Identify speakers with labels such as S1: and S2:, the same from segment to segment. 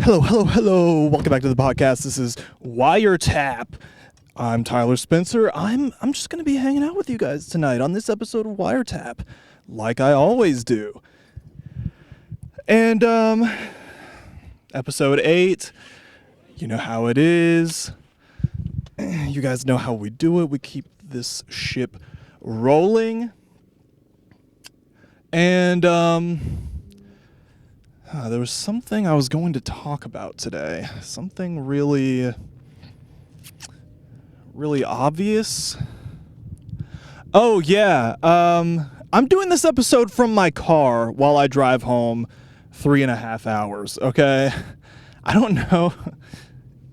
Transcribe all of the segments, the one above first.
S1: Hello, hello, hello. Welcome back to the podcast. This is Wiretap. I'm Tyler Spencer. I'm just going to be hanging out with you guys tonight on this episode of Wiretap, like I always do. And episode 8, you know how it is. You guys know how we do it. We keep this ship rolling. And there was something I was going to talk about today. Something really obvious. Oh, yeah. I'm doing this episode from my car while I drive home 3.5 hours, okay? I don't know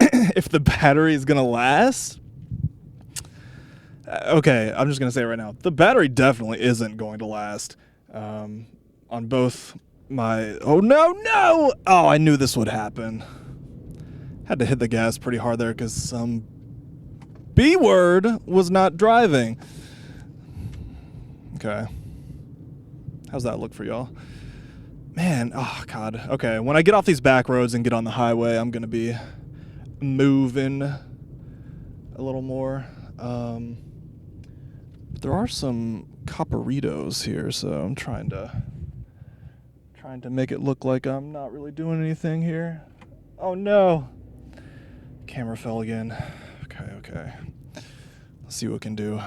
S1: if the battery is going to last. Okay, I'm just going to say it right now. The battery definitely isn't going to last on both my... Oh, no! Oh, I knew this would happen. Had to hit the gas pretty hard there because some B-word was not driving. Okay. How's that look for y'all? Man, oh, God. Okay, when I get off these back roads and get on the highway, I'm going to be moving a little more. But there are some Copperitos here, so I'm trying to make it look like I'm not really doing anything here. Oh, no. Camera fell again. Okay. Let's see what we can do.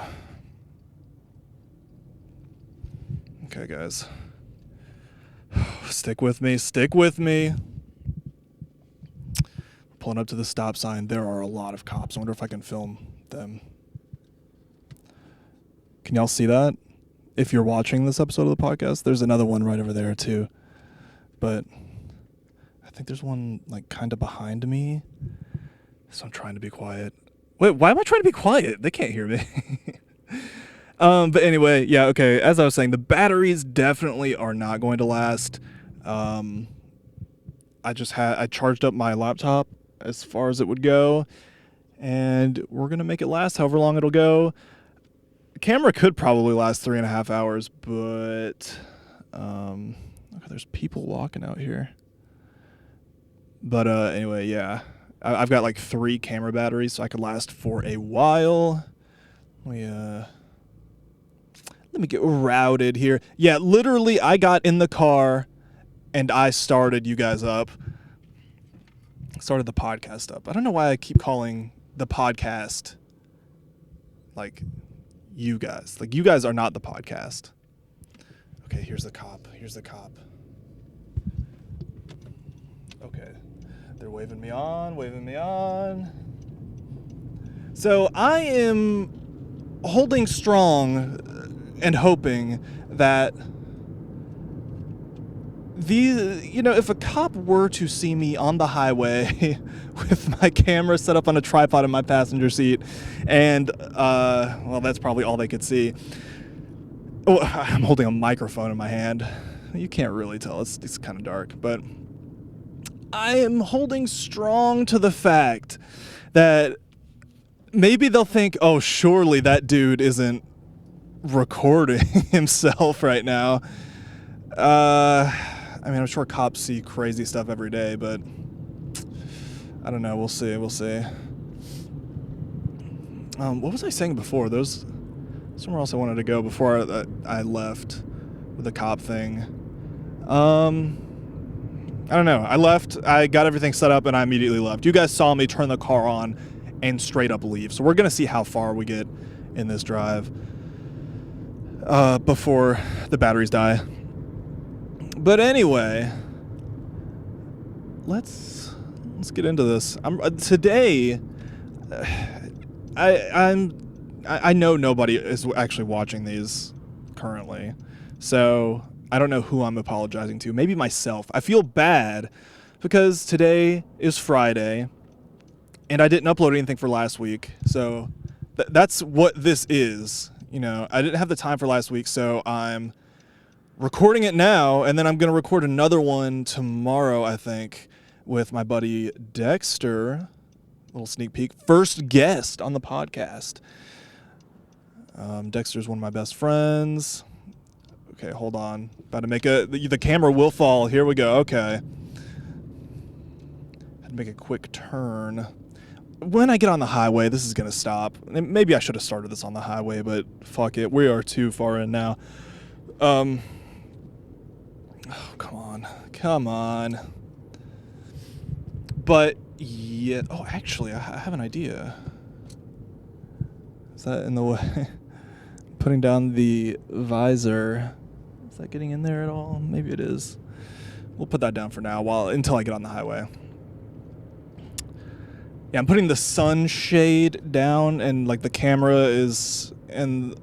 S1: Okay, guys. Stick with me. Pulling up to the stop sign. There are a lot of cops. I wonder if I can film them. Can y'all see that? If you're watching this episode of the podcast, there's another one right over there too. But I think there's one like kind of behind me. So I'm trying to be quiet. Wait, why am I trying to be quiet? They can't hear me. But anyway, yeah, okay. As I was saying, the batteries definitely are not going to last. I charged up my laptop as far as it would go, and we're gonna make it last however long it'll go. The camera could probably last 3.5 hours, but okay, there's people walking out here. But anyway, yeah, I've got like 3 camera batteries, so I could last for a while. Let me get routed here. Yeah, literally, I got in the car and I started you guys up. Started the podcast up. I don't know why I keep calling the podcast like you guys. Like, you guys are not the podcast. Okay, here's the cop. Okay. They're waving me on. So I am holding strong and hoping that if a cop were to see me on the highway with my camera set up on a tripod in my passenger seat, and well, that's probably all they could see. Oh, I'm holding a microphone in my hand. You can't really tell. It's kind of dark, but I am holding strong to the fact that maybe they'll think, oh, surely that dude isn't recording himself right now. I mean, I'm sure cops see crazy stuff every day, but I don't know. We'll see. What was I saying before? There's somewhere else I wanted to go before I left with the cop thing. I don't know. I left. I got everything set up, and I immediately left. You guys saw me turn the car on and straight up leave. So we're going to see how far we get in this drive before the batteries die. But anyway, let's get into this. Today, I know nobody is actually watching these currently, so I don't know who I'm apologizing to. Maybe myself. I feel bad because today is Friday, and I didn't upload anything for last week, so that's what this is. You know, I didn't have the time for last week, so I'm recording it now, and then I'm going to record another one tomorrow, I think, with my buddy Dexter. Little sneak peek. First guest on the podcast. Dexter's one of my best friends. Okay, hold on. About to make the camera will fall. Here we go. Okay. could make a quick turn. When I get on the highway, this is going to stop. Maybe I should have started this on the highway, but fuck it. We are too far in now. Oh, come on. But, yeah. Oh, actually, I have an idea. Is that in the way? Putting down the visor. Is that getting in there at all? Maybe it is. We'll put that down for now until I get on the highway. Yeah, I'm putting the sunshade down, and like the camera is in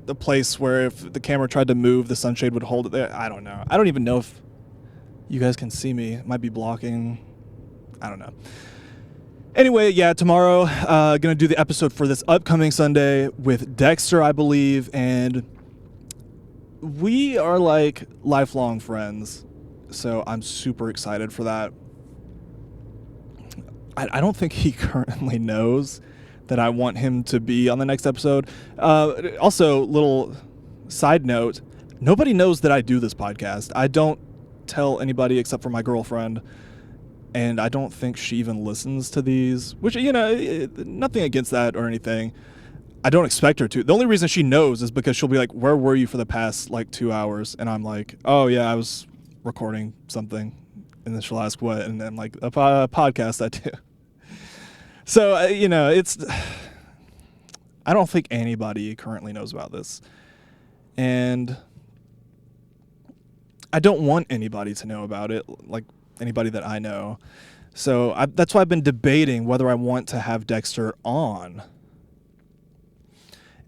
S1: the place where if the camera tried to move, the sunshade would hold it there. I don't know. I don't even know if you guys can see me. It might be blocking. I don't know. Anyway, yeah, tomorrow, gonna do the episode for this upcoming Sunday with Dexter, I believe, and we are like lifelong friends, so I'm super excited for that. I don't think he currently knows that I want him to be on the next episode. Also, little side note, nobody knows that I do this podcast. I don't tell anybody except for my girlfriend, and I don't think she even listens to these, which, nothing against that or anything. I don't expect her to. The only reason she knows is because she'll be like, where were you for the past, 2 hours? And I'm like, oh, yeah, I was recording something. And then she'll ask what, and then I'm like, a podcast I do. So, it's... I don't think anybody currently knows about this. And I don't want anybody to know about it, like anybody that I know. So that's why I've been debating whether I want to have Dexter on.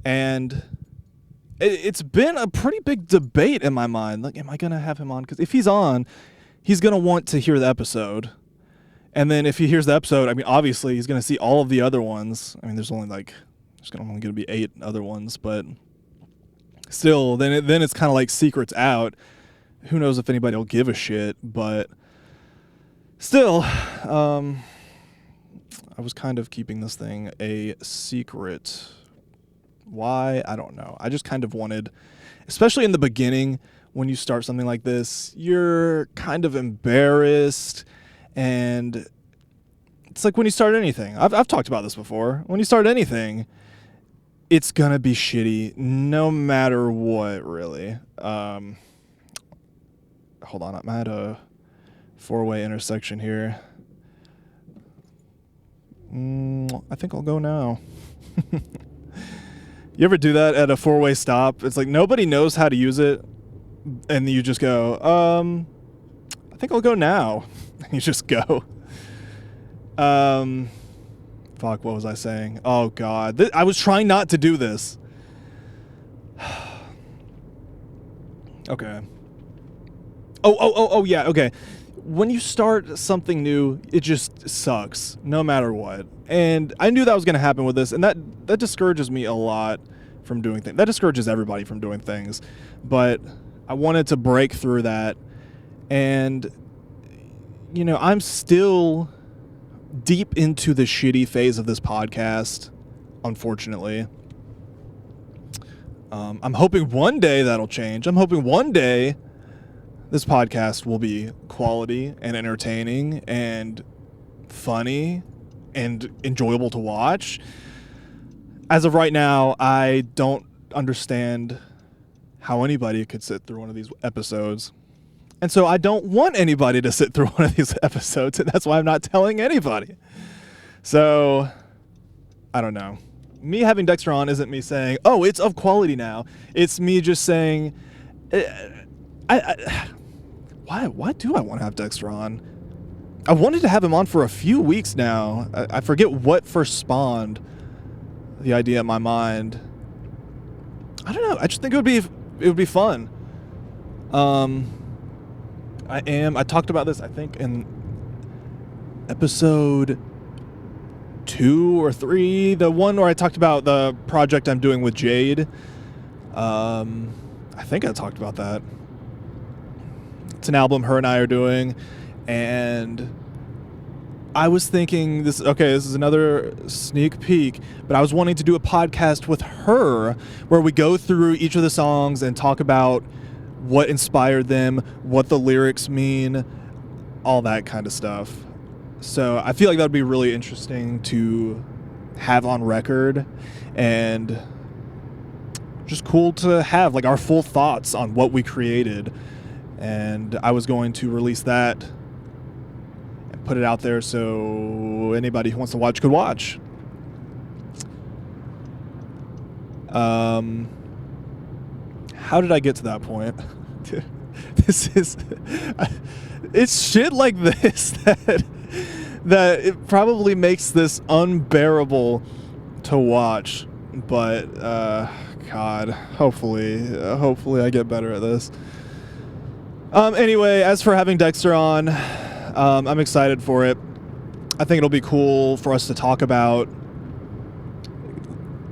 S1: And it's been a pretty big debate in my mind. Like, am I going to have him on? Because if he's on, he's going to want to hear the episode. And then if he hears the episode, I mean, obviously he's going to see all of the other ones. I mean, there's only there's only going to be 8 other ones, but still, then it's kind of like secrets out. Who knows if anybody will give a shit, but still, I was kind of keeping this thing a secret. Why? I don't know. I just kind of wanted, especially in the beginning, when you start something like this, you're kind of embarrassed, and it's like when you start anything. I've talked about this before. When you start anything, it's gonna be shitty, no matter what, really. Hold on, I'm at a 4-way intersection here. I think I'll go now. You ever do that at a 4-way stop? It's like nobody knows how to use it, and you just go, I think I'll go now. And you just go. Fuck, what was I saying? Oh, God. I was trying not to do this. Okay. Oh, yeah, okay. When you start something new, it just sucks, no matter what. And I knew that was going to happen with this, and that discourages me a lot from doing things. That discourages everybody from doing things. But I wanted to break through that. And, I'm still deep into the shitty phase of this podcast, unfortunately. I'm hoping one day that'll change. I'm hoping one day this podcast will be quality and entertaining and funny and enjoyable to watch. As of right now, I don't understand how anybody could sit through one of these episodes. And so I don't want anybody to sit through one of these episodes, and that's why I'm not telling anybody. So, I don't know. Me having Dexter on isn't me saying, oh, it's of quality now. It's me just saying, why do I want to have Dexter on? I wanted to have him on for a few weeks now. I forget what first spawned the idea in my mind. I don't know. I just think it would be fun. I talked about this, I think, in episode 2 or 3, the one where I talked about the project I'm doing with Jade. I think I talked about that. It's an album her and I are doing, and I was thinking this is another sneak peek, but I was wanting to do a podcast with her where we go through each of the songs and talk about what inspired them, what the lyrics mean, all that kind of stuff. So I feel like that would be really interesting to have on record, and just cool to have like our full thoughts on what we created. And I was going to release that and put it out there so anybody who wants to watch could watch. How did I get to that point? This is it's shit like this that it probably makes this unbearable to watch. But God, hopefully I get better at this. Anyway, as for having Dexter on, I'm excited for it. I think it'll be cool for us to talk about.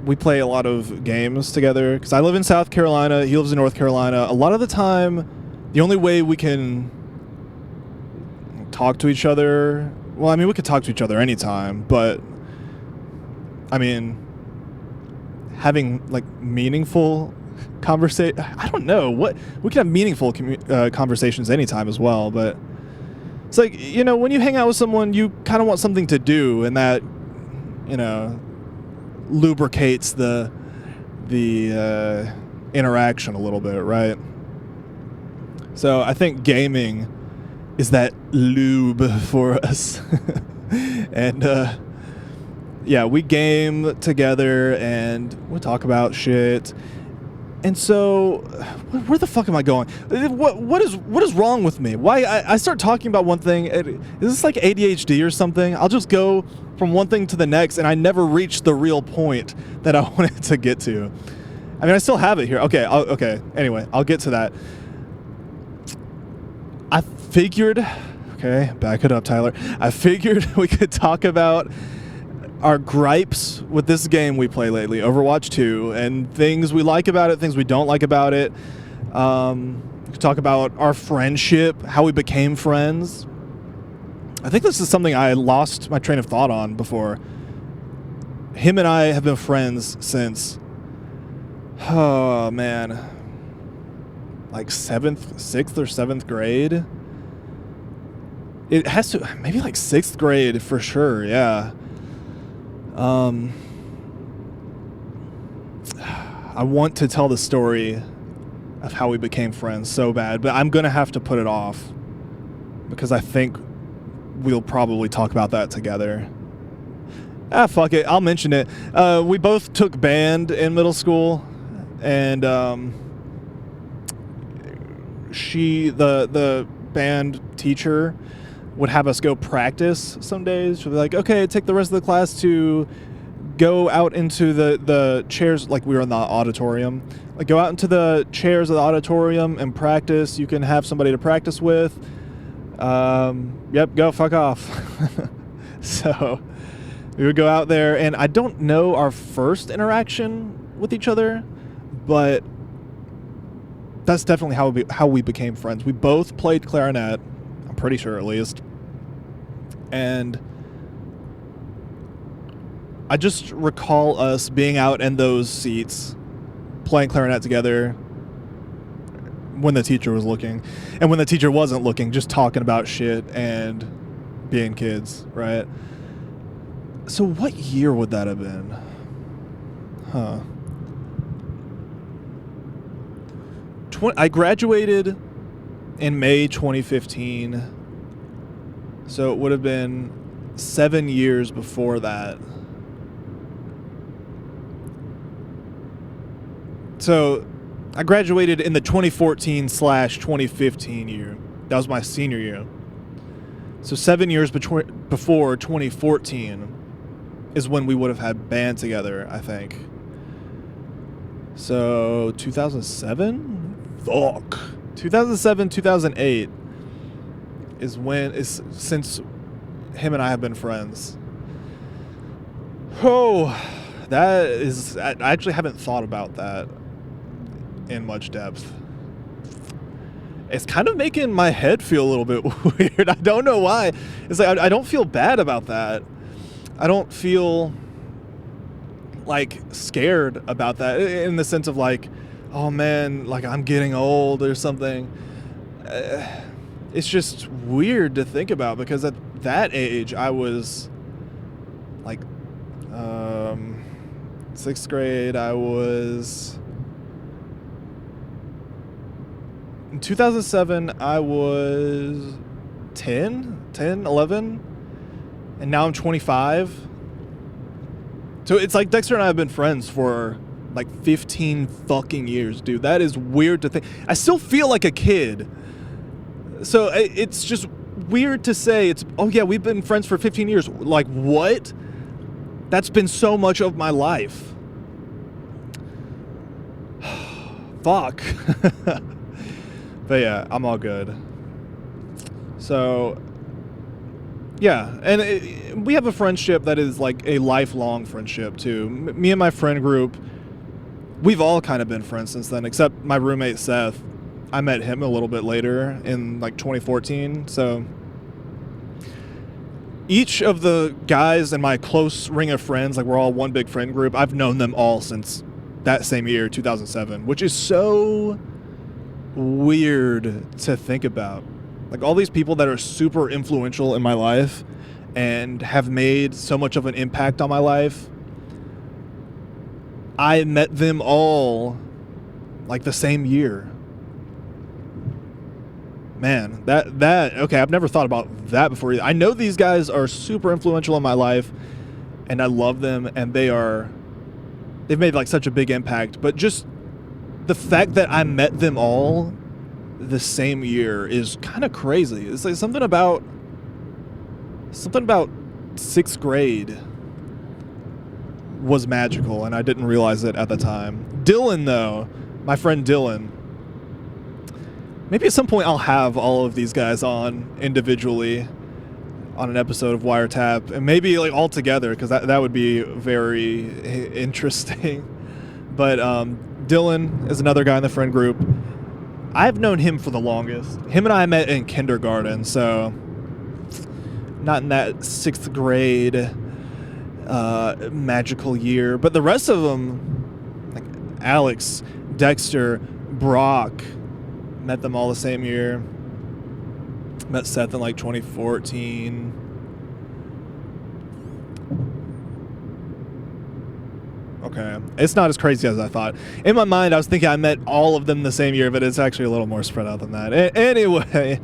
S1: We play a lot of games together because I live in South Carolina. He lives in North Carolina. A lot of the time, the only way we can talk to each other, well, I mean, we could talk to each other anytime, but I mean, having like meaningful conversation, I don't know what, we can have meaningful conversations anytime as well, but it's like, you know, when you hang out with someone, you kind of want something to do, and that, you know, lubricates the interaction a little bit, right? So I think gaming is that lube for us. And yeah, we game together and we talk about shit. And so, where the fuck am I going? What is wrong with me? Why I start talking about one thing? Is this like ADHD or something? I'll just go from one thing to the next, and I never reach the real point that I wanted to get to. I mean, I still have it here. Okay, okay. Anyway, I'll get to that. I figured, okay, back it up, Tyler. I figured we could talk about our gripes with this game we play lately, Overwatch 2, and things we like about it, things we don't like about it. We could talk about our friendship, how we became friends. I think this is something I lost my train of thought on before. Him and I have been friends since, oh man, like 6th or 7th grade. It has to, maybe like 6th grade for sure, yeah. I want to tell the story of how we became friends so bad, but I'm going to have to put it off because I think we'll probably talk about that together. Fuck it. I'll mention it. We both took band in middle school, and the band teacher would have us go practice some days. She'll be like, okay, take the rest of the class to go out into the chairs, like we were in the auditorium. Like, go out into the chairs of the auditorium and practice. You can have somebody to practice with. Yep, go fuck off. So we would go out there, and I don't know our first interaction with each other, but that's definitely how we became friends. We both played clarinet, I'm pretty sure at least. And I just recall us being out in those seats playing clarinet together when the teacher was looking, and when the teacher wasn't looking, just talking about shit and being kids, right? So what year would that have been? Huh. I graduated in May 2015. So it would have been 7 years before that. So I graduated in the 2014/2015 year. That was my senior year. So 7 years before 2014 is when we would have had band together, I think. So 2007? Fuck. 2007, 2008 is since him and I have been friends. Oh, that is, I actually haven't thought about that in much depth. It's kind of making my head feel a little bit weird. I don't know why. It's like I don't feel bad about that. I don't feel like scared about that in the sense of like, oh man, like I'm getting old or something. It's just weird to think about because that age, I was like, 6th grade, I was... In 2007, I was 10, 11, and now I'm 25. So it's like Dexter and I have been friends for like 15 fucking years, dude. That is weird to think. I still feel like a kid. So it's just weird to say oh yeah, we've been friends for 15 years. Like, what? That's been so much of my life. Fuck. But yeah, I'm all good. So, yeah, and we have a friendship that is like a lifelong friendship too. Me and my friend group, we've all kind of been friends since then, except my roommate Seth. I met him a little bit later in like 2014. So each of the guys in my close ring of friends, like we're all one big friend group, I've known them all since that same year, 2007, which is so weird to think about. Like, all these people that are super influential in my life and have made so much of an impact on my life, I met them all like the same year. Man, that okay, I've never thought about that before either. I know these guys are super influential in my life and I love them, and they've made like such a big impact, but just the fact that I met them all the same year is kind of crazy. It's like something about 6th grade was magical, and I didn't realize it at the time. Dylan, though, my friend Dylan, maybe at some point I'll have all of these guys on individually on an episode of Wiretap, and maybe like all together, because that would be very interesting. But Dylan is another guy in the friend group. I've known him for the longest. Him and I met in kindergarten, so not in that 6th grade magical year. But the rest of them, like Alex, Dexter, Brock, met them all the same year. Met Seth in like 2014. Okay. It's not as crazy as I thought. In my mind, I was thinking I met all of them the same year, but it's actually a little more spread out than that. Anyway.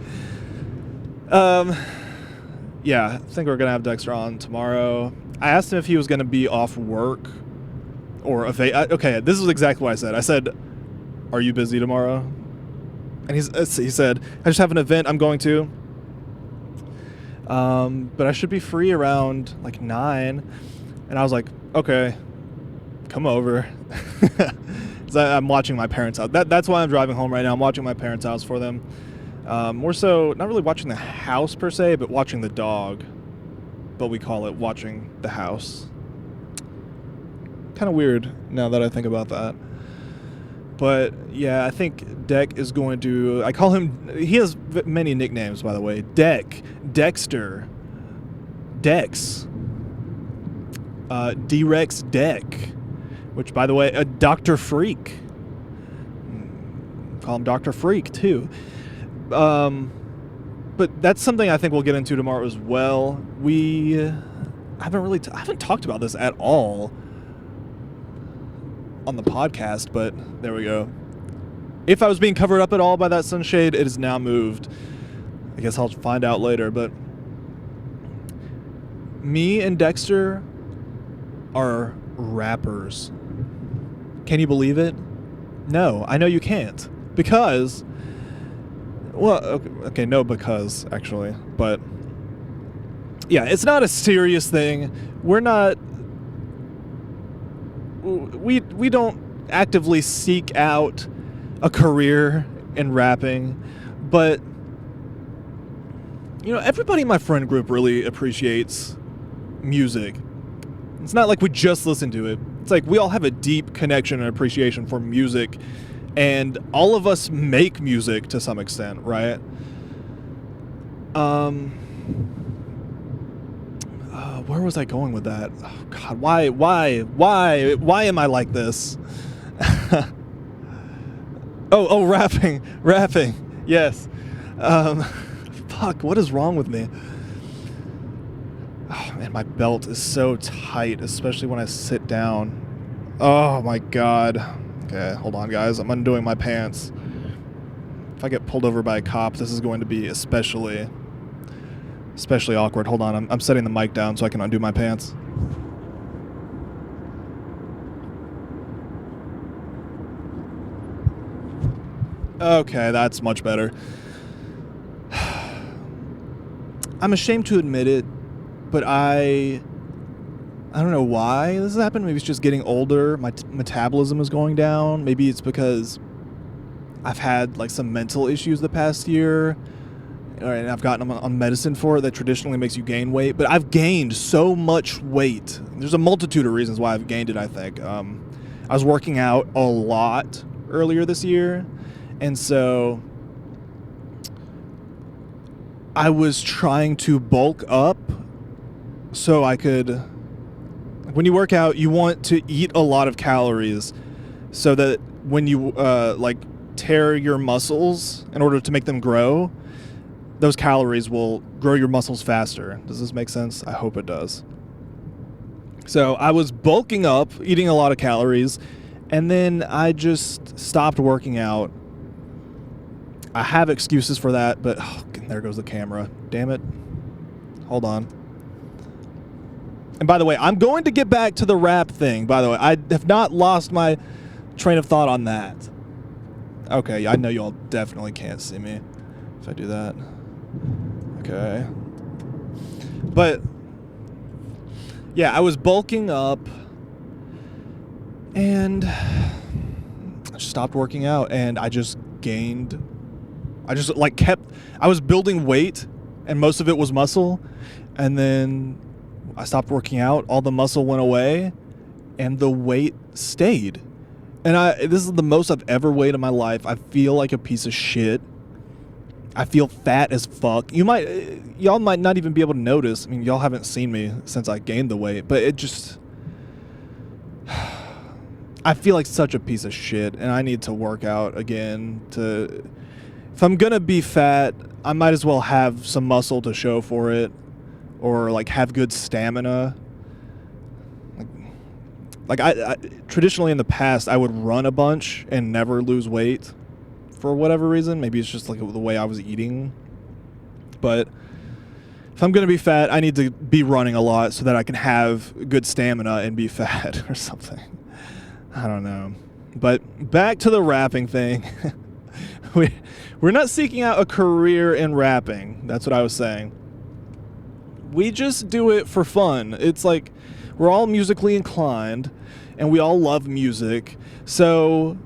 S1: Yeah, I think we're going to have Dexter on tomorrow. I asked him if he was going to be off work or okay, this is exactly what I said. I said, "Are you busy tomorrow?" And he said, "I just have an event I'm going to. But I should be free around like 9. And I was like, "Okay, come over." I'm watching my parents' house. That's why I'm driving home right now. I'm watching my parents' house for them. More so, not really watching the house per se, but watching the dog. But we call it watching the house. Kind of weird now that I think about that. But yeah, I think Deck is going to... I call him... He has many nicknames, by the way. Deck, Dexter, Dex, D-Rex Deck, which, by the way, Dr. Freak. Call him Dr. Freak, too. But that's something I think we'll get into tomorrow as well. I haven't talked about this at all on the podcast, but there we go. If I was being covered up at all by that sunshade, it is now moved. I guess I'll find out later, but me and Dexter are rappers. Can you believe it? No, I know you can't. Because, well, okay, no because, actually, but yeah, it's not a serious thing. We're not... We don't actively seek out a career in rapping, but you know, everybody in my friend group really appreciates music. It's not like we just listen to it. It's like we all have a deep connection and appreciation for music, and all of us make music to some extent, right? Where was I going with that? Oh God, why am I like this? oh, rapping, . Yes. Fuck, what is wrong with me? Man, my belt is so tight, especially when I sit down. Oh my god. Okay, hold on, guys. I'm undoing my pants. If I get pulled over by a cop, this is going to be especially awkward. Hold on, I'm setting the mic down so I can undo my pants. Okay, that's much better. I'm ashamed to admit it, but I don't know why this has happened. Maybe it's just getting older. My metabolism is going down. Maybe it's because I've had like some mental issues the past year, and I've gotten on medicine for it that traditionally makes you gain weight. But I've gained so much weight. There's a multitude of reasons why I've gained it, I think. I was working out a lot earlier this year, and so I was trying to bulk up so I could... When you work out, you want to eat a lot of calories so that when you tear your muscles in order to make them grow, those calories will grow your muscles faster. Does this make sense? I hope it does. So I was bulking up, eating a lot of calories, and then I just stopped working out. I have excuses for that, but there goes the camera. Damn it. Hold on. And by the way, I'm going to get back to the rap thing, by the way. I have not lost my train of thought on that. Okay, I know y'all definitely can't see me if I do that. Okay. But, yeah, I was bulking up, and I just stopped working out, and I just gained... I was building weight, and most of it was muscle, and then I stopped working out, all the muscle went away, and the weight stayed. And this is the most I've ever weighed in my life. I feel like a piece of shit. I feel fat as fuck. Y'all might not even be able to notice. I mean, y'all haven't seen me since I gained the weight, but it just... I feel like such a piece of shit, and I need to work out again to... If I'm gonna be fat, I might as well have some muscle to show for it, or like have good stamina. Like I traditionally in the past, I would run a bunch and never lose weight for whatever reason. Maybe it's just like the way I was eating. But if I'm gonna be fat, I need to be running a lot so that I can have good stamina and be fat or something. I don't know. But back to the rapping thing. We're not seeking out a career in rapping. That's what I was saying. We just do it for fun. It's like we're all musically inclined and we all love music. So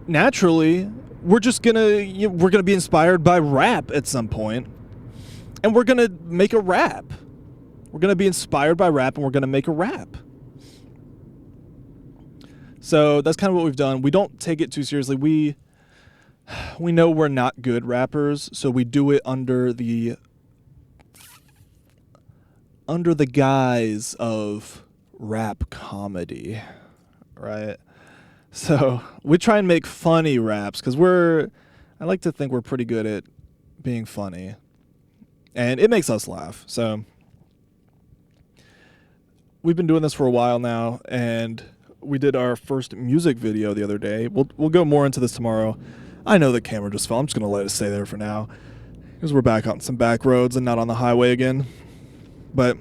S1: naturally, we're gonna be inspired by rap at some point. And we're gonna make a rap. We're gonna be inspired by rap and we're gonna make a rap. So that's kind of what we've done. We don't take it too seriously. We know we're not good rappers, so we do it under the guise of rap comedy, right? So we try and make funny raps because I like to think we're pretty good at being funny, and it makes us laugh. So we've been doing this for a while now, and we did our first music video the other day. We'll go more into this tomorrow. I know the camera just fell. I'm just going to let it stay there for now because we're back on some back roads and not on the highway again. But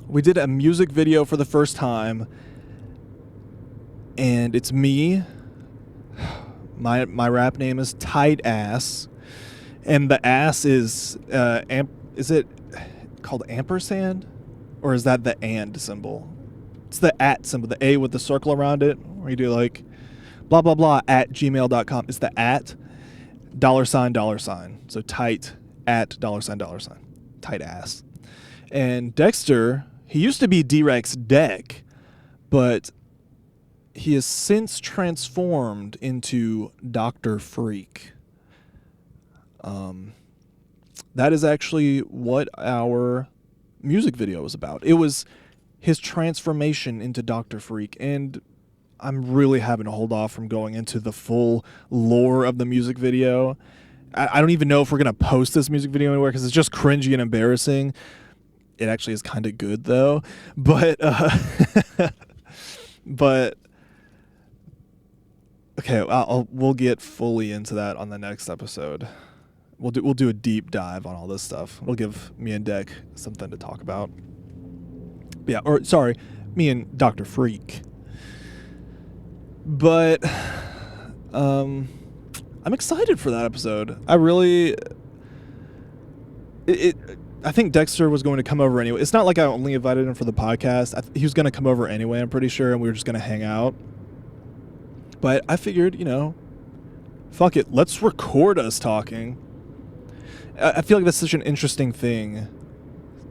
S1: we did a music video for the first time, and it's me. My rap name is Tight Ass, and the ass is it called ampersand, or is that the and symbol? It's the at symbol, the A with the circle around it, where you do like blah, blah, blah at gmail.com. It's the at $. So tight at $. Tight ass. And Dexter, he used to be D-Rex Deck, but he has since transformed into Dr. Freak. That is actually what our music video was about. It was his transformation into Dr. Freak, and I'm really having to hold off from going into the full lore of the music video. I don't even know if we're going to post this music video anywhere because it's just cringy and embarrassing. it actually is kind of good though. But but okay, we'll get fully into that on the next episode. We'll do a deep dive on all this stuff. It'll give me and Deck something to talk about. Yeah, or sorry, me and Dr. Freak. But I'm excited for that episode. I really I think Dexter was going to come over anyway. It's not like I only invited him for the podcast. He was going to come over anyway, I'm pretty sure, and we were just going to hang out. But I figured, fuck it, let's record us talking. I feel like that's such an interesting thing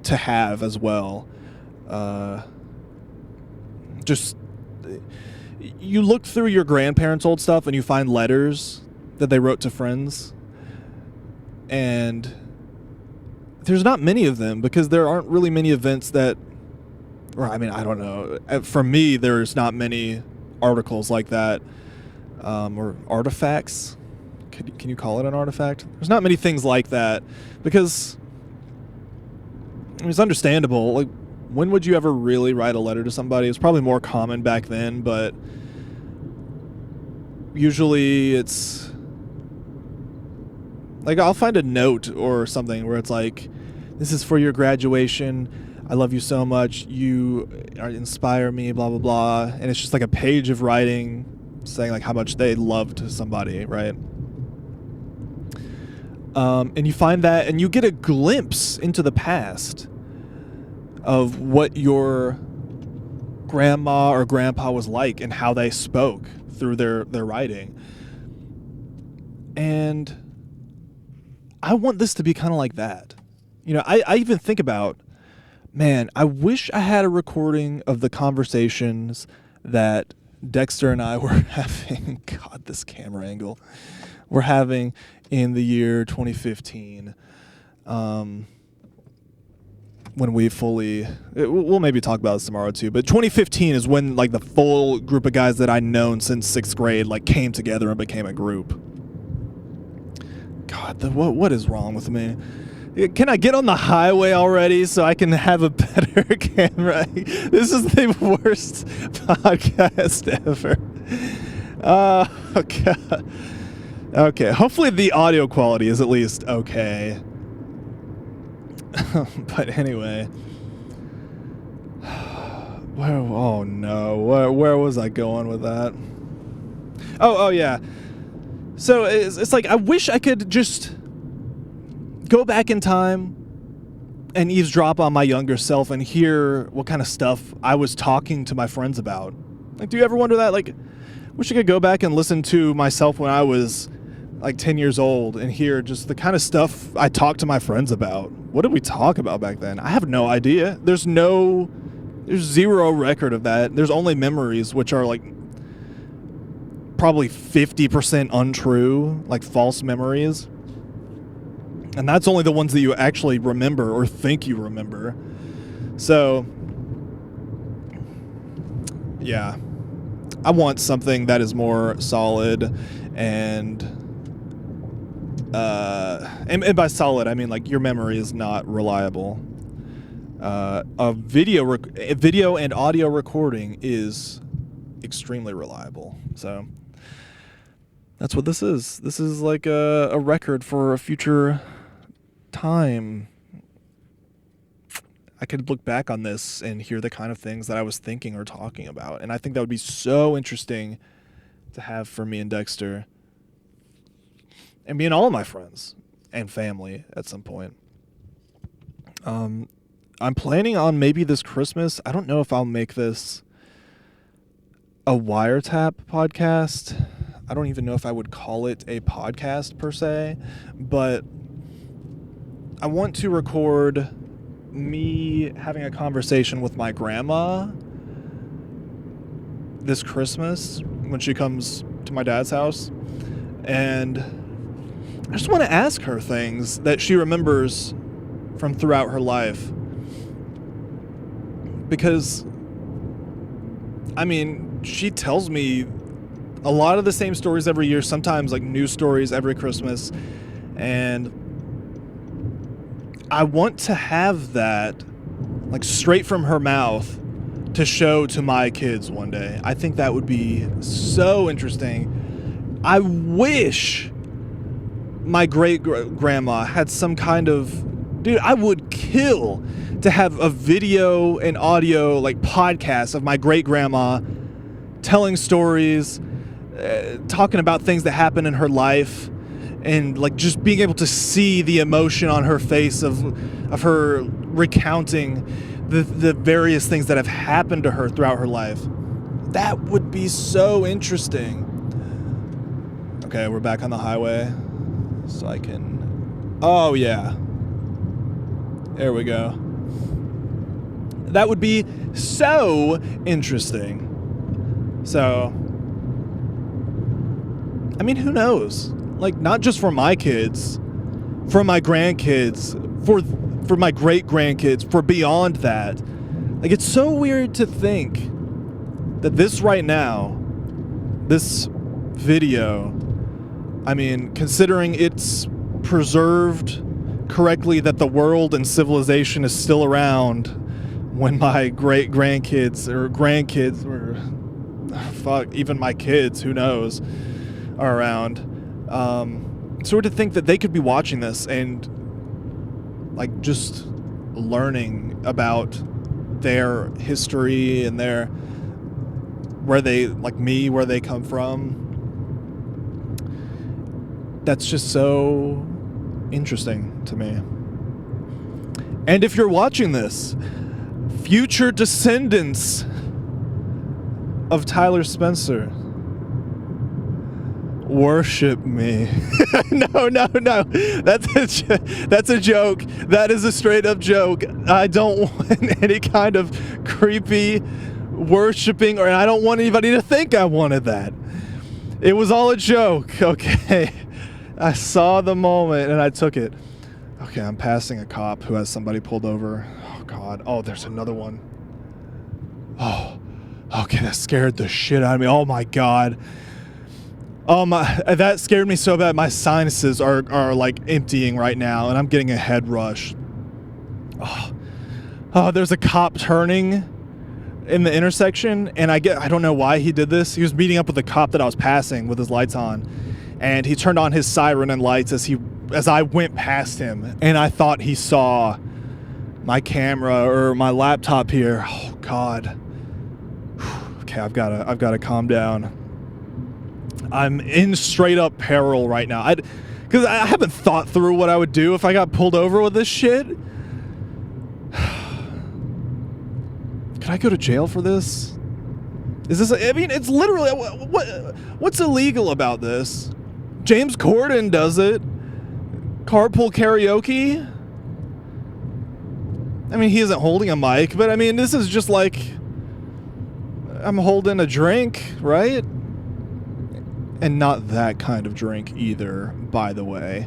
S1: to have as well. Just, you look through your grandparents' old stuff and you find letters that they wrote to friends. And there's not many of them because there aren't really many events that, or I mean, I don't know. For me, there's not many articles like that, or artifacts. Can you call it an artifact? There's not many things like that because I mean, it's understandable. Like, when would you ever really write a letter to somebody? It was probably more common back then, but usually it's like I'll find a note or something where it's like, this is for your graduation. I love you so much. You inspire me, blah, blah, blah. And it's just like a page of writing saying like how much they loved somebody, right? And you find that and you get a glimpse into the past of what your grandma or grandpa was like and how they spoke through their writing. And I want this to be kind of like that. I even think about, man, I wish I had a recording of the conversations that Dexter and I were having. God, this camera angle. We're having in the year 2015. When we we'll maybe talk about this tomorrow too, but 2015 is when like the full group of guys that I'd known since 6th grade like came together and became a group. God, what is wrong with me? Can I get on the highway already so I can have a better camera? This is the worst podcast ever. Oh, God. Okay, hopefully the audio quality is at least okay. But anyway. Oh no, where was I going with that? Oh yeah. So it's like I wish I could just go back in time and eavesdrop on my younger self and hear what kind of stuff I was talking to my friends about. Like, do you ever wonder that? Like, wish I could go back and listen to myself when I was like 10 years old and hear just the kind of stuff I talked to my friends about. What did we talk about back then? I have no idea. There's zero record of that. There's only memories, which are like probably 50% untrue, like false memories. And that's only the ones that you actually remember or think you remember. So, yeah. I want something that is more solid and by solid, I mean like your memory is not reliable. A video and audio recording is extremely reliable. So that's what this is. This is like a record for a future time. I could look back on this and hear the kind of things that I was thinking or talking about. And I think that would be so interesting to have for me and Dexter. And me and all of my friends and family at some point. I'm planning on maybe this Christmas. I don't know if I'll make this a wiretap podcast. I don't even know if I would call it a podcast per se, but I want to record me having a conversation with my grandma this Christmas when she comes to my dad's house. And I just want to ask her things that she remembers from throughout her life. Because, I mean, she tells me a lot of the same stories every year, sometimes like new stories every Christmas. And I want to have that like straight from her mouth, to show to my kids one day. I think that would be so interesting. I wish my great-grandma had some kind of... Dude, I would kill to have a video and audio, like, podcast of my great-grandma telling stories, talking about things that happened in her life, and, like, just being able to see the emotion on her face of her recounting the various things that have happened to her throughout her life. That would be so interesting. Okay, we're back on the highway, so I can... Oh, yeah. There we go. That would be so interesting. So, I mean, who knows? Like, not just for my kids, for my grandkids, for my great-grandkids, for beyond that. Like, it's so weird to think that this right now, this video, I mean, considering it's preserved correctly, that the world and civilization is still around when my great-grandkids or grandkids or, fuck, even my kids, who knows, are around. Sort of think that they could be watching this and, like, just learning about their history and their... where they, like me, where they come from. That's just so interesting to me. And if you're watching this, future descendants of Tyler Spencer, worship me. No. That's a joke. That is a straight up joke. I don't want any kind of creepy worshiping, or I don't want anybody to think I wanted that. It was all a joke, okay? I saw the moment and I took it. Okay, I'm passing a cop who has somebody pulled over. Oh, God. Oh, there's another one. Oh, okay, that scared the shit out of me. Oh, my God. Oh, my, that scared me so bad. My sinuses are like emptying right now, and I'm getting a head rush. Oh, there's a cop turning in the intersection, and I don't know why he did this. He was meeting up with the cop that I was passing with his lights on, and he turned on his siren and lights as I went past him, and I thought he saw my camera or my laptop here. Oh, God. Okay, I've got to calm down. I'm in straight up peril right now. Because I haven't thought through what I would do if I got pulled over with this shit. Could I go to jail for this? Is this... I mean, it's literally... What's illegal about this? James Corden does it. Carpool karaoke? I mean, he isn't holding a mic, but I mean, this is just like... I'm holding a drink, right? And not that kind of drink either, by the way.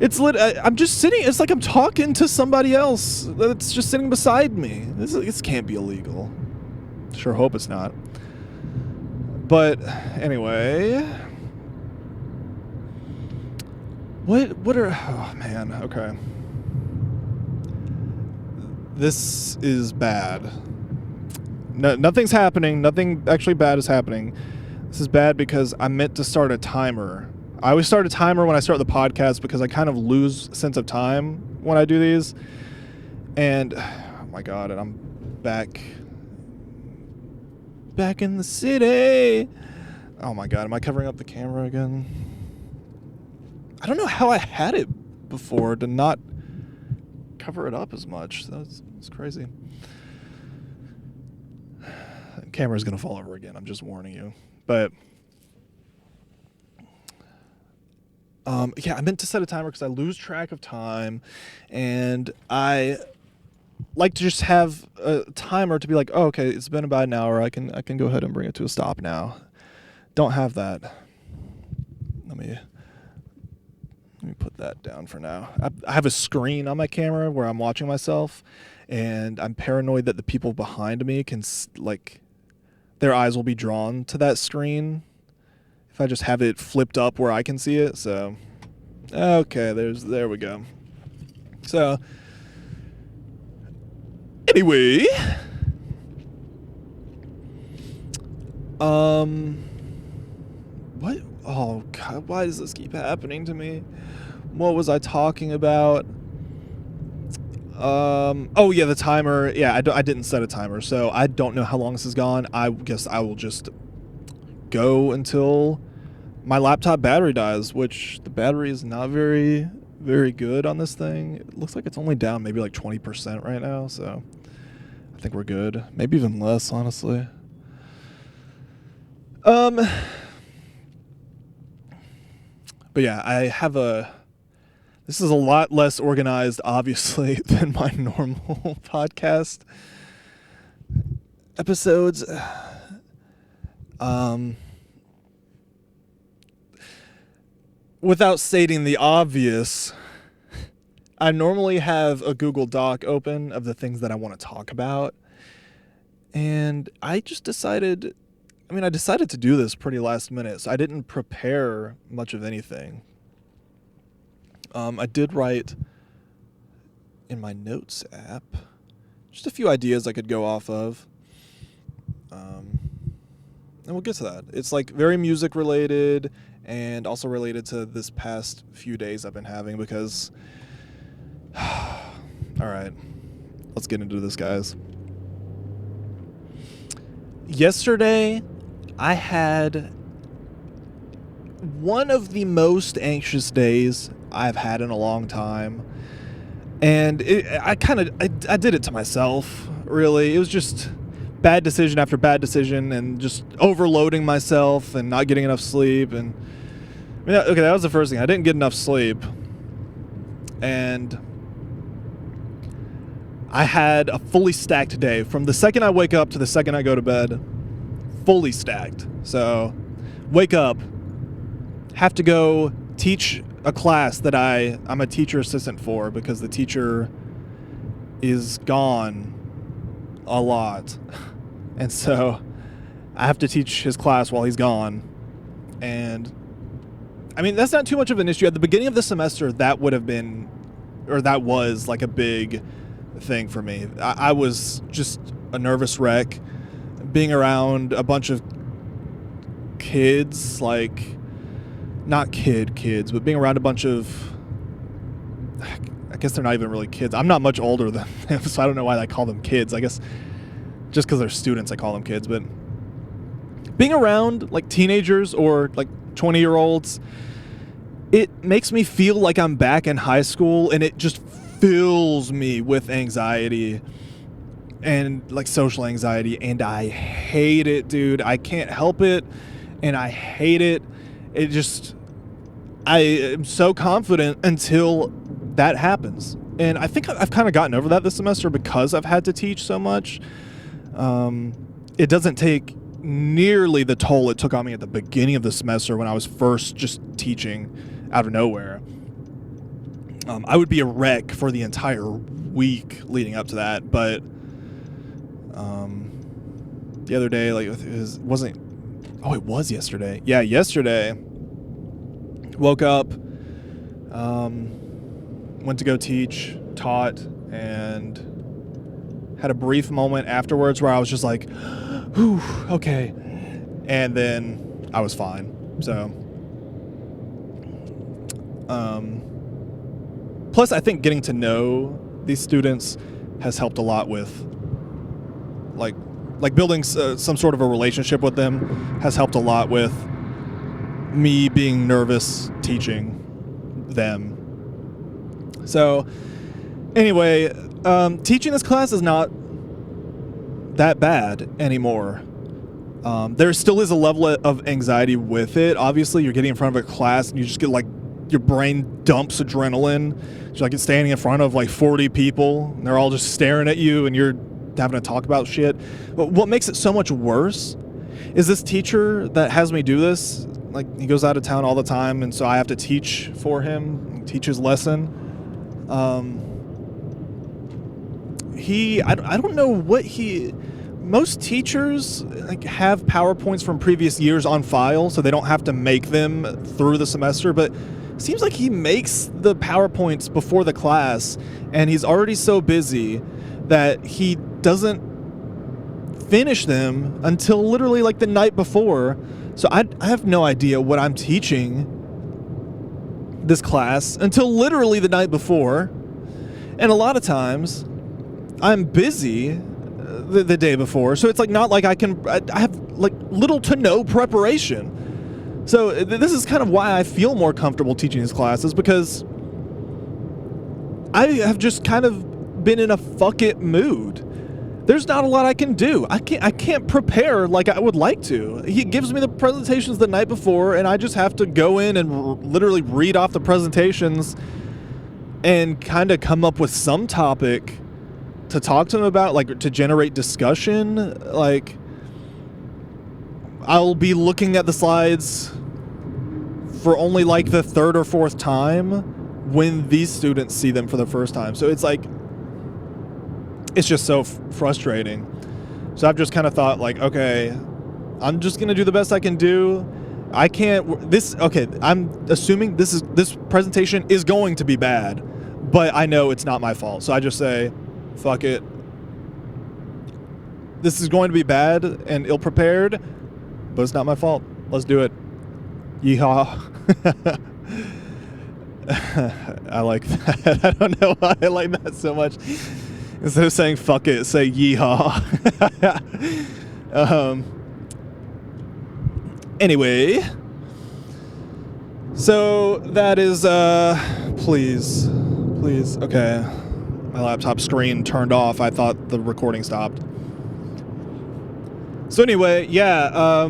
S1: It's I'm just sitting... It's like I'm talking to somebody else that's just sitting beside me. This can't be illegal. Sure hope it's not. But anyway... What are... Oh, man. Okay. This is bad. No, nothing's happening. Nothing actually bad is happening. This is bad because I meant to start a timer. I always start a timer when I start the podcast because I kind of lose sense of time when I do these. And, oh my God, and I'm back in the city. Oh my God, am I covering up the camera again? I don't know how I had it before to not cover it up as much. That's crazy. The camera's going to fall over again. I'm just warning you. But, yeah, I meant to set a timer because I lose track of time, and I like to just have a timer to be like, oh, okay, it's been about an hour. I can go ahead and bring it to a stop now. Don't have that. Let me put that down for now. I have a screen on my camera where I'm watching myself, and I'm paranoid that the people behind me can, like, their eyes will be drawn to that screen if I just have it flipped up where I can see it. So, okay, there we go. So, Anyway, what? Oh God, why does this keep happening to me? What was I talking about? Oh yeah, the timer. Yeah, I didn't set a timer, so I don't know how long this is gone. I guess I will just go until my laptop battery dies, which the battery is not very, very good on this thing. It looks like it's only down maybe like 20% right now, so I think we're good. Maybe even less, honestly. But yeah, this is a lot less organized, obviously, than my normal podcast episodes. Without stating the obvious, I normally have a Google Doc open of the things that I want to talk about. And I just decided to do this pretty last minute, so I didn't prepare much of anything. I did write in my notes app just a few ideas I could go off of. And we'll get to that. It's like very music related and also related to this past few days I've been having because... Alright, let's get into this, guys. Yesterday, I had one of the most anxious days I've had in a long time. And I did it to myself, really. It was just bad decision after bad decision and just overloading myself and not getting enough sleep. And okay, that was the first thing. I didn't get enough sleep. And I had a fully stacked day. From the second I wake up to the second I go to bed, fully stacked. So, wake up, have to go teach a class that I'm a teacher assistant for because the teacher is gone a lot. And so I have to teach his class while he's gone. And I mean, that's not too much of an issue. At the beginning of the semester, that was like a big thing for me. I was just a nervous wreck being around a bunch of kids, like not kids, but being around a bunch of, I guess they're not even really kids. I'm not much older than them, so I don't know why I call them kids. I guess just because they're students, I call them kids. But being around like teenagers or like 20-year-olds, it makes me feel like I'm back in high school, and it just fills me with anxiety and like social anxiety, and I hate it, dude. I can't help it, and I hate it. It just, I am so confident until that happens. And I think I've kind of gotten over that this semester because I've had to teach so much. It doesn't take nearly the toll it took on me at the beginning of the semester when I was first just teaching out of nowhere. I would be a wreck for the entire week leading up to that, but the other day, like, it was yesterday. Yeah, yesterday. Woke up, went to go teach, taught, and had a brief moment afterwards where I was just like, whew, okay. And then I was fine. So, plus I think getting to know these students has helped a lot with, like building some sort of a relationship with them has helped a lot with me being nervous teaching them. So anyway, teaching this class is not that bad anymore. There still is a level of anxiety with it. Obviously, you're getting in front of a class and you just get like, your brain dumps adrenaline. It's like it's standing in front of like 40 people and they're all just staring at you and you're having to talk about shit. But what makes it so much worse is this teacher that has me do this, like he goes out of town all the time, and so I have to teach for him, teach his lesson. I don't know what most teachers like have PowerPoints from previous years on file so they don't have to make them through the semester, but it seems like he makes the PowerPoints before the class and he's already so busy that he doesn't finish them until literally like the night before. So I have no idea what I'm teaching this class until literally the night before. And a lot of times I'm busy the day before, so it's like not like I have like little to no preparation. So this is kind of why I feel more comfortable teaching these classes, because I have just kind of been in a fuck it mood. There's not a lot I can do. I can't prepare like I would like to. He gives me the presentations the night before, and I just have to go in and literally read off the presentations and kind of come up with some topic to talk to him about, like to generate discussion. Like, I'll be looking at the slides for only like the third or fourth time when these students see them for the first time. So it's like, it's just so frustrating. So I've just kind of thought like, okay, I'm just going to do the best I can do. I can't, okay, I'm assuming this presentation is going to be bad, but I know it's not my fault. So I just say, fuck it. This is going to be bad and ill-prepared, but it's not my fault. Let's do it. Yeehaw. I like that. I don't know why I like that so much. Instead of saying fuck it, say yeehaw. Anyway. So that is, please. Okay. My laptop screen turned off. I thought the recording stopped. So anyway, yeah,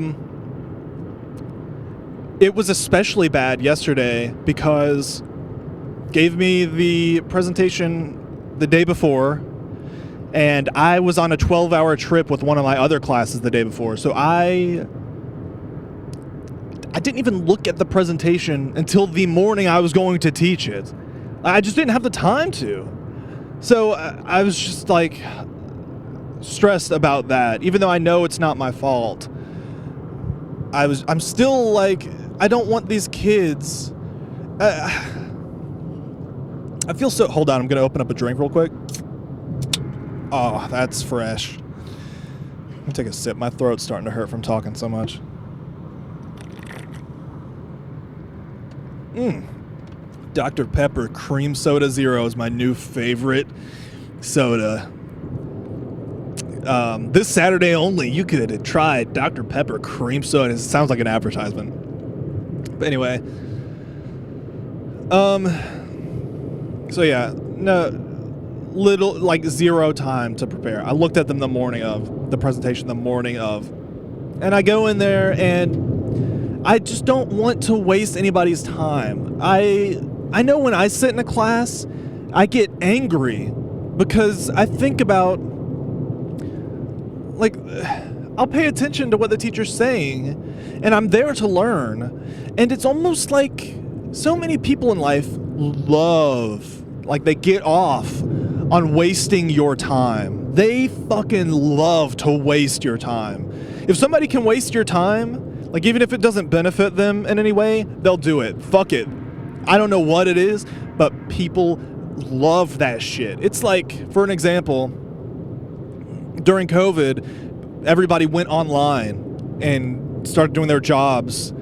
S1: it was especially bad yesterday because gave me the presentation the day before, and I was on a 12-hour trip with one of my other classes the day before. So I didn't even look at the presentation until the morning I was going to teach it. I just didn't have the time to. So I was just like stressed about that, even though I know it's not my fault. I'm still like, I don't want these kids. I feel so, hold on, I'm going to open up a drink real quick. Oh, that's fresh. I'm going to take a sip. My throat's starting to hurt from talking so much. Dr. Pepper Cream Soda Zero is my new favorite soda. This Saturday only, you could try Dr. Pepper Cream Soda. It sounds like an advertisement. But anyway. So yeah, no, little, like zero time to prepare. I looked at them the morning of, the presentation the morning of. And I go in there and I just don't want to waste anybody's time. I know when I sit in a class, I get angry because I think about, like, I'll pay attention to what the teacher's saying, and I'm there to learn. And it's almost like so many people in life they get off on wasting your time. They fucking love to waste your time. If somebody can waste your time, like even if it doesn't benefit them in any way, they'll do it. Fuck it. I don't know what it is, but people love that shit. It's like, for an example, during COVID, everybody went online and started doing their jobs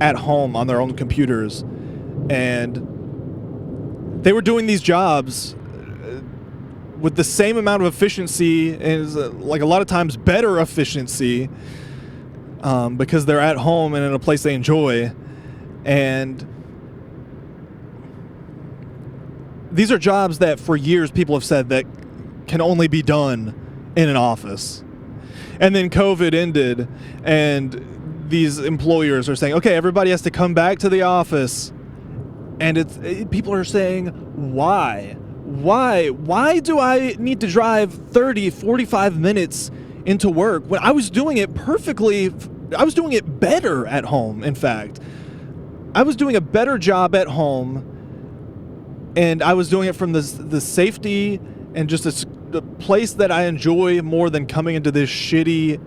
S1: at home on their own computers. And they were doing these jobs with the same amount of efficiency, and like a lot of times better efficiency, because they're at home and in a place they enjoy. And these are jobs that for years people have said that can only be done in an office. And then COVID ended, and these employers are saying, okay, everybody has to come back to the office. And people are saying, why? Why do I need to drive 30, 45 minutes into work when I was doing it perfectly? I was doing it better at home, in fact. I was doing a better job at home, and I was doing it from the safety and just the place that I enjoy more than coming into this shitty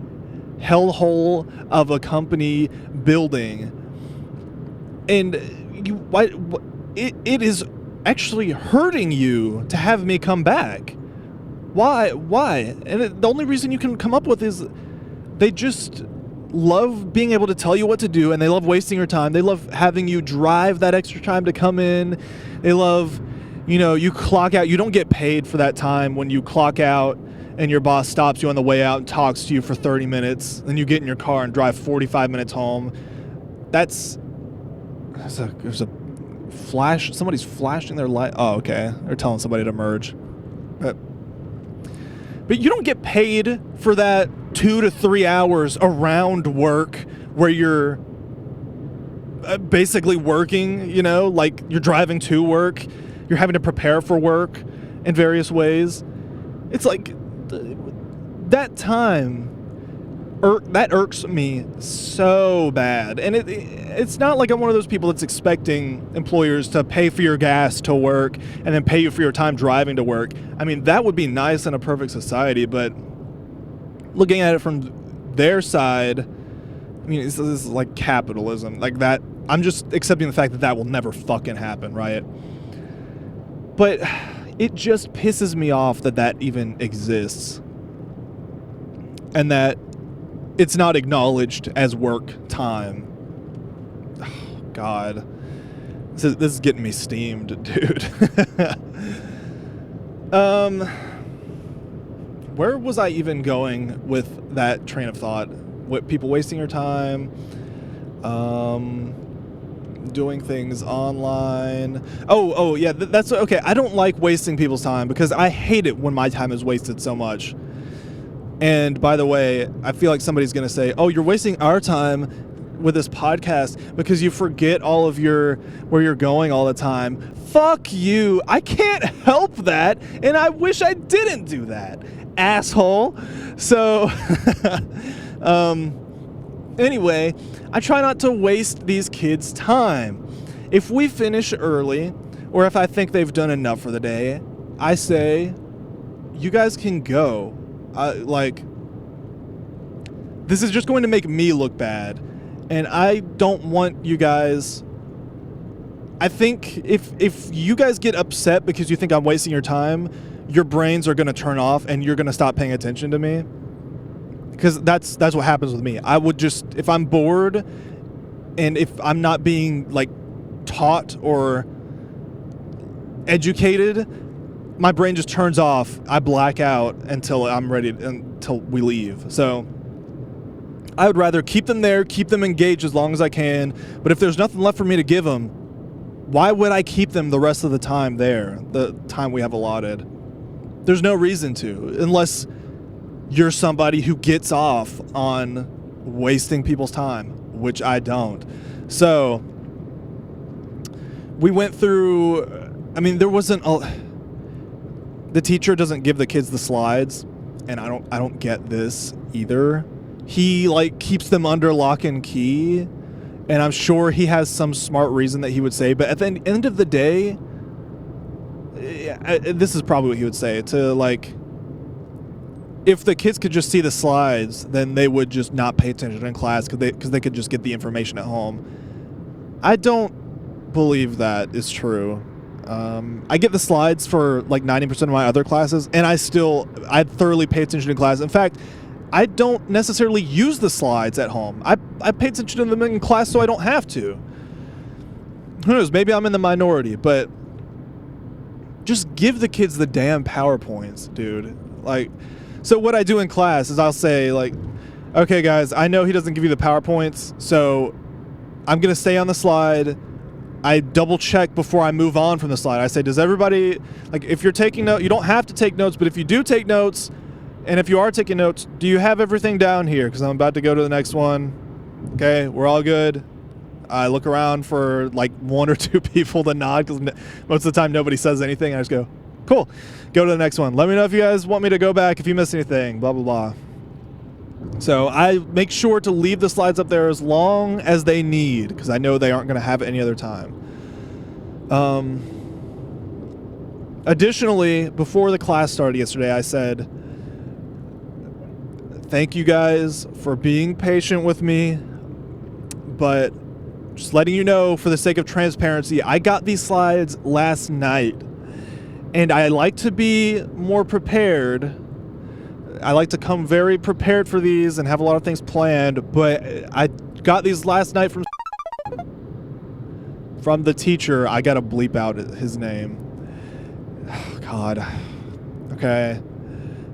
S1: hellhole of a company building. And it is actually hurting you to have me come back. Why? And the only reason you can come up with is they just love being able to tell you what to do, and they love wasting your time. They love having you drive that extra time to come in. They love, you clock out. You don't get paid for that time when you clock out and your boss stops you on the way out and talks to you for 30 minutes. Then you get in your car and drive 45 minutes home. There's a flash. Somebody's flashing their light. Oh, okay. They're telling somebody to merge. But you don't get paid for that 2 to 3 hours around work where you're basically working, like you're driving to work, you're having to prepare for work in various ways. It's like that time, that irks me so bad. And it's not like I'm one of those people that's expecting employers to pay for your gas to work and then pay you for your time driving to work. I mean, that would be nice in a perfect society, but looking at it from their side, I mean, this is like capitalism. Like that, I'm just accepting the fact that will never fucking happen, right? But it just pisses me off that even exists. And that it's not acknowledged as work time. Oh, God. This is getting me steamed, dude. Where was I even going with that train of thought? What, people wasting your time, doing things online. Oh yeah, that's okay. I don't like wasting people's time because I hate it when my time is wasted so much. And by the way, I feel like somebody's going to say, oh, you're wasting our time with this podcast because you forget all of where you're going all the time. Fuck you. I can't help that. And I wish I didn't do that, asshole. So, anyway, I try not to waste these kids' time. If we finish early, or if I think they've done enough for the day, I say, you guys can go. This is just going to make me look bad, and I don't want you guys. I think if you guys get upset because you think I'm wasting your time, your brains are going to turn off and you're going to stop paying attention to me, because that's what happens with me. I would just, if I'm bored and if I'm not being like taught or educated, my brain just turns off. I black out until we leave. So I would rather keep them there, keep them engaged as long as I can. But if there's nothing left for me to give them, why would I keep them the rest of the time there, the time we have allotted? There's no reason to, unless you're somebody who gets off on wasting people's time, which I don't. So we went through, I mean, there wasn't the teacher doesn't give the kids the slides, and I don't get this either. He like keeps them under lock and key, and I'm sure he has some smart reason that he would say, but at the end of the day, this is probably what he would say, to like, if the kids could just see the slides, then they would just not pay attention in class because they could just get the information at home. I don't believe that is true. I get the slides for like 90% of my other classes, and I thoroughly pay attention in class. In fact, I don't necessarily use the slides at home. I pay attention to them in class so I don't have to. Who knows? Maybe I'm in the minority, but just give the kids the damn PowerPoints, dude. Like, so what I do in class is I'll say like, okay guys, I know he doesn't give you the PowerPoints, so I'm going to stay on the slide. I double check before I move on from the slide. I say, does everybody, like, if you're taking notes, you don't have to take notes, but if you do take notes, and if you are taking notes, do you have everything down here? Because I'm about to go to the next one. Okay, we're all good. I look around for like 1 or 2 people to nod, because most of the time nobody says anything. I just go, cool, go to the next one. Let me know if you guys want me to go back if you miss anything, blah, blah, blah. So I make sure to leave the slides up there as long as they need, because I know they aren't going to have it any other time. Additionally, before the class started yesterday, I said, thank you guys for being patient with me, but just letting you know, for the sake of transparency, I got these slides last night, And I like to be more prepared. I like to come very prepared for these and have a lot of things planned, but I got these last night from the teacher. I gotta bleep out his name. Oh, God. Okay.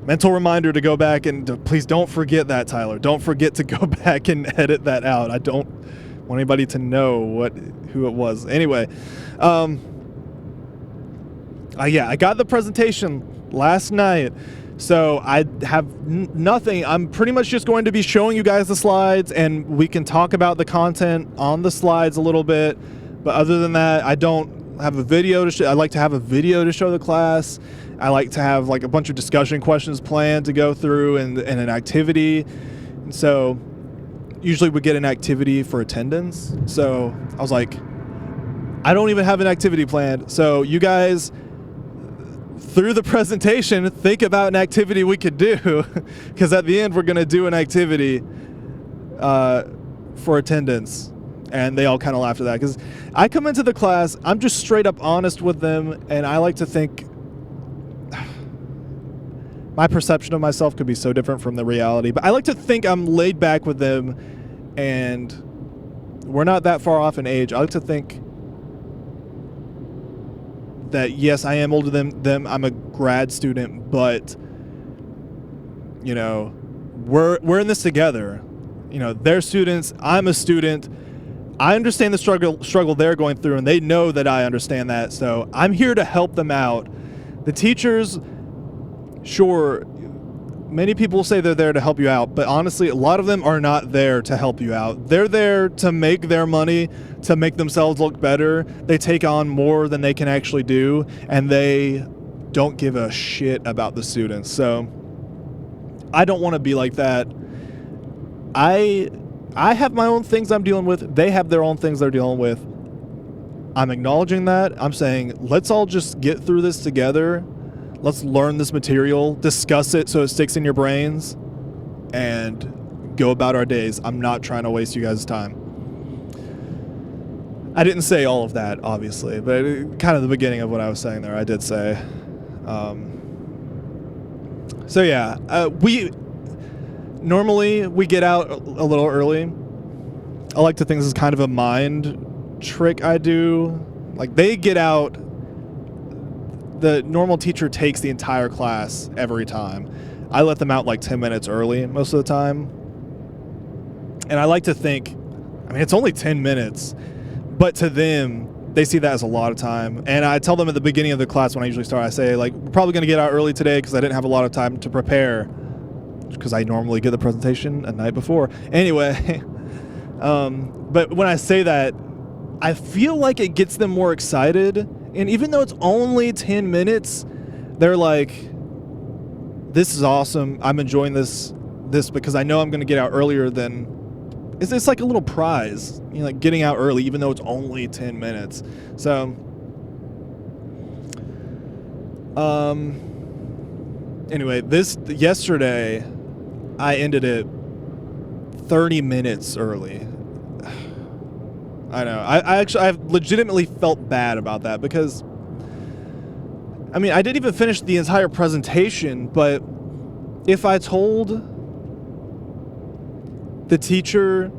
S1: Mental reminder to go back and please don't forget that, Tyler. Don't forget to go back and edit that out. I don't want anybody to know who it was. Anyway, yeah, I got the presentation last night, so I have nothing. I'm pretty much just going to be showing you guys the slides, and we can talk about the content on the slides a little bit. But other than that, I don't have a video to show. I like to have a video to show the class. I like to have like a bunch of discussion questions planned to go through and an activity. And so usually we get an activity for attendance. So I was like, I don't even have an activity planned. So you guys, through the presentation, think about an activity we could do, because at the end we're going to do an activity for attendance. And they all kind of laughed at that, because I come into the class, I'm just straight up honest with them, and I like to think my perception of myself could be so different from the reality, but I like to think I'm laid back with them, and we're not that far off in age. I like to think that, yes, I am older than them. I'm a grad student, but, you know, we're in this together. You know, they're students, I'm a student. I understand the struggle they're going through, and they know that I understand that, so I'm here to help them out. The teachers, sure, many people say they're there to help you out, but honestly, a lot of them are not there to help you out. They're there to make their money, to make themselves look better. They take on more than they can actually do, and they don't give a shit about the students. So I don't want to be like that. I have my own things I'm dealing with. They have their own things they're dealing with. I'm acknowledging that. I'm saying, let's all just get through this together. Let's learn this material, discuss it so it sticks in your brains, and go about our days. I'm not trying to waste you guys' time. I didn't say all of that, obviously, but kind of the beginning of what I was saying there, I did say. So yeah, we get out a little early. I like to think this is kind of a mind trick I do. Like, they get out. The normal teacher takes the entire class every time. I let them out like 10 minutes early most of the time. And I like to think, I mean, it's only 10 minutes, but to them, they see that as a lot of time. And I tell them at the beginning of the class when I usually start, I say, like, we're probably going to get out early today because I didn't have a lot of time to prepare, because I normally get the presentation a night before. Anyway, but when I say that, I feel like it gets them more excited. And even though it's only 10 minutes, they're like, this is awesome. I'm enjoying this because I know I'm going to get out earlier than... It's like a little prize, you know, like getting out early, even though it's only 10 minutes. So, anyway, yesterday, I ended it 30 minutes early. I know. I've legitimately felt bad about that, because, I mean, I didn't even finish the entire presentation, but if I told the teacher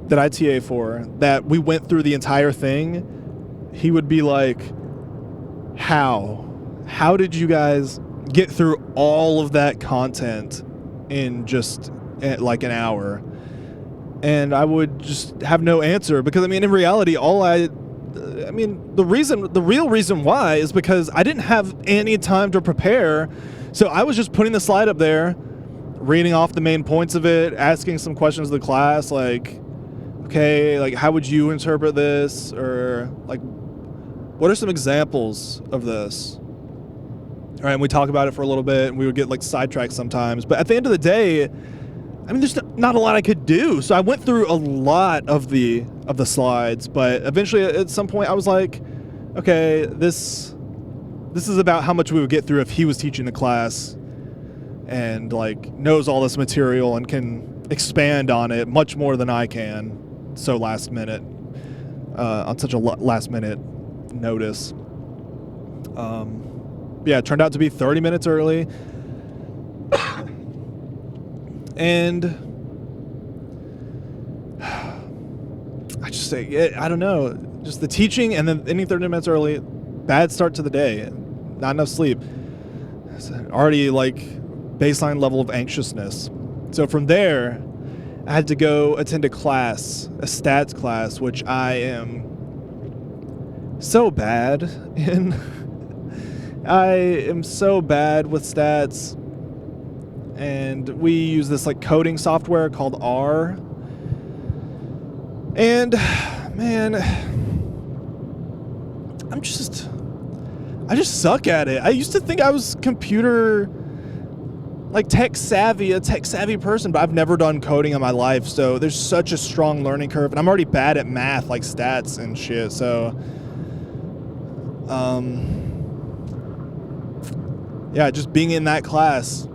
S1: that I TA for that we went through the entire thing, he would be like, how did you guys get through all of that content in just like an hour? And I would just have no answer, because, I mean, in reality, the real reason why is because I didn't have any time to prepare. So I was just putting the slide up there, reading off the main points of it, asking some questions of the class, like, okay, like, how would you interpret this? Or, like, what are some examples of this? All right, and we talk about it for a little bit, and we would get, like, sidetracked sometimes. But at the end of the day, I mean, there's not a lot I could do. So I went through a lot of the slides, but eventually at some point I was like, okay, this is about how much we would get through if he was teaching the class and, like, knows all this material and can expand on it much more than I can. So last minute, on such a last minute notice. yeah, it turned out to be 30 minutes early. And I just say, I don't know, just the teaching and then ending 30 minutes early, bad start to the day, not enough sleep. Already like baseline level of anxiousness. So from there, I had to go attend a class, a stats class, which I am so bad in. I am so bad with stats. And we use this like coding software called R. And man, I just suck at it. I used to think I was like a tech savvy person, but I've never done coding in my life. So there's such a strong learning curve, and I'm already bad at math, like stats and shit. So, yeah, just being in that class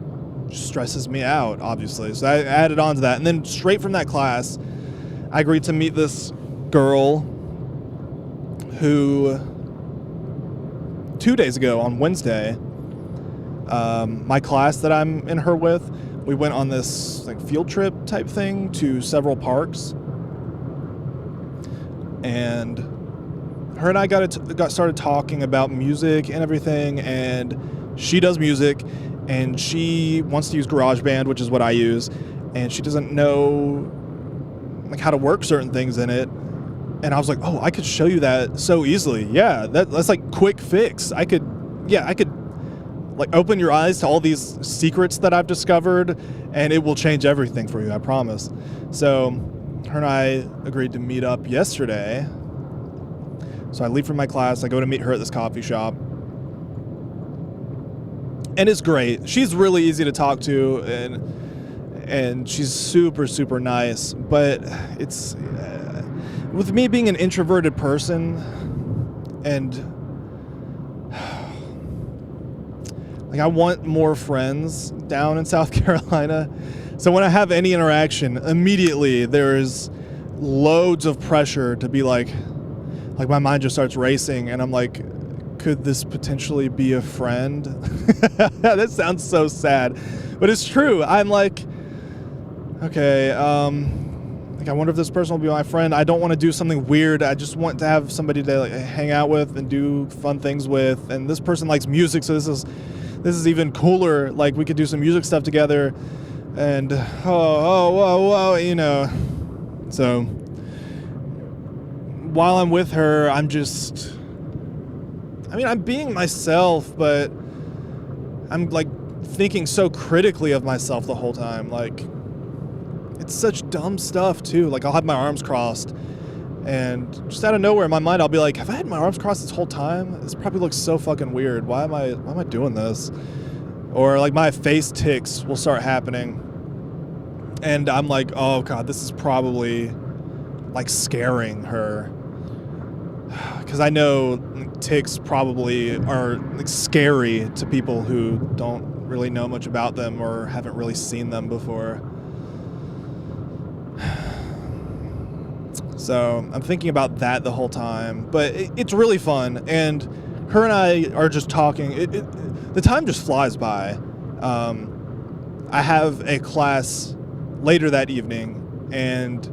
S1: just stresses me out, obviously. So I added on to that. And then straight from that class, I agreed to meet this girl who 2 days ago on Wednesday, my class that I'm in her with, we went on this like field trip type thing to several parks, and her and I got started talking about music and everything. And she does music, and she wants to use GarageBand, which is what I use, and she doesn't know like how to work certain things in it. And I was like, oh, I could show you that so easily. Yeah, that's like quick fix. I could like open your eyes to all these secrets that I've discovered, and it will change everything for you, I promise. So her and I agreed to meet up yesterday. So I leave from my class, I go to meet her at this coffee shop. And it's great. She's really easy to talk to, and she's super, super nice. But it's with me being an introverted person, and like I want more friends down in South Carolina. So when I have any interaction, immediately there's loads of pressure to be like my mind just starts racing, and I'm like, could this potentially be a friend? That sounds so sad, but it's true. I'm like, okay, like I wonder if this person will be my friend. I don't want to do something weird. I just want to have somebody to like hang out with and do fun things with. And this person likes music, so this is even cooler. Like we could do some music stuff together. And whoa, you know. So while I'm with her, I'm being myself, but I'm like thinking so critically of myself the whole time. Like it's such dumb stuff too. Like I'll have my arms crossed, and just out of nowhere in my mind I'll be like, have I had my arms crossed this whole time? This probably looks so fucking weird. Why am I doing this? Or like my face tics will start happening, and I'm like, oh god, this is probably like scaring her, because I know tics probably are like scary to people who don't really know much about them or haven't really seen them before. So I'm thinking about that the whole time, but it's really fun, and her and I are just talking. The time just flies by. I have a class later that evening, and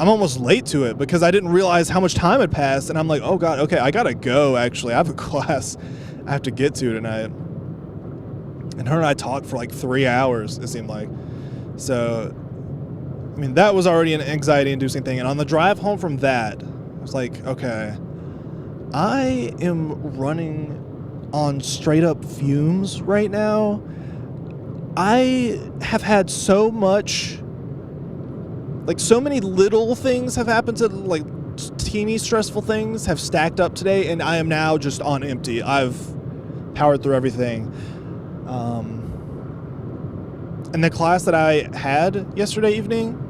S1: I'm almost late to it because I didn't realize how much time had passed, and I'm like, oh god, okay, I gotta go, actually. I have a class I have to get to tonight. And her and I talked for like 3 hours, it seemed like. So, I mean, that was already an anxiety-inducing thing. And on the drive home from that, I was like, okay, I am running on straight-up fumes right now. I have had so much... like, so many little things have happened to, like, teeny stressful things have stacked up today, and I am now just on empty. I've powered through everything. And the class that I had yesterday evening,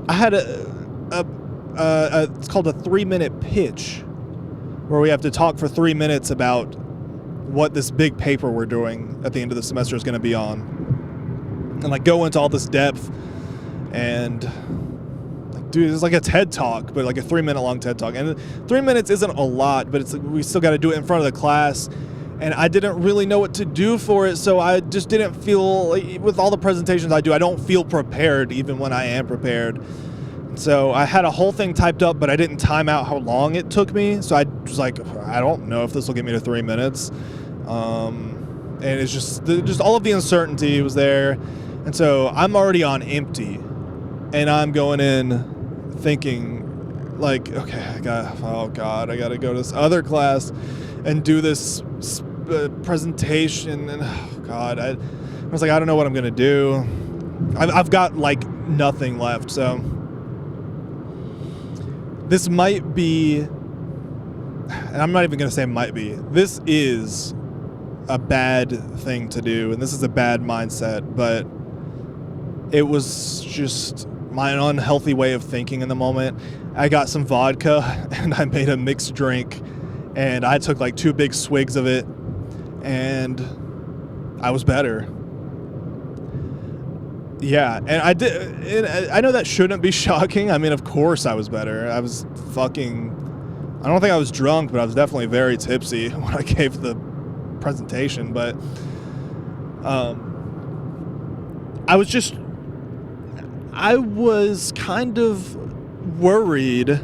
S1: I had it's called a 3-minute pitch, where we have to talk for 3 minutes about what this big paper we're doing at the end of the semester is going to be on, and like go into all this depth. And like, dude, it's like a TED Talk, but like a 3-minute long TED Talk. And 3 minutes isn't a lot, but it's like, we still got to do it in front of the class. and I didn't really know what to do for it, so I just didn't feel, like, with all the presentations I do, I don't feel prepared even when I am prepared. So I had a whole thing typed up, but I didn't time out how long it took me, so I was like, I don't know if this will get me to 3 minutes. And it's just all of the uncertainty was there, and so I'm already on empty, and I'm going in thinking, like, okay, I gotta go to this other class and do this presentation, and oh God, I was like, I don't know what I'm gonna do. I've got like nothing left, so this might be, and I'm not even gonna say might be, this is a bad thing to do, and this is a bad mindset, but it was just my unhealthy way of thinking in the moment. I got some vodka and I made a mixed drink, and I took like 2 big swigs of it, and I was better. Yeah, and I did. And I know that shouldn't be shocking. I mean, of course I was better. I was fucking, I don't think I was drunk, but I was definitely very tipsy when I gave the presentation, but I was kind of worried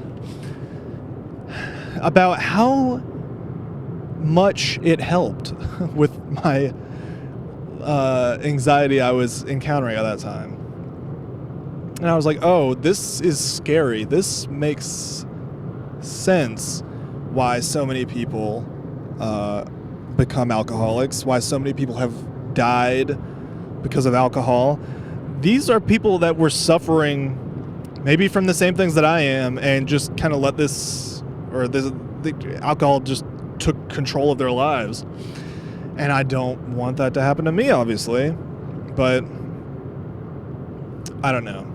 S1: about how much it helped with my anxiety I was encountering at that time. And I was like, oh, this is scary. This makes sense why so many people become alcoholics, why so many people have died because of alcohol. These are people that were suffering maybe from the same things that I am, and just kind of let the alcohol just took control of their lives. And I don't want that to happen to me, obviously, but I don't know.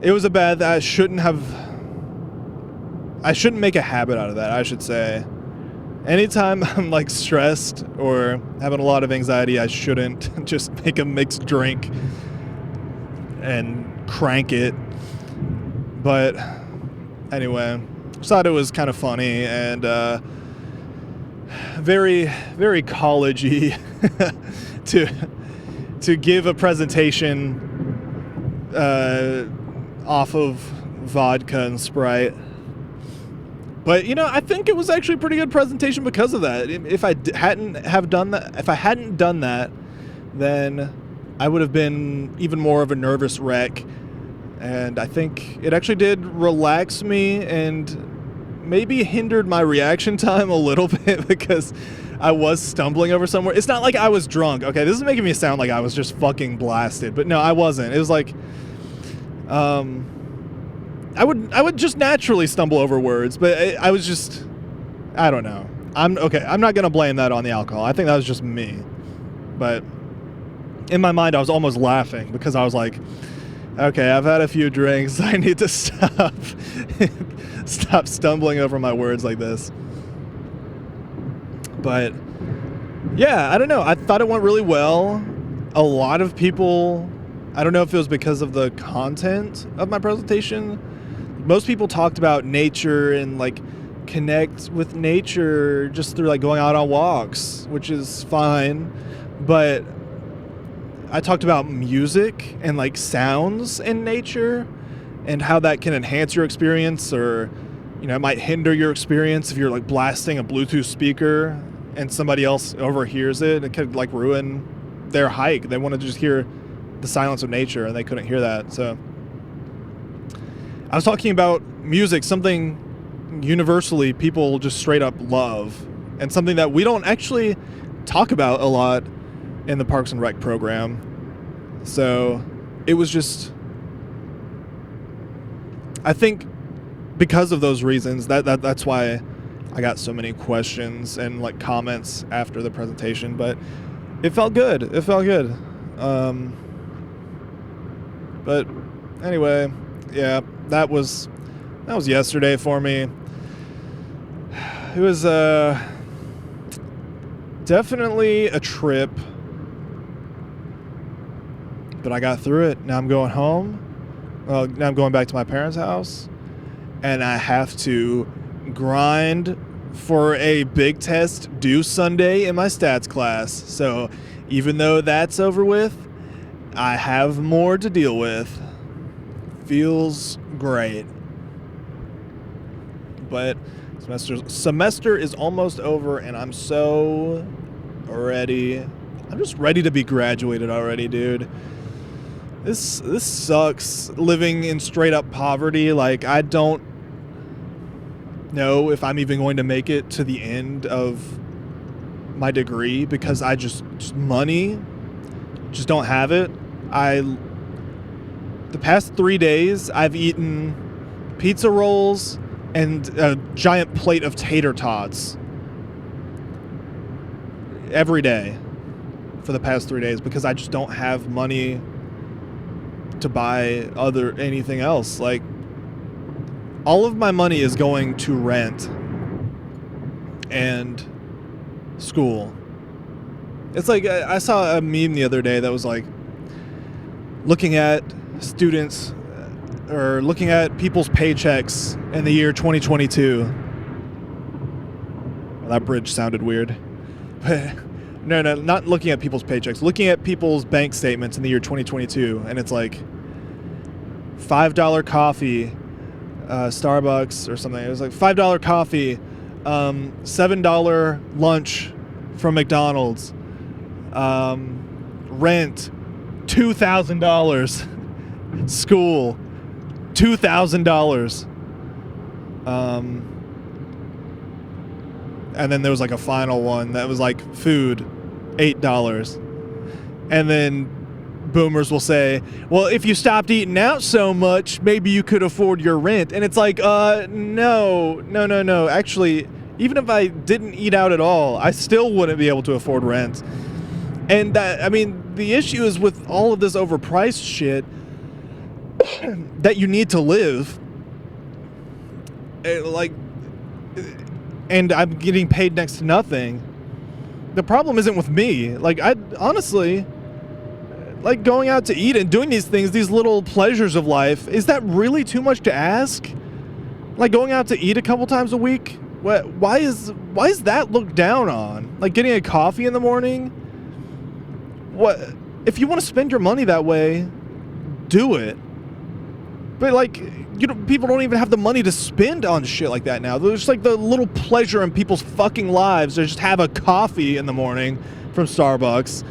S1: It was I shouldn't make a habit out of that, I should say. Anytime I'm like stressed or having a lot of anxiety, I shouldn't just make a mixed drink and crank it. But anyway, just thought it was kind of funny and very, very college-y to give a presentation off of vodka and Sprite. But, you know, I think it was actually a pretty good presentation because of that. If I hadn't done that, then I would have been even more of a nervous wreck. And I think it actually did relax me and maybe hindered my reaction time a little bit because I was stumbling over somewhere. It's not like I was drunk. Okay, this is making me sound like I was just fucking blasted. But no, I wasn't. It was like, I would just naturally stumble over words, but I was just, I don't know. I'm not gonna blame that on the alcohol. I think that was just me. But in my mind, I was almost laughing because I was like, okay, I've had a few drinks. I need to stop stumbling over my words like this. But yeah, I don't know. I thought it went really well. A lot of people, I don't know if it was because of the content of my presentation. Most people talked about nature and like connect with nature just through like going out on walks, which is fine. But I talked about music and like sounds in nature and how that can enhance your experience, or, you know, it might hinder your experience if you're like blasting a Bluetooth speaker and somebody else overhears it. It could like ruin their hike. They wanted to just hear the silence of nature and they couldn't hear that. So I was talking about music, something universally people just straight up love, and something that we don't actually talk about a lot in the Parks and Rec program. So it was just, I think because of those reasons, that's why I got so many questions and like comments after the presentation. But it felt good. But anyway, yeah, that was yesterday for me. It was definitely a trip, but I got through it. Now I'm going home. Well, now I'm going back to my parents' house, and I have to grind for a big test due Sunday in my stats class. So even though that's over with, I have more to deal with. Feels great. But semester is almost over, and I'm so ready. I'm just ready to be graduated already, dude. This sucks, living in straight up poverty. Like, I don't know if I'm even going to make it to the end of my degree because I just money just don't have it. The past 3 days I've eaten pizza rolls and a giant plate of tater tots every day for the past 3 days because I just don't have money to buy anything else. Like, all of my money is going to rent and school. It's like, I saw a meme the other day that was like looking at students or looking at people's paychecks in the year 2022. Well, that bridge sounded weird. No, not looking at people's paychecks. Looking at people's bank statements in the year 2022, and it's like $5 coffee, Starbucks or something. It was like $5 coffee, $7 lunch from McDonald's, rent $2,000, school $2,000. And then there was like a final one that was like food, $8. And then boomers will say, well, if you stopped eating out so much, maybe you could afford your rent. And it's like, no. Actually, even if I didn't eat out at all, I still wouldn't be able to afford rent. And the issue is with all of this overpriced shit that you need to live, and I'm getting paid next to nothing. The problem isn't with me. Like, I honestly, like, going out to eat and doing these things, these little pleasures of life, is that really too much to ask? Like, going out to eat a couple times a week? Why is that looked down on? Like, getting a coffee in the morning? What if you want to spend your money that way, do it. But, like, people don't even have the money to spend on shit like that now. There's like the little pleasure in people's fucking lives to just have a coffee in the morning from Starbucks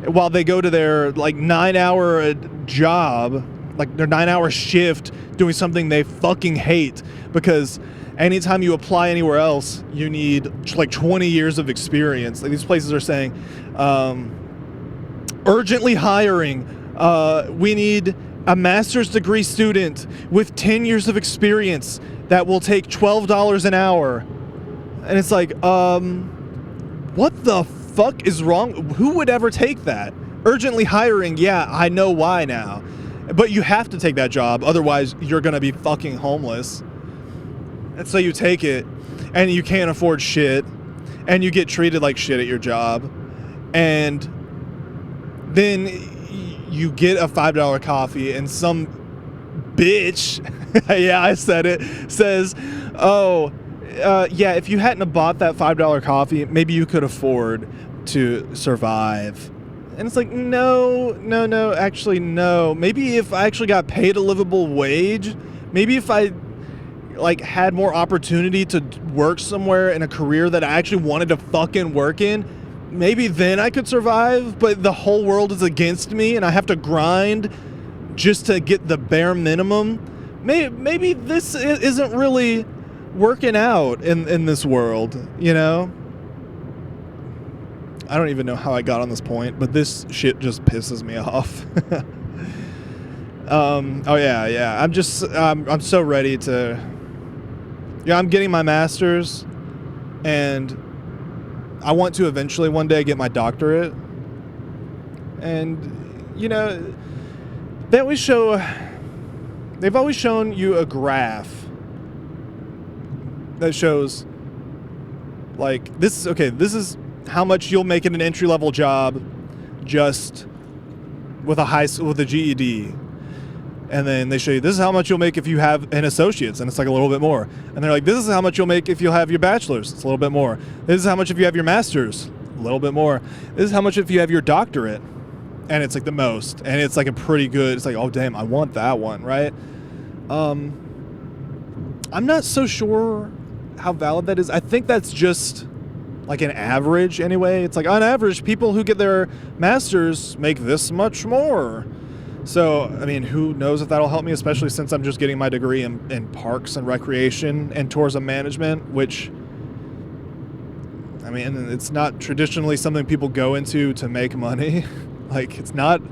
S1: while they go to their like 9-hour job, like their 9-hour shift, doing something they fucking hate, because anytime you apply anywhere else, you need like 20 years of experience. Like, these places are saying, urgently hiring, we need a master's degree student with 10 years of experience that will take $12 an hour. And it's like, what the fuck is wrong? Who would ever take that? Urgently hiring, yeah, I know why now. But you have to take that job, otherwise you're gonna be fucking homeless. And so you take it, and you can't afford shit, and you get treated like shit at your job, and then you get a $5 coffee, and some bitch, yeah, I said it, says, yeah, if you hadn't have bought that $5 coffee, maybe you could afford to survive. And it's like, no, actually, no. Maybe if I actually got paid a livable wage, maybe if I like had more opportunity to work somewhere in a career that I actually wanted to fucking work in, maybe then I could survive. But the whole world is against me and I have to grind just to get the bare minimum. Maybe this isn't really working out in this world, you know? I don't even know how I got on this point, but this shit just pisses me off. Oh yeah. I'm so ready to, yeah, I'm getting my master's, and I want to eventually one day get my doctorate. And, you know, they've always shown you a graph that shows, like, this is how much you'll make in an entry-level job just with a GED. And then they show you, this is how much you'll make if you have an associate's, and it's like a little bit more. And they're like, this is how much you'll make if you'll have your bachelor's, it's a little bit more. This is how much if you have your master's, a little bit more. This is how much if you have your doctorate, and it's like the most. And it's like a pretty good, it's like, oh damn, I want that one, right? I'm not so sure how valid that is. I think that's just like an average anyway. It's like on average, people who get their master's make this much more. So, I mean, who knows if that'll help me, especially since I'm just getting my degree in parks and recreation and tourism management, which, I mean, it's not traditionally something people go into to make money. Like, it's not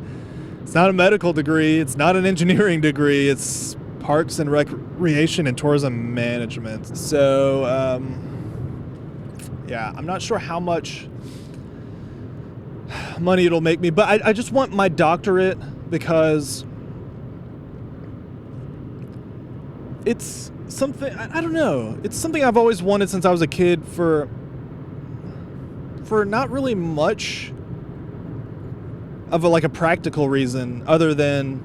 S1: a medical degree. It's not an engineering degree. It's parks and recreation and tourism management. So, yeah, I'm not sure how much money it'll make me, but I just want my doctorate because it's something, I don't know, it's something I've always wanted since I was a kid for not really much of a practical reason other than,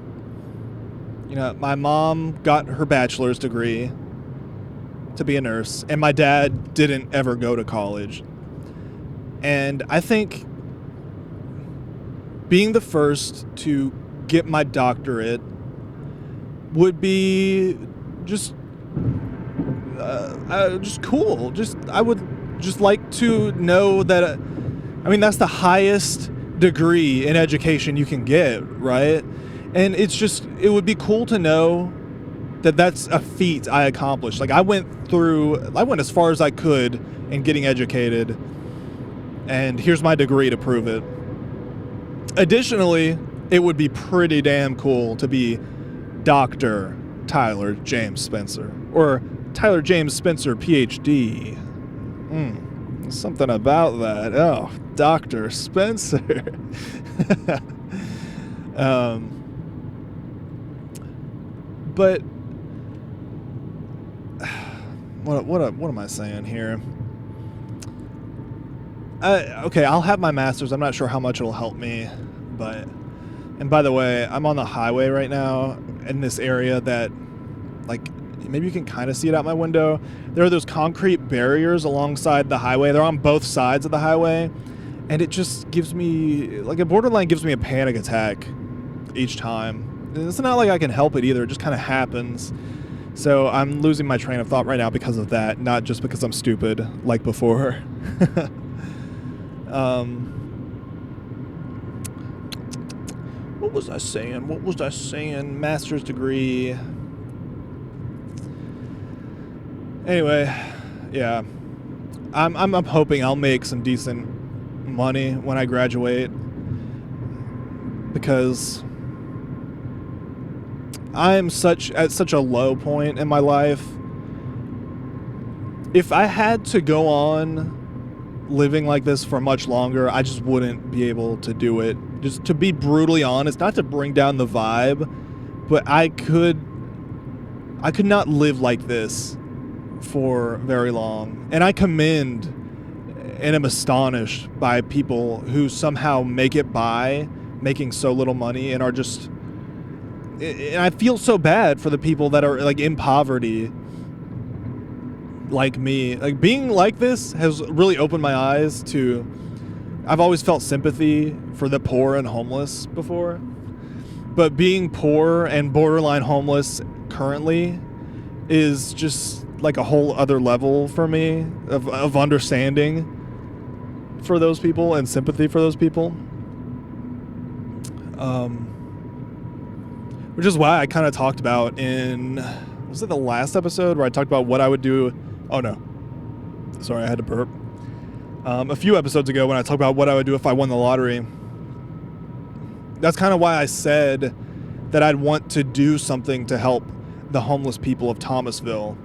S1: you know, my mom got her bachelor's degree to be a nurse, and my dad didn't ever go to college. And I think being the first to get my doctorate would be just cool. I would just like to know that, I mean, that's the highest degree in education you can get, right? And it would be cool to know that that's a feat I accomplished. Like, I went as far as I could in getting educated, and here's my degree to prove it. Additionally, it would be pretty damn cool to be Dr. Tyler James Spencer, or Tyler James Spencer, PhD. Something about that. Oh, Dr. Spencer. But what am I saying here? Okay, I'll have my master's. I'm not sure how much it'll help me, but, and by the way, I'm on the highway right now in this area that, like, maybe you can kind of see it out my window. There are those concrete barriers alongside the highway. They're on both sides of the highway, and it just gives me, like, a borderline gives me a panic attack each time. And it's not like I can help it either. It just kind of happens. So I'm losing my train of thought right now because of that, not just because I'm stupid like before. What was I saying? Master's degree. Anyway, yeah. I'm hoping I'll make some decent money when I graduate, because I'm at such a low point in my life. If I had to go on living like this for much longer, I just wouldn't be able to do it. Just to be brutally honest, not to bring down the vibe, but I could not live like this for very long. And I commend and am astonished by people who somehow make it by making so little money and are just, and I feel so bad for the people that are like in poverty like me. Like, being like this has really opened my eyes to, I've always felt sympathy for the poor and homeless before, but being poor and borderline homeless currently is just like a whole other level for me of understanding for those people and sympathy for those people. Which is why I kind of talked about was it the last episode where I talked about what I would do? Oh no, sorry, I had to burp. A few episodes ago when I talked about what I would do if I won the lottery. That's kind of why I said that I'd want to do something to help the homeless people of Thomasville,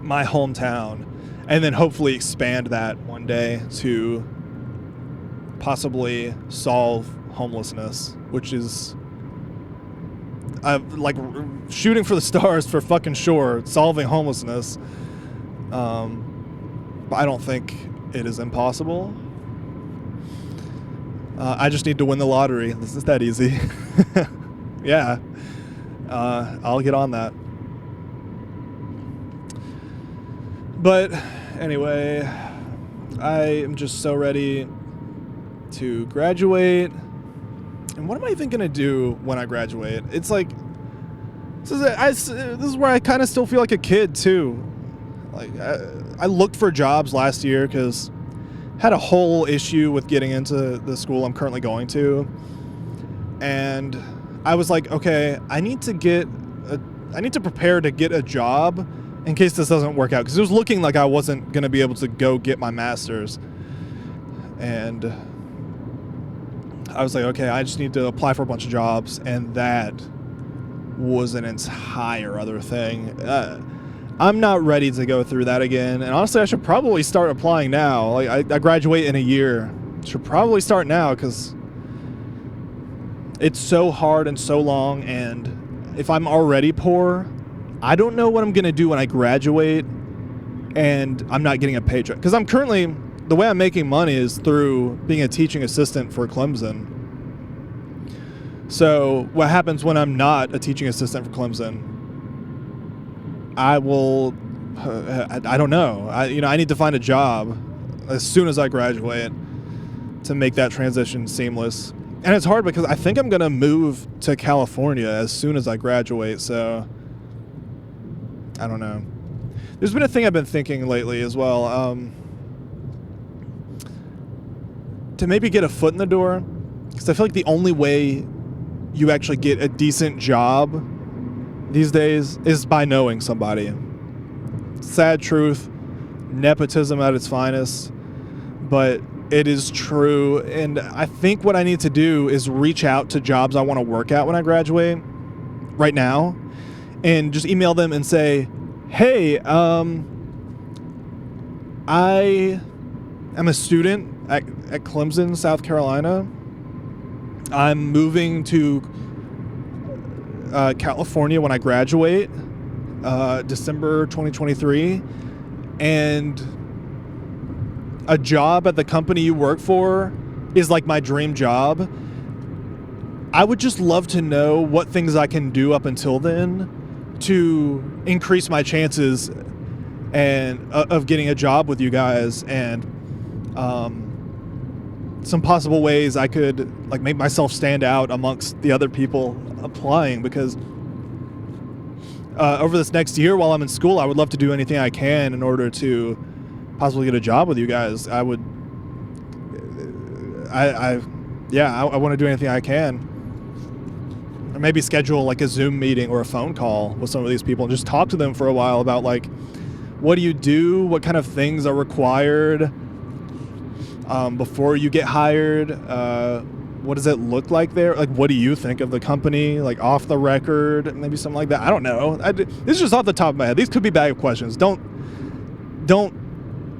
S1: my hometown, and then hopefully expand that one day to possibly solve homelessness, which is like shooting for the stars for fucking sure, solving homelessness. But I don't think it is impossible. I just need to win the lottery. This is that easy. Yeah. I'll get on that. But anyway, I am just so ready to graduate. And what am I even going to do when I graduate? It's like, this is where I kind of still feel like a kid too. Like, I looked for jobs last year because I had a whole issue with getting into the school I'm currently going to. And I was like, okay, I need to prepare to get a job in case this doesn't work out, because it was looking like I wasn't going to be able to go get my master's. And I was like, okay, I just need to apply for a bunch of jobs, and that was an entire other thing. I'm not ready to go through that again, and honestly, I should probably start applying now. Like, I graduate in a year. Should probably start now, because it's so hard and so long, and if I'm already poor, I don't know what I'm going to do when I graduate and I'm not getting a paycheck. Because the way I'm making money is through being a teaching assistant for Clemson. So what happens when I'm not a teaching assistant for Clemson? I don't know. I need to find a job as soon as I graduate to make that transition seamless. And it's hard because I think I'm going to move to California as soon as I graduate, so I don't know. There's been a thing I've been thinking lately as well, to maybe get a foot in the door, because I feel like the only way you actually get a decent job these days is by knowing somebody. Sad truth, nepotism at its finest, but it is true. And I think what I need to do is reach out to jobs I want to work at when I graduate right now, and just email them and say, hey, I am a student at Clemson, South Carolina. I'm moving to California when I graduate, December 2023, and a job at the company you work for is like my dream job. I would just love to know what things I can do up until then to increase my chances and of getting a job with you guys, and some possible ways I could like make myself stand out amongst the other people applying, because over this next year while I'm in school, I would love to do anything I can in order to possibly get a job with you guys. I want to do anything I can. Or maybe schedule like a Zoom meeting or a phone call with some of these people and just talk to them for a while about like, what do you do? What kind of things are required before you get hired? What does it look like there? Like, what do you think of the company? Like, off the record, maybe something like that. I don't know. This is just off the top of my head. These could be bad questions. Don't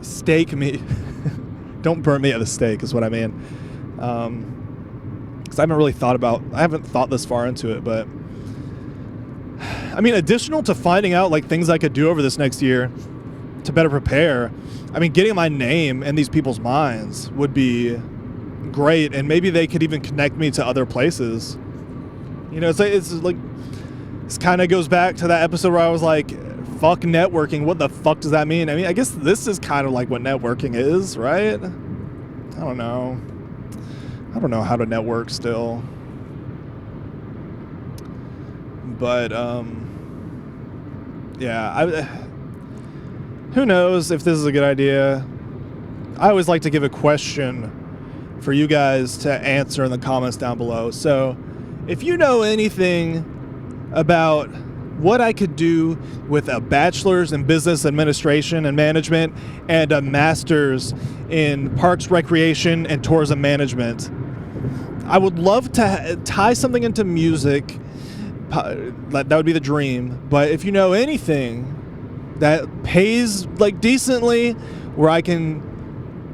S1: stake me. Don't burn me at the stake is what I mean. Because I haven't thought this far into it, but I mean, additional to finding out like things I could do over this next year to better prepare, I mean, getting my name in these people's minds would be great, and maybe they could even connect me to other places. You know, it's like this kind of goes back to that episode where I was like, fuck networking. What the fuck does that mean? I mean, I guess this is kind of like what networking is, right? I don't know how to network still. But, who knows if this is a good idea. I always like to give a question for you guys to answer in the comments down below. So if you know anything about what I could do with a bachelor's in business administration and management and a master's in parks, recreation, and tourism management, I would love to tie something into music. That would be the dream. But if you know anything that pays like decently, where I can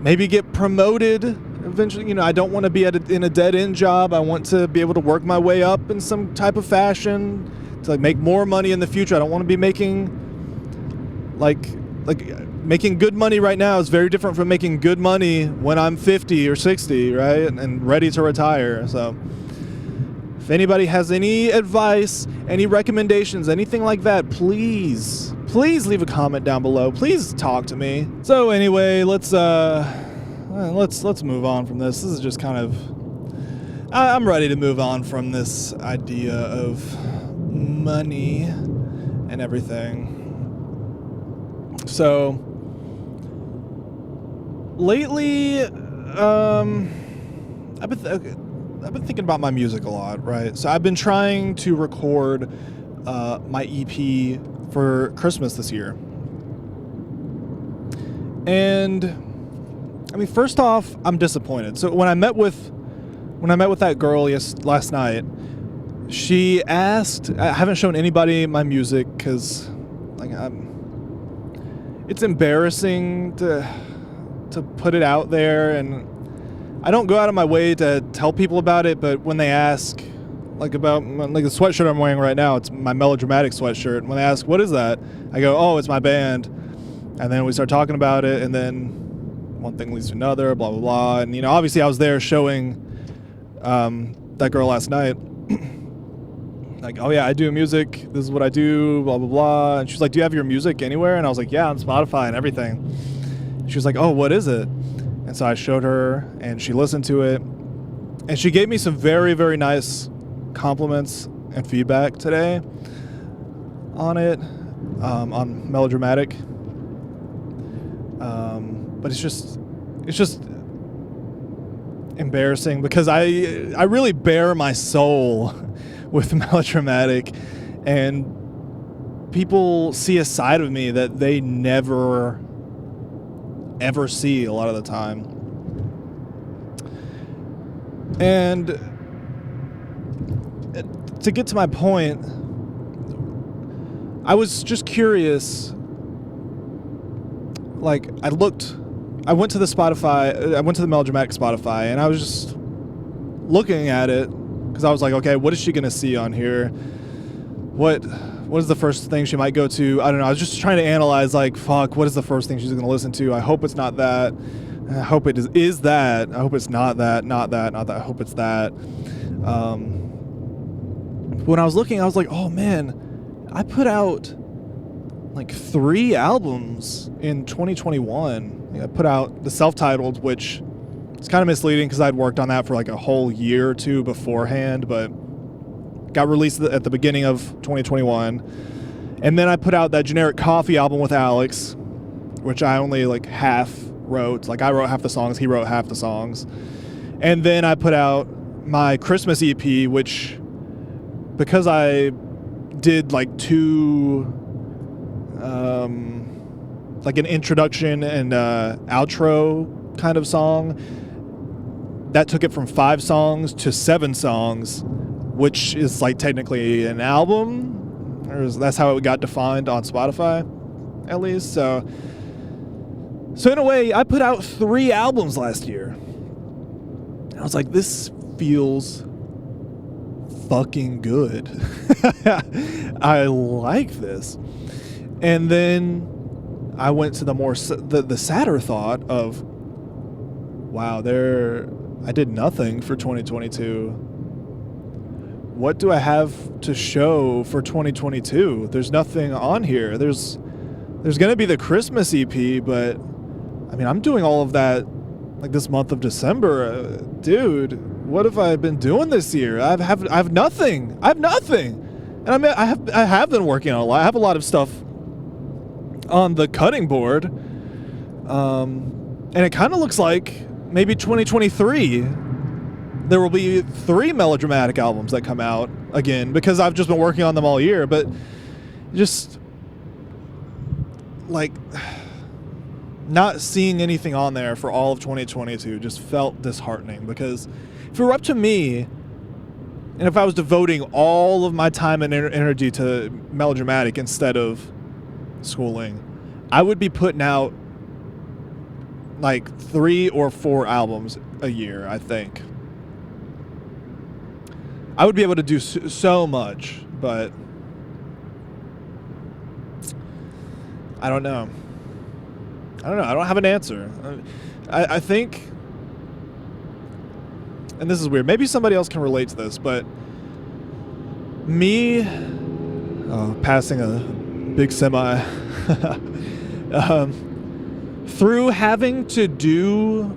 S1: maybe get promoted eventually, you know, I don't want to be in a dead-end job. I want to be able to work my way up in some type of fashion to like make more money in the future. I don't want to be making making good money right now is very different from making good money when I'm 50 or 60, right? And ready to retire. So If anybody has any advice, any recommendations, anything like that, please leave a comment down below. Please talk to me. So anyway, let's move on from this. This is just kind of, I'm ready to move on from this idea of money and everything. So lately, I've been thinking about my music a lot, right? So I've been trying to record my EP for Christmas this year. And I mean, first off, I'm disappointed. So when I met with that girl last night, she asked, I haven't shown anybody my music cuz like it's embarrassing to put it out there, and I don't go out of my way to tell people about it, but when they ask, like about like the sweatshirt I'm wearing right now, it's my Melodramatic sweatshirt. And when they ask, what is that? I go, oh, it's my band. And then we start talking about it, and then one thing leads to another, blah, blah, blah. And, you know, obviously I was there showing that girl last night. Like, oh yeah, I do music. This is what I do, blah, blah, blah. And she's like, do you have your music anywhere? And I was like, yeah, on Spotify and everything. She was like, oh, what is it? And so I showed her, and she listened to it, and she gave me some very, very nice compliments and feedback today on it, on Melodramatic. But it's just embarrassing because I really bare my soul with Melodramatic, and people see a side of me that they never ever see a lot of the time. And to get to my point, I was just curious. Like, I went to the Melodramatic Spotify, and I was just looking at it because I was like, okay, what is she gonna see on here? What is the first thing she might go to? I don't know. I was just trying to analyze, like, fuck, what is the first thing she's going to listen to? I hope it's not that. I hope it is that. I hope it's not that, not that, not that. I hope it's that. When I was looking, I was like, oh, man, I put out, like, 3 albums in 2021. I put out the self-titled, which is kind of misleading because I'd worked on that for, like, a whole year or two beforehand, but got released at the beginning of 2021. And then I put out that Generic Coffee album with Alex, which I only like half wrote. Like, I wrote half the songs, he wrote half the songs. And then I put out my Christmas EP, which, because I did like 2 like an introduction and outro kind of song, that took it from 5 songs to 7 songs, which is like technically an album, or that's how it got defined on Spotify, at least. So in a way, I put out 3 albums last year. And I was like, this feels fucking good. I like this. And then I went to the sadder thought of, wow, I did nothing for 2022. What do I have to show for 2022? There's nothing on here. There's going to be the Christmas EP, but I mean, I'm doing all of that like this month of December. Dude, what have I been doing this year? I have nothing. I have nothing. And I mean, I have been working on a lot. I have a lot of stuff on the cutting board. And it kind of looks like maybe 2023 there will be 3 Melodramatic albums that come out again, because I've just been working on them all year. But just like not seeing anything on there for all of 2022 just felt disheartening, because if it were up to me, and if I was devoting all of my time and energy to Melodramatic instead of schooling, I would be putting out like 3 or 4 albums a year, I think. I would be able to do so much, but I don't know. I don't have an answer. I think, and this is weird, maybe somebody else can relate to this, but Me passing a big semi. Through having to do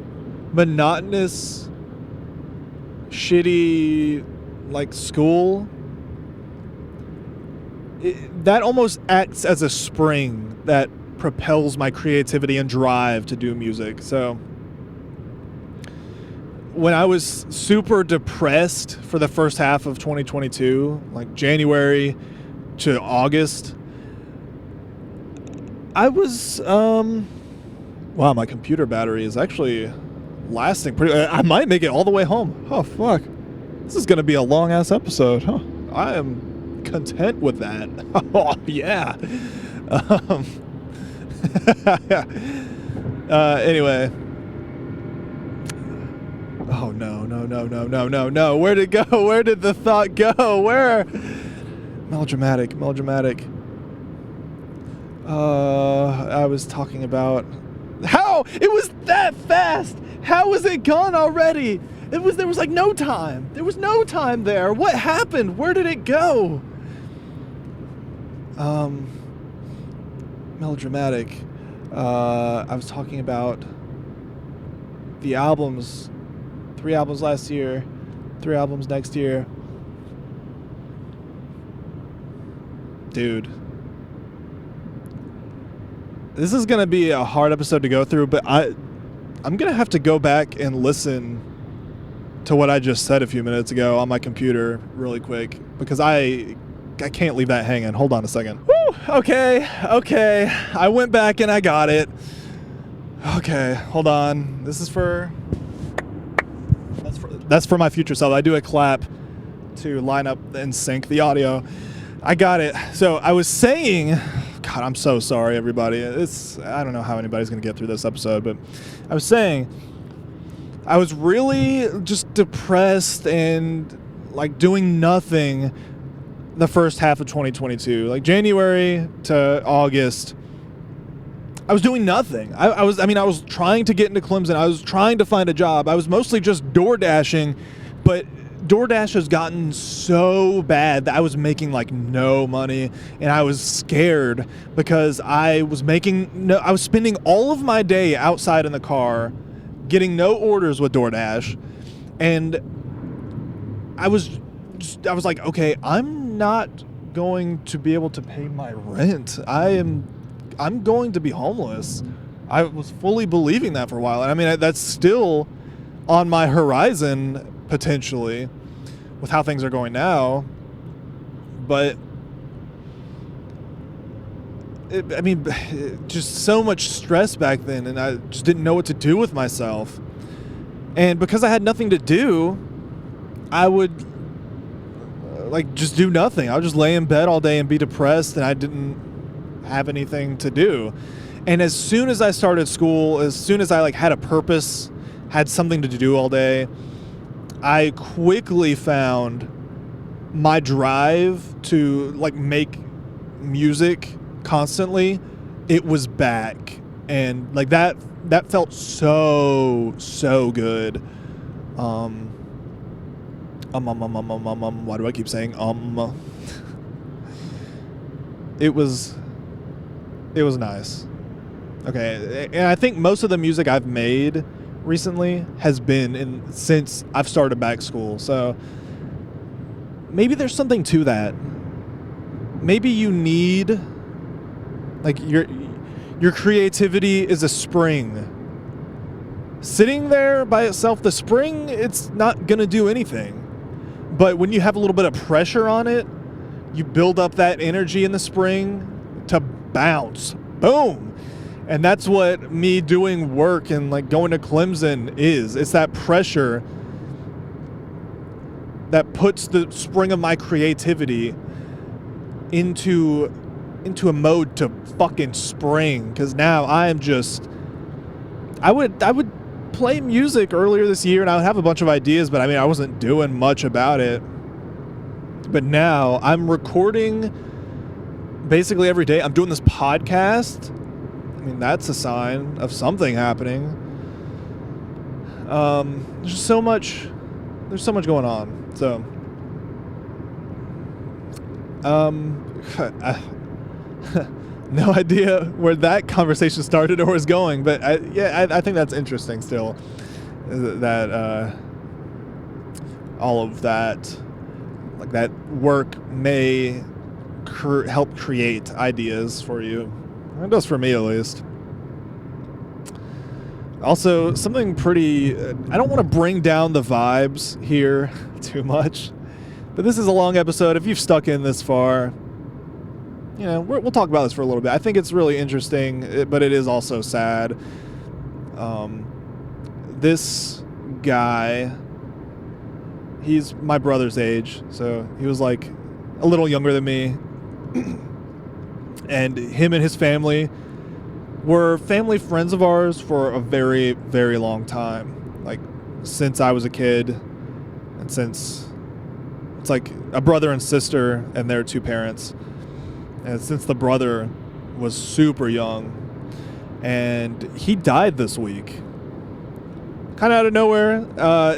S1: monotonous, shitty, like, school, that almost acts as a spring that propels my creativity and drive to do music. So when I was super depressed for the first half of 2022, like January to August, I was, wow, my computer battery is actually lasting pretty, I might make it all the way home. Oh, fuck. This is going to be a long-ass episode. Huh. I am content with that. Oh, yeah. Anyway. Oh, no. Where'd it go? Where did the thought go? Where? Melodramatic. I was talking about how it was that fast. How was it gone already? There was like no time. There was no time there. What happened? Where did it go? Melodramatic. I was talking about the albums. 3 albums last year, 3 albums next year. Dude. This is going to be a hard episode to go through, but I'm going to have to go back and listen to what I just said a few minutes ago on my computer really quick, because I can't leave that hanging. Hold on a second. Woo! Okay. I went back and I got it. Okay, hold on. This is that's for my future self. I do a clap to line up and sync the audio. I got it. So I was saying, God, I'm so sorry, everybody. I don't know how anybody's going to get through this episode, but I was saying I was really just depressed and like doing nothing the first half of 2022. Like January to August, I was doing nothing. I was trying to get into Clemson. I was trying to find a job. I was mostly just door dashing, but DoorDash has gotten so bad that I was making like no money, and I was scared because I was spending all of my day outside in the car, getting no orders with DoorDash, and I was like, okay, I'm not going to be able to pay my rent. I'm going to be homeless. I was fully believing that for a while. And I mean, that's still on my horizon, potentially, with how things are going now. But, just so much stress back then, and I just didn't know what to do with myself. And because I had nothing to do, I would, just do nothing. I would just lay in bed all day and be depressed, and I didn't have anything to do. And as soon as I started school, as soon as I had a purpose, had something to do all day, I quickly found my drive to make music constantly. It was back, and that felt so good. Why do I keep saying It was nice. Okay, and I think most of the music I've made recently has been since I've started back school. So maybe there's something to that. Maybe you need your creativity is a spring. Sitting there by itself, the spring, it's not gonna do anything. But when you have a little bit of pressure on it, you build up that energy in the spring to bounce. Boom. And that's what me doing work and going to Clemson is. It's that pressure that puts the spring of my creativity into a mode to fucking spring. Because now I would play music earlier this year and I would have a bunch of ideas, but I wasn't doing much about it. But now I'm recording basically every day. I'm doing this podcast. That's a sign of something happening. There's so much going on. So I, no idea where that conversation started or was going, but I think that's interesting still. That all of that, like that work may help create ideas for you. It does for me, at least. Also, something pretty... I don't want to bring down the vibes here too much, but this is a long episode. If you've stuck in this far, you know, we'll talk about this for a little bit. I think it's really interesting, but it is also sad. This guy, he's my brother's age, so he was like a little younger than me. And him and his family were family friends of ours for a very, very long time. Like, since I was a kid, and since it's like a brother and sister and their two parents. And since the brother was super young. And he died this week. Kind of out of nowhere,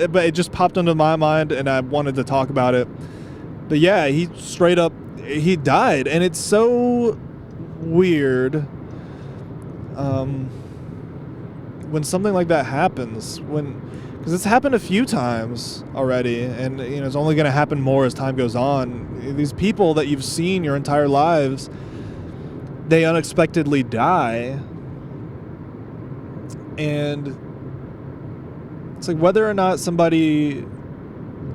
S1: but it just popped into my mind and I wanted to talk about it. But yeah, he died, and it's so weird when something like that happens, because it's happened a few times already, and you know it's only going to happen more as time goes on. These people that you've seen your entire lives, they unexpectedly die, and it's like whether or not somebody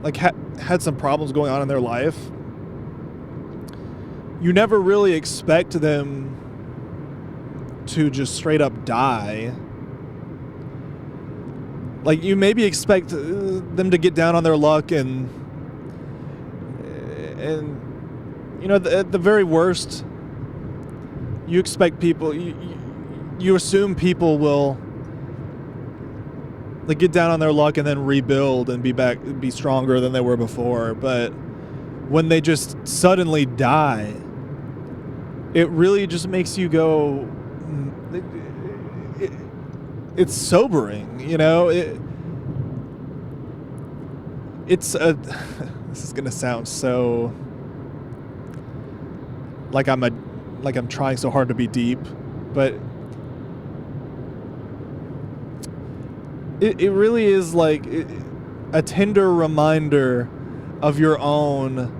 S1: like had some problems going on in their life, you never really expect them to just straight up die. Like, you maybe expect them to get down on their luck and you know, at the very worst, you expect people, you assume people will like get down on their luck and then rebuild and be stronger than they were before. But when they just suddenly die, it really just makes you go, it's sobering, you know. It's a this is gonna sound so like I'm trying so hard to be deep, but it really is like a tender reminder of your own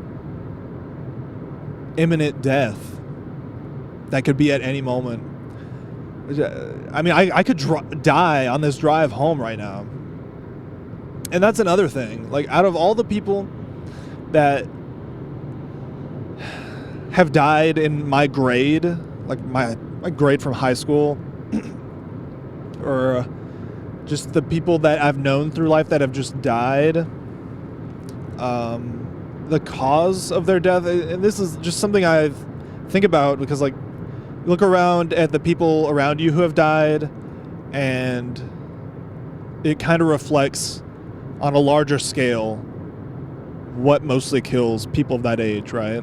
S1: imminent death that could be at any moment. I mean, I could die on this drive home right now. And that's another thing. Like, out of all the people that have died in my grade, like my grade from high school, or just the people that I've known through life that have just died, the cause of their death, and this is just something I think about because, like, look around at the people around you who have died, and it kind of reflects on a larger scale what mostly kills people of that age, right?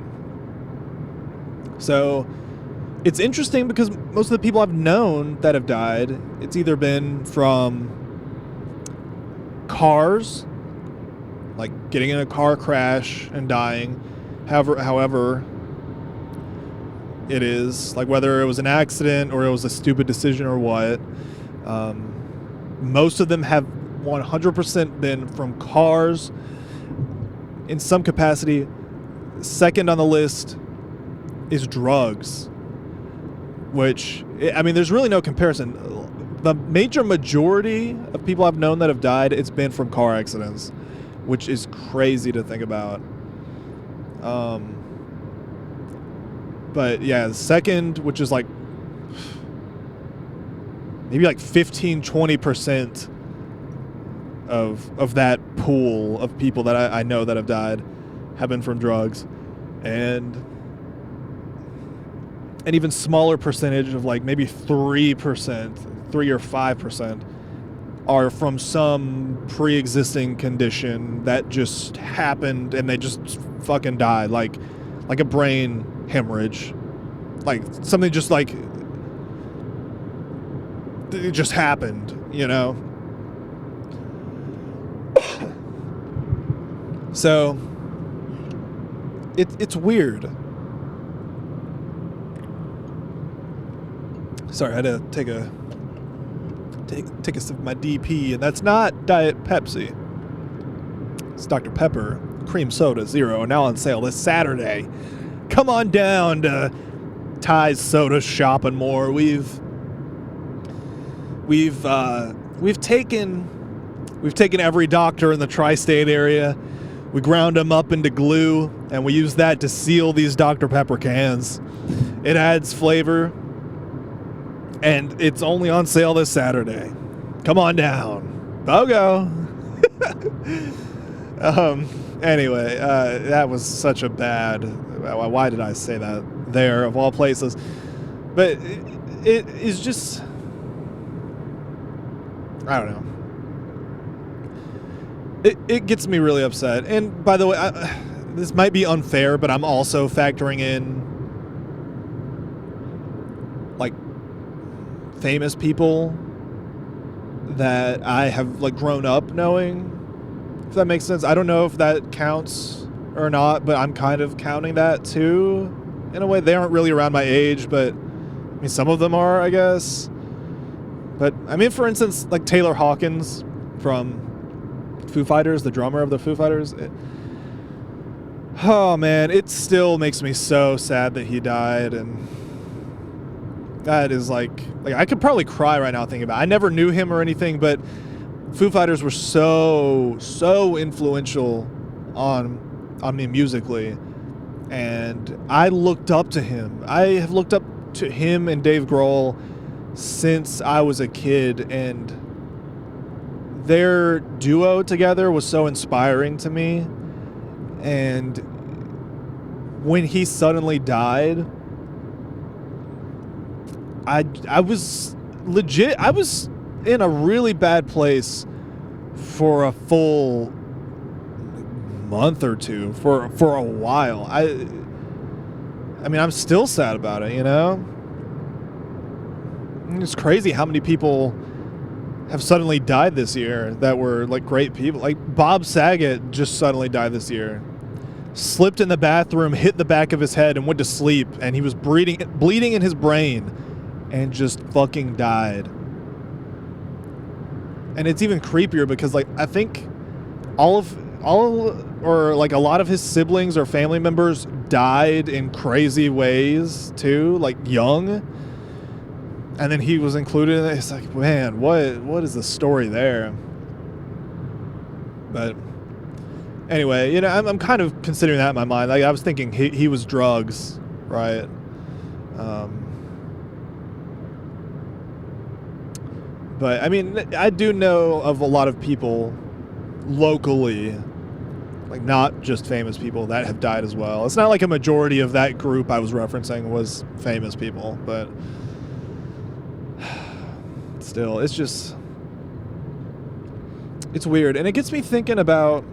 S1: So it's interesting because most of the people I've known that have died, it's either been from cars, like getting in a car crash and dying, however it is, like whether it was an accident or it was a stupid decision or what. Most of them have 100% been from cars in some capacity. Second on the list is drugs, which, I mean, there's really no comparison. The major majority of people I've known that have died, it's been from car accidents, which is crazy to think about. But yeah, the second, which is like maybe like 15-20% of that pool of people that I know that have died have been from drugs, and an even smaller percentage of like maybe 3%, 3 or 5% are from some pre-existing condition that just happened and they just fucking died, like a brain hemorrhage, like something just like it just happened, you know. So it's weird. Sorry, I had to take a sip of my DP, and that's not Diet Pepsi. It's Dr. Pepper Cream Soda Zero, now on sale this Saturday. Come on down to Ty's Soda Shop and More. We've taken every doctor in the tri-state area. We ground them up into glue, and we use that to seal these Dr. Pepper cans. It adds flavor, and it's only on sale this Saturday. Come on down. BOGO. Anyway, that was such a bad... Why did I say that there, of all places? But it is just... I don't know. It gets me really upset. And by the way, this might be unfair, but I'm also factoring in like famous people that I have like grown up knowing, if that makes sense. I don't know if that counts or not, but I'm kind of counting that too in a way. They aren't really around my age, but I mean some of them are, I guess. But I mean, for instance, like Taylor Hawkins from Foo Fighters, the drummer of the Foo Fighters. Oh man, it still makes me so sad that he died, and that is like I could probably cry right now thinking about it. I never knew him or anything, but Foo Fighters were so influential on me musically, and I looked up to him. I have looked up to him and Dave Grohl since I was a kid, and their duo together was so inspiring to me. And when he suddenly died, I was legit, I was in a really bad place for a full month or two, for a while. I mean, I'm still sad about it, you know? It's crazy how many people have suddenly died this year that were like great people. Like Bob Saget just suddenly died this year. Slipped in the bathroom, hit the back of his head, and went to sleep. And he was bleeding in his brain, and just fucking died. And it's even creepier because like I think all or like a lot of his siblings or family members died in crazy ways too, like young. And then he was included in it. It's like, man, what is the story there? But anyway, you know, I'm kind of considering that in my mind. Like I was thinking he was drugs, right? But I mean, I do know of a lot of people locally, like not just famous people, that have died as well. It's not like a majority of that group I was referencing was famous people, but still, it's just, it's weird. And it gets me thinking about,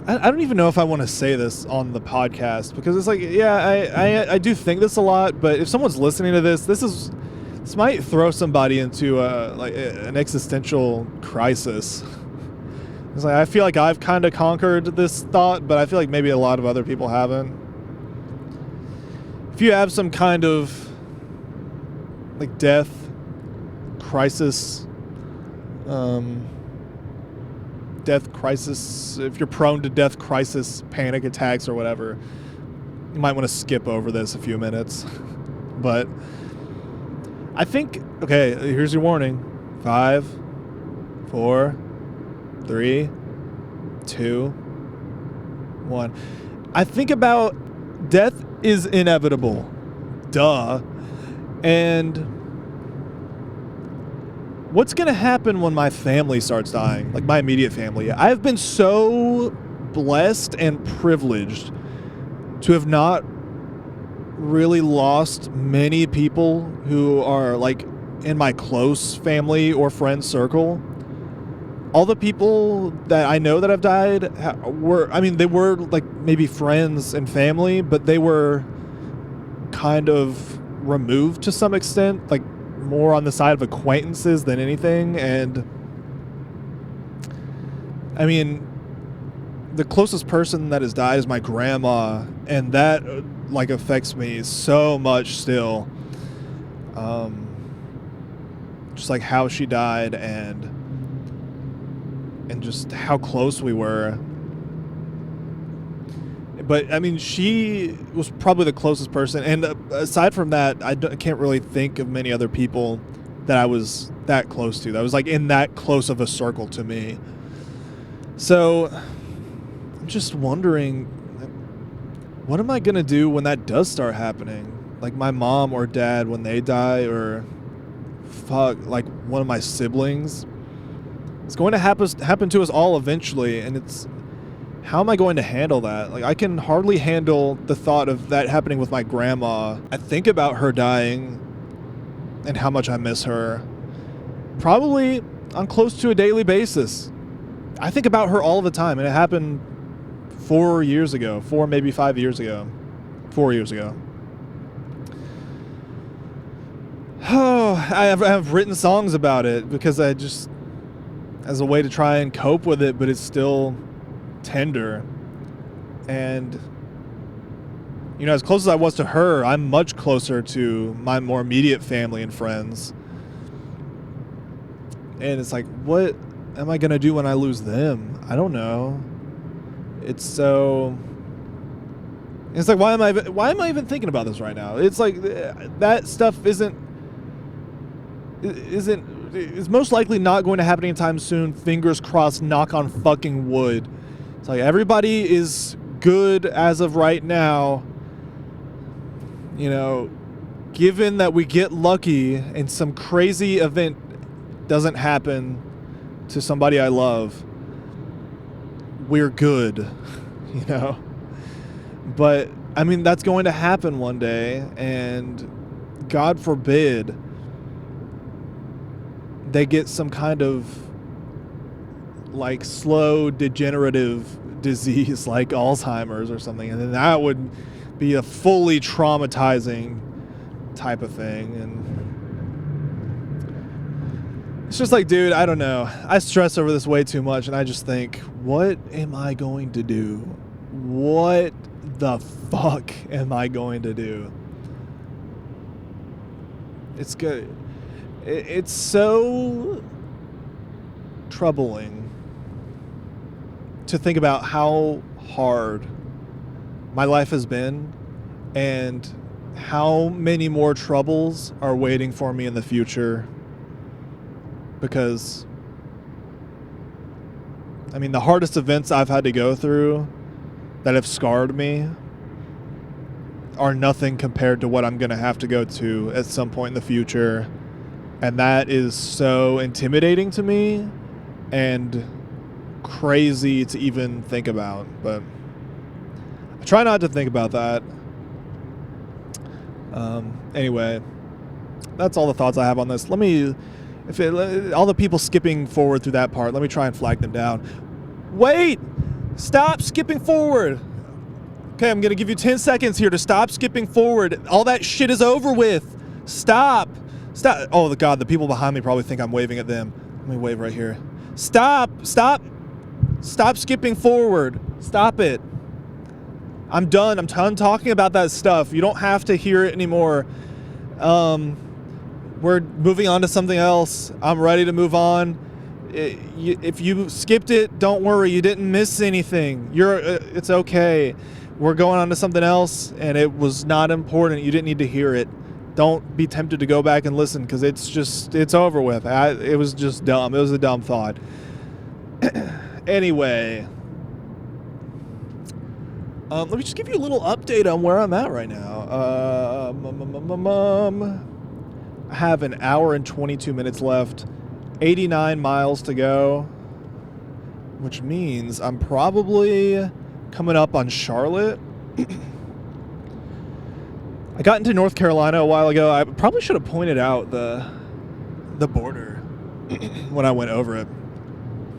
S1: I don't even know if I want to say this on the podcast, because it's like, yeah, I do think this a lot, but if someone's listening to this might throw somebody into like an existential crisis. It's like, I feel like I've kind of conquered this thought, but I feel like maybe a lot of other people haven't. If you have some kind of like death crisis, if you're prone to death crisis, panic attacks or whatever, you might want to skip over this a few minutes. But I think, okay, here's your warning. 5, 4, 3, 2, 1. I think about death is inevitable. Duh. And what's going to happen when my family starts dying? Like my immediate family. I've been so blessed and privileged to have not really lost many people who are like in my close family or friend circle. All the people that I know that have died they were like maybe friends and family, but they were kind of removed to some extent, like more on the side of acquaintances than anything. And I mean, the closest person that has died is my grandma, and that like affects me so much still. Just like how she died and just how close we were. But I mean, she was probably the closest person, and aside from that, I can't really think of many other people that I was that close to. That was like in that close of a circle to me. So I'm just wondering, what am I gonna do when that does start happening? Like my mom or dad when they die, or like one of my siblings. It's going to happen to us all eventually, and it's, how am I going to handle that? Like, I can hardly handle the thought of that happening with my grandma. I think about her dying and how much I miss her, probably on close to a daily basis. I think about her all the time, and it happened 4 years ago, maybe 5 years ago, 4 years ago. Oh, I have written songs about it because I just, as a way to try and cope with it, but it's still tender. And, you know, as close as I was to her, I'm much closer to my more immediate family and friends. And it's like, what am I going to do when I lose them? I don't know. It's so... It's like, why am I even thinking about this right now? It's like, that stuff is most likely not going to happen anytime soon. Fingers crossed, knock on fucking wood. It's like, everybody is good as of right now. You know, given that we get lucky and some crazy event doesn't happen to somebody I love, we're good, you know? But, I mean, that's going to happen one day, and God forbid they get some kind of like slow degenerative disease like Alzheimer's or something, and then that would be a fully traumatizing type of thing. And it's just like, dude, I don't know. I stress over this way too much, and I just think, what am I going to do? What the fuck am I going to do? It's good. It's so troubling to think about how hard my life has been and how many more troubles are waiting for me in the future. Because, I mean, the hardest events I've had to go through that have scarred me are nothing compared to what I'm going to have to go to at some point in the future. And that is so intimidating to me and crazy to even think about. But I try not to think about that. Anyway, that's all the thoughts I have on this. Let me, all the people skipping forward through that part, let me try and flag them down. Wait! Stop skipping forward! Okay, I'm going to give you 10 seconds here to stop skipping forward. All that shit is over with. Stop! Stop. Oh, God, the people behind me probably think I'm waving at them. Let me wave right here. Stop. Stop. Stop skipping forward. Stop it. I'm done. I'm done talking about that stuff. You don't have to hear it anymore. We're moving on to something else. I'm ready to move on. If you skipped it, don't worry. You didn't miss anything. It's okay. We're going on to something else, and it was not important. You didn't need to hear it. Don't be tempted to go back and listen, because it's over with. It was just dumb. It was a dumb thought. Anyway, let me just give you a little update on where I'm at right now. I have an hour and 22 minutes left, 89 miles to go, which means I'm probably coming up on Charlotte. I got into North Carolina a while ago. I probably should have pointed out the border when I went over it,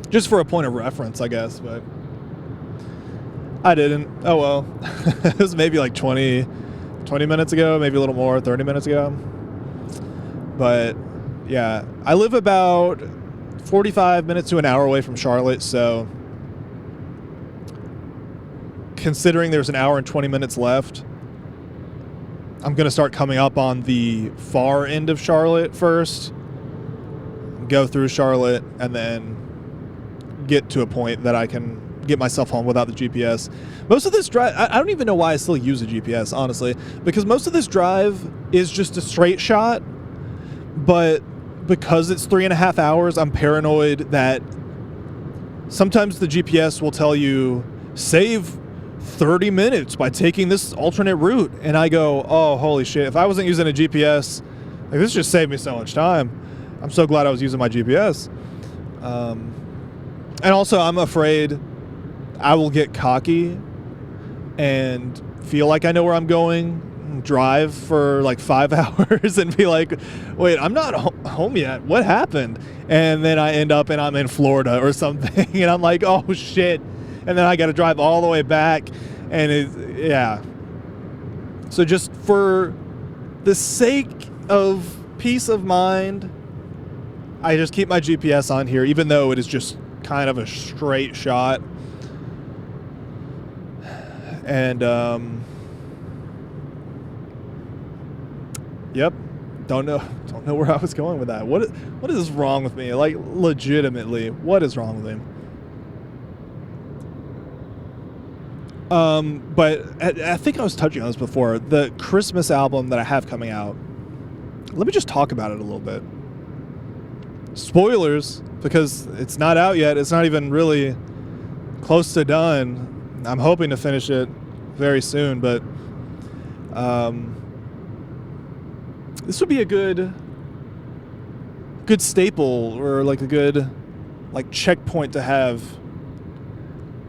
S1: just for a point of reference, I guess, but I didn't. Oh well. It was maybe like 20 minutes ago, maybe a little more, 30 minutes ago. But yeah, I live about 45 minutes to an hour away from Charlotte, so considering there's an hour and 20 minutes left, I'm going to start coming up on the far end of Charlotte first, go through Charlotte, and then get to a point that I can get myself home without the GPS. Most of this drive, I don't even know why I still use a GPS, honestly, because most of this drive is just a straight shot, but because it's 3.5 hours, I'm paranoid that sometimes the GPS will tell you, save 30 minutes by taking this alternate route. And I go, oh, holy shit. If I wasn't using a GPS, like, this just saved me so much time. I'm so glad I was using my GPS. And also, I'm afraid I will get cocky and feel like I know where I'm going, drive for like 5 hours and be like, wait, I'm not home yet. What happened? And then I end up and I'm in Florida or something. And I'm like, oh, shit. And then I got to drive all the way back. And yeah. So just for the sake of peace of mind, I just keep my GPS on here, even though it is just kind of a straight shot. And yep, don't know where I was going with that. What is wrong with me? Like, legitimately, what is wrong with me? But I think I was touching on this before. The Christmas album that I have coming out. Let me just talk about it a little bit. Spoilers, because it's not out yet. It's not even really close to done. I'm hoping to finish it very soon, but this would be a good staple, or like a good like checkpoint to have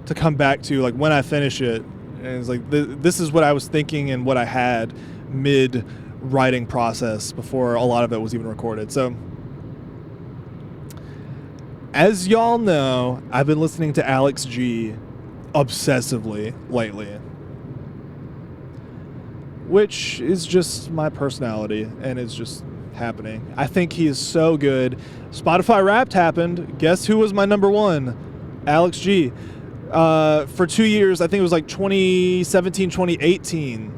S1: to come back to, like, when I finish it. And it's like, this is what I was thinking and what I had mid writing process before a lot of it was even recorded. So as y'all know, I've been listening to Alex G obsessively lately, which is just my personality, and it's just happening. I think he is so good. Spotify Wrapped happened. Guess who was my number one? Alex G. For 2 years, I think it was like 2017, 2018,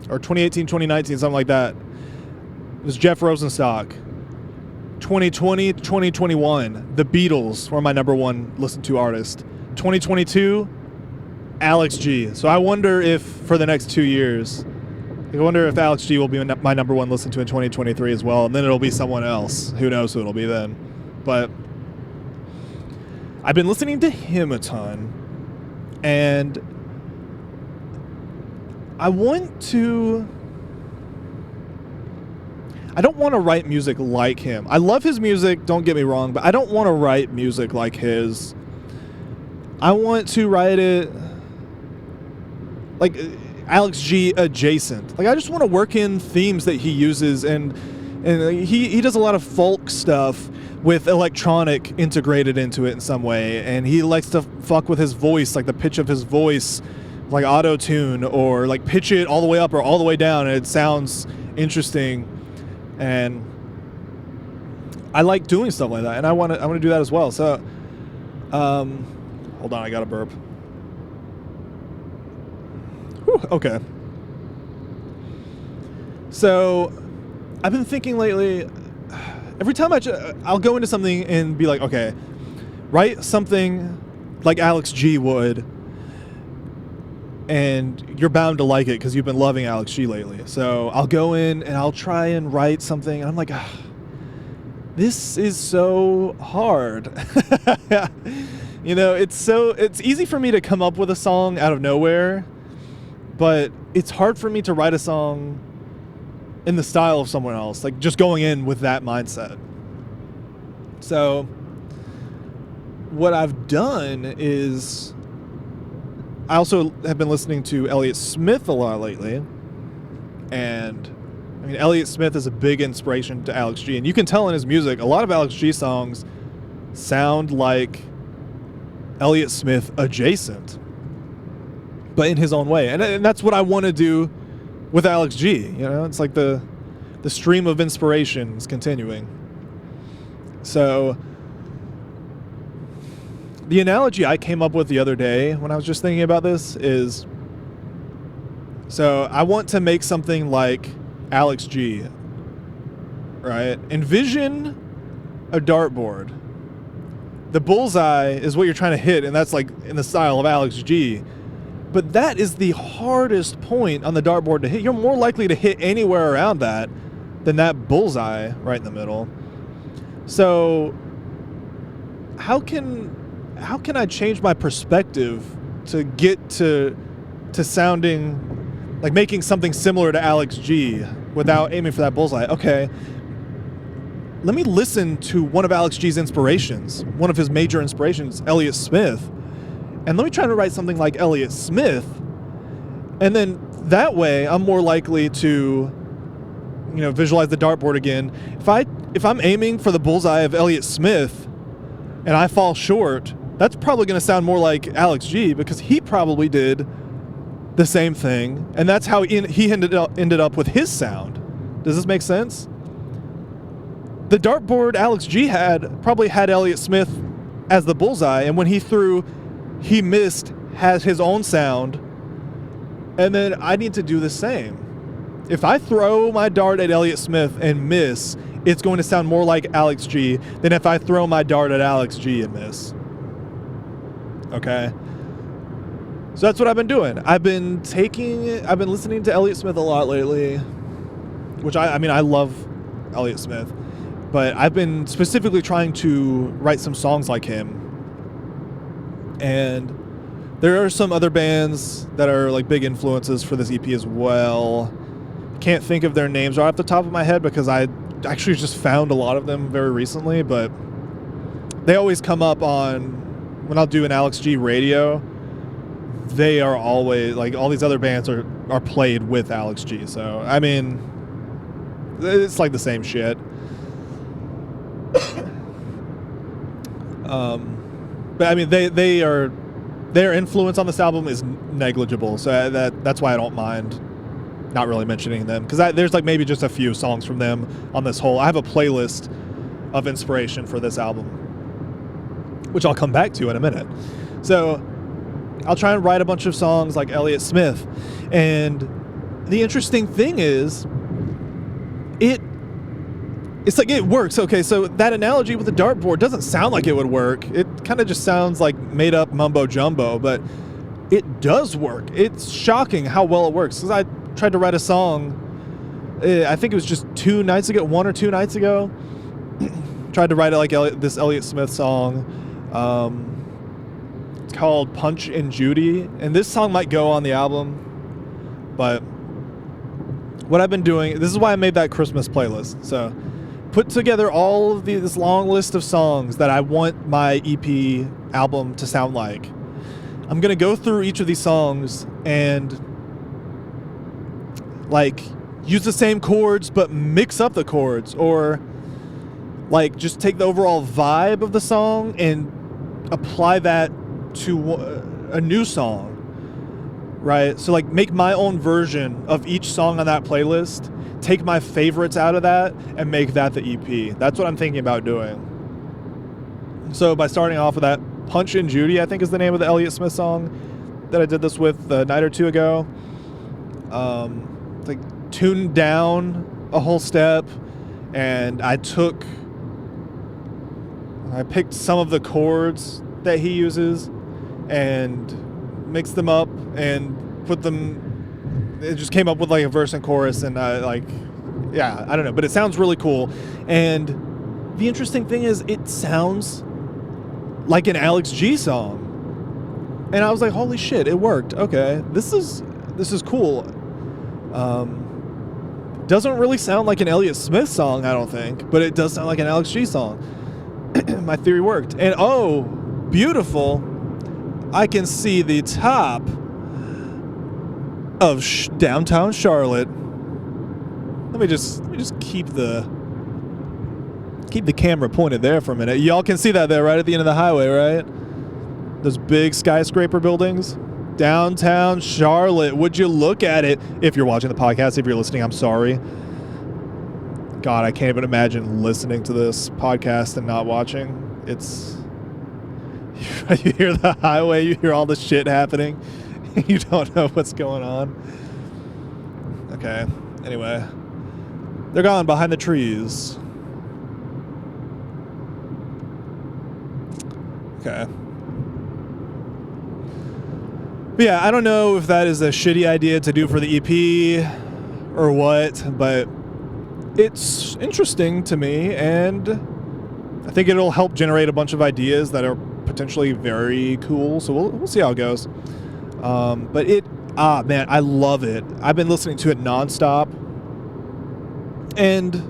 S1: or 2018, 2019, something like that. It was Jeff Rosenstock. 2020, 2021, the Beatles were my number one listened to artist. 2022, Alex G. So I wonder if for the next 2 years, I wonder if Alex G will be my number one listened to in 2023 as well, and then it'll be someone else. Who knows who it'll be then. But I've been listening to him a ton, and I don't want to write music like him. I love his music, don't get me wrong, but I don't want to write music like his. I want to write it like Alex G adjacent. Like, I just want to work in themes that he uses, and he does a lot of folk stuff with electronic integrated into it in some way, and he likes to fuck with his voice, like the pitch of his voice, like auto-tune, or like pitch it all the way up or all the way down, and it sounds interesting. And I like doing stuff like that, and I want to do that as well. So hold on, I got a burp. Whew, okay. So I've been thinking lately, every time I'll go into something and be like, okay, write something like Alex G would, and you're bound to like it because you've been loving Alex G lately. So I'll go in and I'll try and write something, and I'm like, this is so hard. You know, it's easy for me to come up with a song out of nowhere, but it's hard for me to write a song in the style of someone else, like just going in with that mindset. So what I've done is, I also have been listening to Elliott Smith a lot lately, and I mean, Elliott Smith is a big inspiration to Alex G, and you can tell in his music, a lot of Alex G songs sound like Elliott Smith adjacent, but in his own way, and that's what I want to do with Alex G. You know, it's like the stream of inspiration is continuing. So the analogy I came up with the other day when I was just thinking about this is, so I want to make something like Alex G, right? Envision a dartboard. The bullseye is what you're trying to hit, and that's like in the style of Alex G. But that is the hardest point on the dartboard to hit. You're more likely to hit anywhere around that than that bullseye right in the middle. So how can I change my perspective to get to sounding like making something similar to Alex G without aiming for that bullseye? Okay, let me listen to one of Alex G's inspirations, one of his major inspirations, Elliott Smith, and let me try to write something like Elliott Smith, and then that way I'm more likely to, visualize the dartboard again. If I'm aiming for the bullseye of Elliott Smith and I fall short, that's probably going to sound more like Alex G because he probably did the same thing, and that's how he ended up with his sound. Does this make sense? The dartboard Alex G probably had Elliott Smith as the bullseye, and when he threw, he missed, has his own sound, and then I need to do the same. If I throw my dart at Elliott Smith and miss, it's going to sound more like Alex G than if I throw my dart at Alex G and miss. Okay? So that's what I've been doing. I've been listening to Elliott Smith a lot lately, which I love Elliott Smith, but I've been specifically trying to write some songs like him. And there are some other bands that are like big influences for this EP as well. Can't think of their names right off the top of my head because I actually just found a lot of them very recently, but they always come up when I'll do an Alex G radio. They are always, like, all these other bands are played with Alex G. So, I mean, it's like the same shit. But I mean, their influence on this album is negligible. So that's why I don't mind not really mentioning them, because there's like maybe just a few songs from them on this whole. I have a playlist of inspiration for this album, which I'll come back to in a minute. So I'll try and write a bunch of songs like Elliott Smith, and the interesting thing is it's like it works. Okay, so that analogy with the dartboard doesn't sound like it would work. It kind of just sounds like made up mumbo jumbo, but it does work. It's shocking how well it works. Because I tried to write a song, I think it was just 1 or 2 nights ago. Tried to write it like this Elliott Smith song. It's called Punch and Judy, and this song might go on the album, but what I've been doing, this is why I made that Christmas playlist. So put together all of this long list of songs that I want my EP album to sound like. I'm going to go through each of these songs and like use the same chords but mix up the chords, or like just take the overall vibe of the song and apply that to a new song, right? So like make my own version of each song on that playlist, take my favorites out of that, and make that the EP. That's what I'm thinking about doing. So by starting off with that, Punch and Judy, I think is the name of the Elliott Smith song that I did this with a night or two ago. Like tuned down a whole step, and I picked some of the chords that he uses and mixed them up and put them, it just came up with like a verse and chorus, and I don't know, but it sounds really cool. And the interesting thing is it sounds like an Alex G song, and I was like, holy shit, it worked. Okay, this is cool. Doesn't really sound like an Elliott Smith song, I don't think, but it does sound like an Alex G song. My theory worked. And oh, beautiful, I can see the top of downtown Charlotte. Let me just keep the camera pointed there for a minute. Y'all can see that there right at the end of the highway, right? Those big skyscraper buildings. Downtown Charlotte. Would you look at it? If you're watching the podcast, if you're listening, I'm sorry. God, I can't even imagine listening to this podcast and not watching. It's You hear the highway, you hear all the shit happening. You don't know what's going on. Okay, anyway. They're gone behind the trees. Okay. But yeah, I don't know if that is a shitty idea to do for the EP or what, but it's interesting to me, and I think it'll help generate a bunch of ideas that are potentially very cool. So we'll see how it goes. But man, I love it. I've been listening to it nonstop, and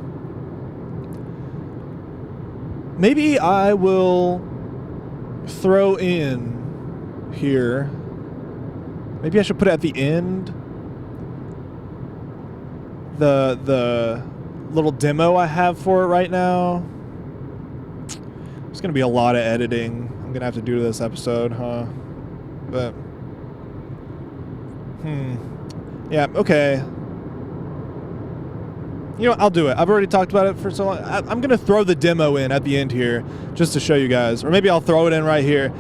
S1: maybe I will throw in here. Maybe I should put it at the end. The little demo I have for it right now. It's gonna be a lot of editing I'm gonna have to do this episode, huh? But yeah, okay. You know, I'll do it. I've already talked about it for so long. I'm gonna throw the demo in at the end here just to show you guys, or maybe I'll throw it in right here.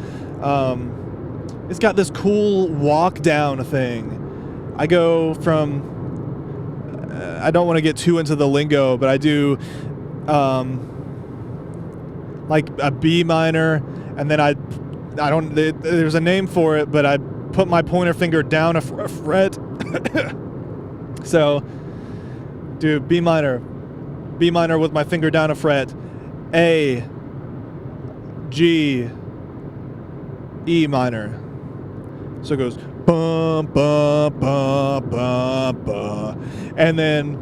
S1: It's got this cool walk down thing. I go from I don't want to get too into the lingo, but I do like a B minor, and then there's a name for it, but I put my pointer finger down a fret. So do B minor with my finger down a fret, A, G, E minor. So it goes bum bum bum bum bum, and then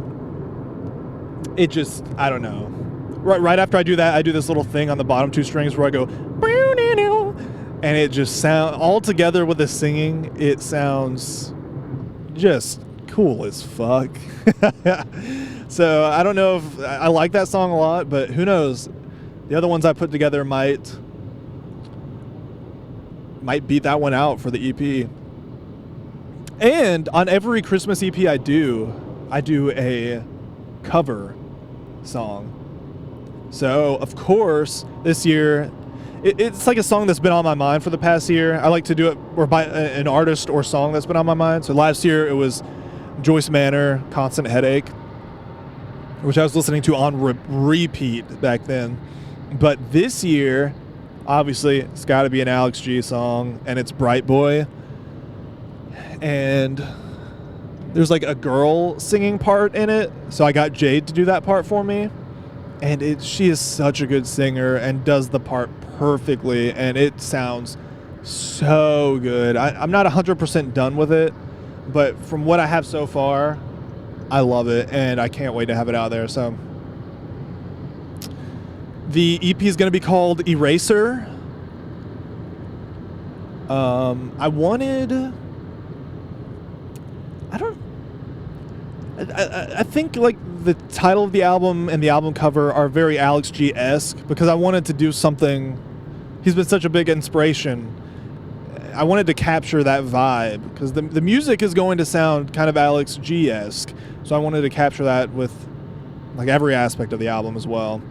S1: it just, I don't know. Right after I do that, I do this little thing on the bottom two strings where I go, and it just sounds, all together with the singing, it sounds just cool as fuck. So I don't know if I like that song a lot, but who knows? The other ones I put together might beat that one out for the EP. And on every Christmas EP I do a cover song. So, of course, this year, it's like a song that's been on my mind for the past year. I like to do it or by an artist or song that's been on my mind. So last year it was Joyce Manor, Constant Headache, which I was listening to on repeat back then. But this year, obviously, it's got to be an Alex G song, and it's Bright Boy. And there's like a girl singing part in it, so I got Jade to do that part for me. And she is such a good singer and does the part perfectly, and it sounds so good. I'm not 100% done with it, but from what I have so far, I love it, and I can't wait to have it out there. So the EP is going to be called Eraser. I think like the title of the album and the album cover are very Alex G-esque, because I wanted to do something. He's been such a big inspiration. I wanted to capture that vibe, because the music is going to sound kind of Alex G-esque. So I wanted to capture that with like every aspect of the album as well.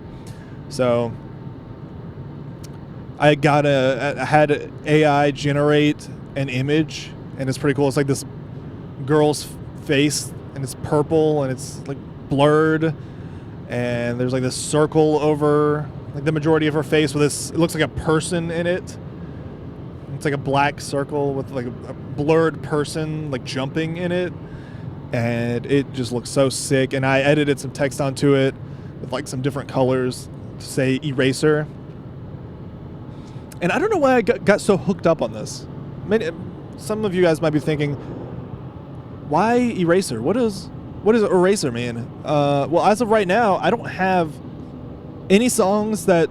S1: So I had AI generate an image, and it's pretty cool. It's like this girl's face, and it's purple, and it's like blurred, and there's like this circle over like the majority of her face with this, it looks like a person in it. It's like a black circle with like a blurred person like jumping in it, and it just looks so sick. And I edited some text onto it with like some different colors to say Eraser. And I don't know why I got so hooked up on this. I mean, some of you guys might be thinking, why Eraser? What does Eraser mean? Well, as of right now, I don't have any songs that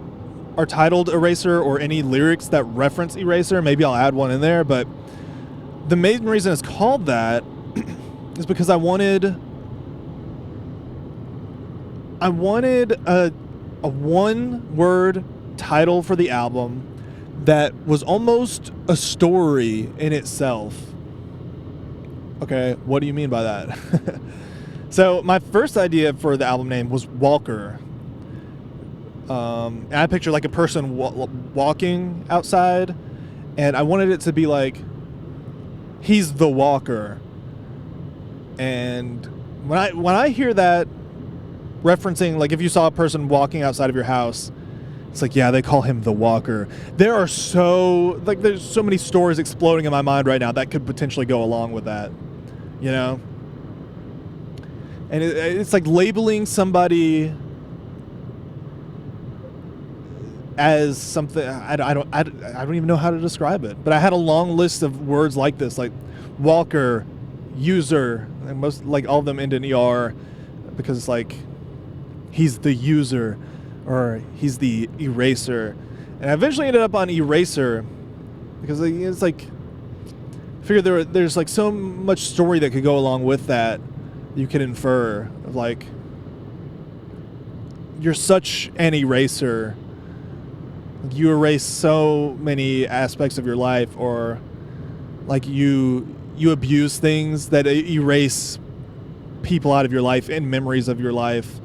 S1: are titled Eraser or any lyrics that reference Eraser. Maybe I'll add one in there, but the main reason it's called that is because I wanted a one-word title for the album that was almost a story in itself. Okay, what do you mean by that? So my first idea for the album name was Walker. And I pictured like a person walking outside, and I wanted it to be like, he's the walker. And when I hear that referencing, like if you saw a person walking outside of your house, it's like, yeah, they call him the walker. There's so many stories exploding in my mind right now that could potentially go along with that, you know? And it's like labeling somebody as something, I don't even know how to describe it, but I had a long list of words like this, like walker, user, and most, like all of them end in ER, because it's like, he's the user, or he's the eraser. And I eventually ended up on eraser because it's like, I figured there's like so much story that could go along with that. You could infer of like, you're such an eraser. You erase so many aspects of your life, or like you abuse things that erase people out of your life and memories of your life,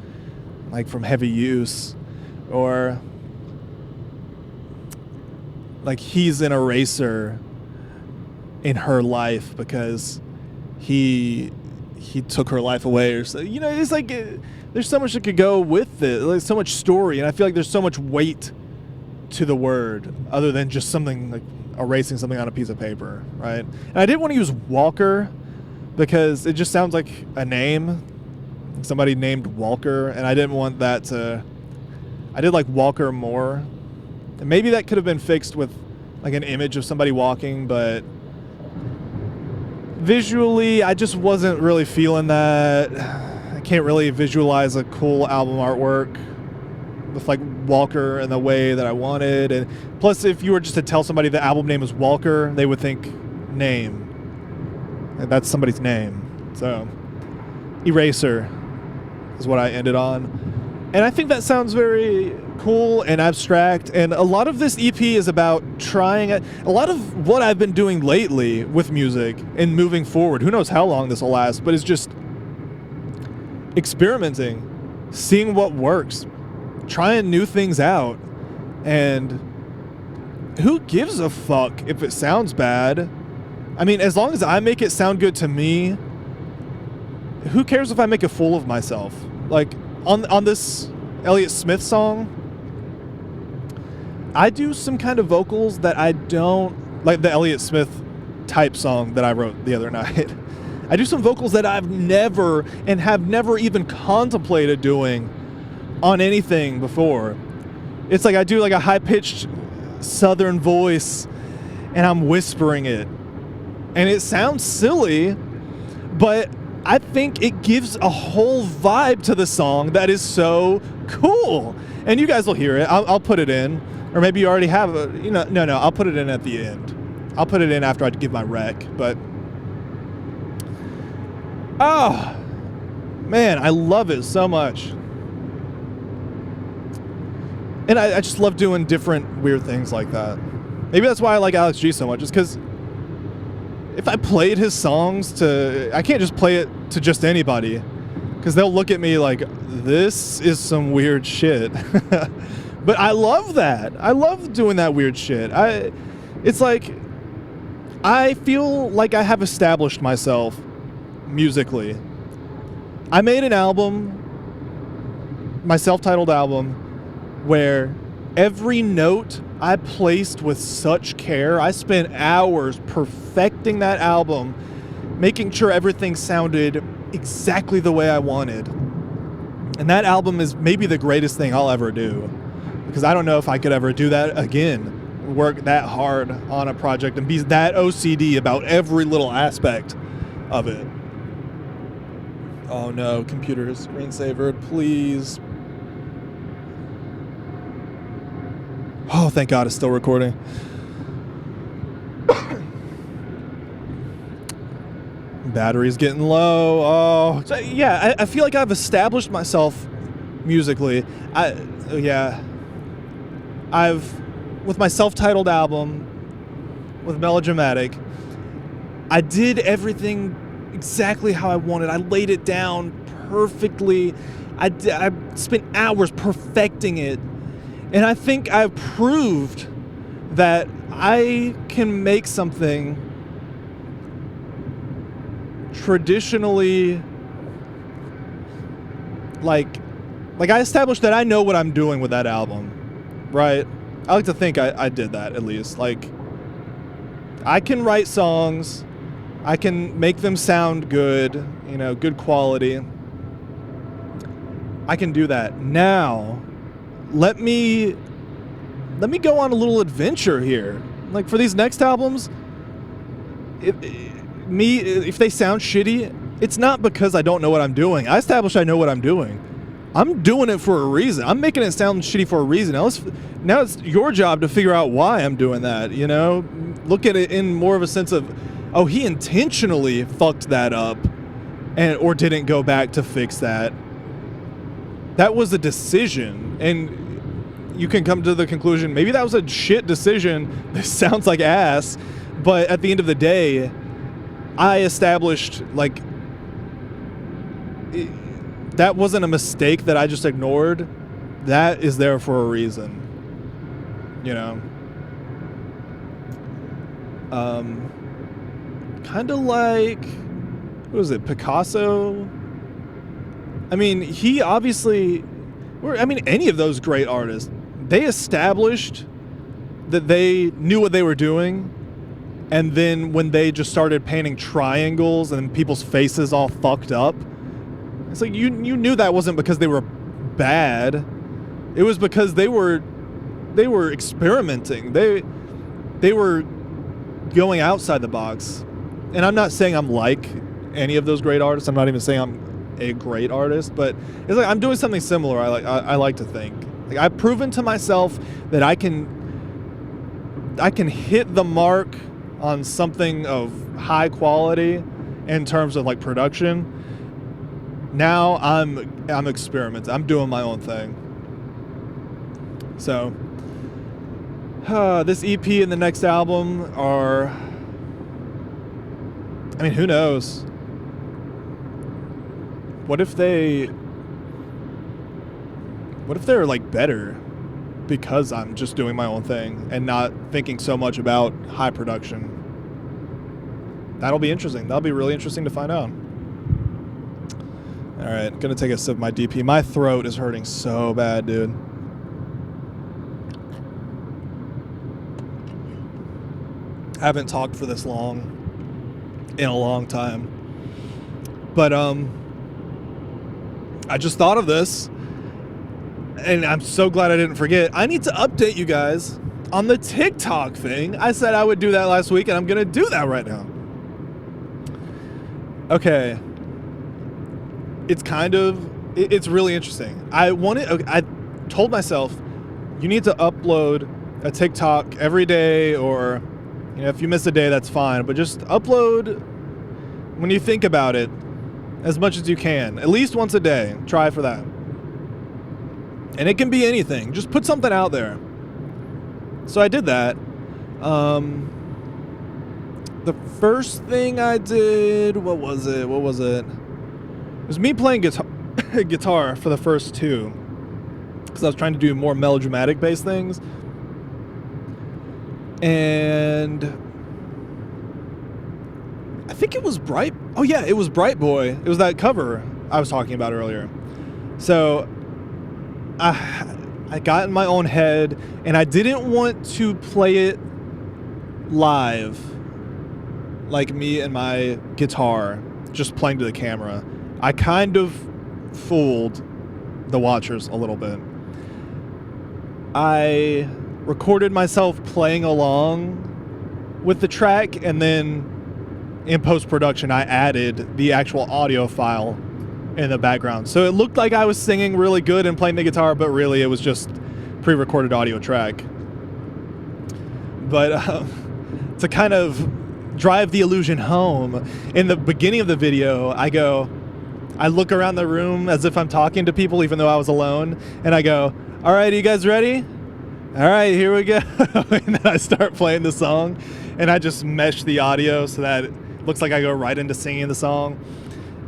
S1: like from heavy use. Or like he's an eraser in her life because he took her life away, or so, you know, it's like there's so much that could go with it, like so much story, and I feel like there's so much weight to the word other than just something like erasing something on a piece of paper, right? And I didn't want to use Walker because it just sounds like a name, somebody named Walker, and I didn't want that to. I did like Walker more, and maybe that could have been fixed with like an image of somebody walking, but visually I just wasn't really feeling that. I can't really visualize a cool album artwork with like Walker in the way that I wanted, and plus if you were just to tell somebody the album name is Walker, they would think name, and that's somebody's name. So Eraser is what I ended on. And I think that sounds very cool and abstract. And a lot of this EP is about trying it. A lot of what I've been doing lately with music and moving forward, who knows how long this will last, but it's just experimenting, seeing what works, trying new things out. And who gives a fuck if it sounds bad? I mean, as long as I make it sound good to me, who cares if I make a fool of myself? Like, on this Elliott Smith song, I do some kind of vocals that I don't, like the Elliott Smith type song that I wrote the other night. I do some vocals that I've never and have never even contemplated doing on anything before. It's like I do like a high-pitched southern voice and I'm whispering it. And it sounds silly, but I think it gives a whole vibe to the song that is so cool. And you guys will hear it. I'll put it in. Or maybe you already have a, you know, no, I'll put it in at the end. I'll put it in after I give my rec. But, oh, man, I love it so much. And I just love doing different weird things like that. Maybe that's why I like Alex G so much, is because if I played his songs to, I can't just play it to just anybody, because they'll look at me like, this is some weird shit. But I love that. I love doing that weird shit. It's like, I feel like I have established myself musically. I made an album, my self-titled album, where every note I placed with such care. I spent hours perfecting that album, making sure everything sounded exactly the way I wanted. And that album is maybe the greatest thing I'll ever do, because I don't know if I could ever do that again, work that hard on a project and be that OCD about every little aspect of it. Oh no, computer screensaver, please. Oh, thank God it's still recording. Battery's getting low. Oh, so, yeah, I feel like I've established myself musically. With my self-titled album, with Melodramatic, I did everything exactly how I wanted. I laid it down perfectly. I spent hours perfecting it. And I think I've proved that I can make something traditionally like I established that I know what I'm doing with that album, right? I like to think I did that at least. Like, I can write songs, I can make them sound good, you know, good quality. I can do that. Now, let me go on a little adventure here. Like, for these next albums, if they sound shitty, it's not because I don't know what I'm doing. I established I know what I'm doing. I'm doing it for a reason. I'm making it sound shitty for a reason. Now it's your job to figure out why I'm doing that, you know? Look at it in more of a sense of, oh, he intentionally fucked that up or didn't go back to fix that. That was a decision, and you can come to the conclusion, maybe that was a shit decision. This sounds like ass, but at the end of the day, I established, like, that wasn't a mistake that I just ignored. That is there for a reason, you know? Kind of like, what was it, Picasso? I mean, he obviously, any of those great artists, they established that they knew what they were doing, and then when they just started painting triangles and people's faces all fucked up, it's like you knew that wasn't because they were bad. It was because they were experimenting. They were going outside the box. And I'm not saying I'm like any of those great artists. I'm not even saying I'm a great artist, but it's like I'm doing something similar. I like to think. Like, I've proven to myself that I can hit the mark on something of high quality in terms of like production. Now I'm experimenting. I'm doing my own thing. So this EP and the next album are, I mean, who knows? What if they're like better because I'm just doing my own thing and not thinking so much about high production? That'll be interesting. That'll be really interesting to find out. All right, gonna take a sip of my DP. My throat is hurting so bad, dude. I haven't talked for this long in a long time. But I just thought of this, and I'm so glad I didn't forget. I need to update you guys on the TikTok thing. I said I would do that last week, and I'm gonna do that right now. Okay. It's really interesting. I told myself, you need to upload a TikTok every day, or, you know, if you miss a day, that's fine, but just upload when you think about it as much as you can, at least once a day. Try for that. And it can be anything. Just put something out there. So I did that. The first thing I did, what was it? It was me playing guitar for the first two, because I was trying to do more melodramatic based things. And I think it was it was Bright Boy. It was that cover I was talking about earlier. So I got in my own head, and I didn't want to play it live, like me and my guitar just playing to the camera. I kind of fooled the watchers a little bit. I recorded myself playing along with the track, and then in post-production I added the actual audio file in the background. So it looked like I was singing really good and playing the guitar, but really it was just pre-recorded audio track. But to kind of drive the illusion home, in the beginning of the video, I look around the room as if I'm talking to people, even though I was alone, and I go, all right, are you guys ready? All right, here we go. And then I start playing the song, and I just mesh the audio so that it looks like I go right into singing the song.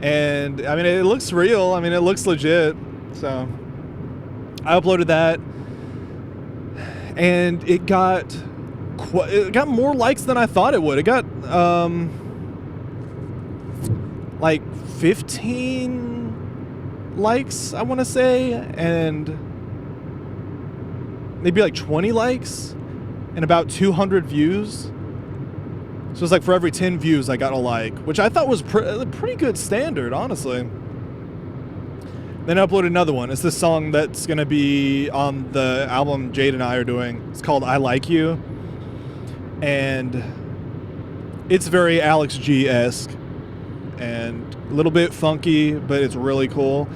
S1: And I mean, it looks real. I mean, it looks legit. So I uploaded that. and it got more likes than I thought it would. It got like 15 likes, I want to say, and maybe like 20 likes and about 200 views. So it's like for every 10 views I got a like, which I thought was a pretty good standard, honestly. Then I uploaded another one. It's this song that's going to be on the album Jade and I are doing. It's called I Like You. And it's very Alex G-esque and a little bit funky, but it's really cool.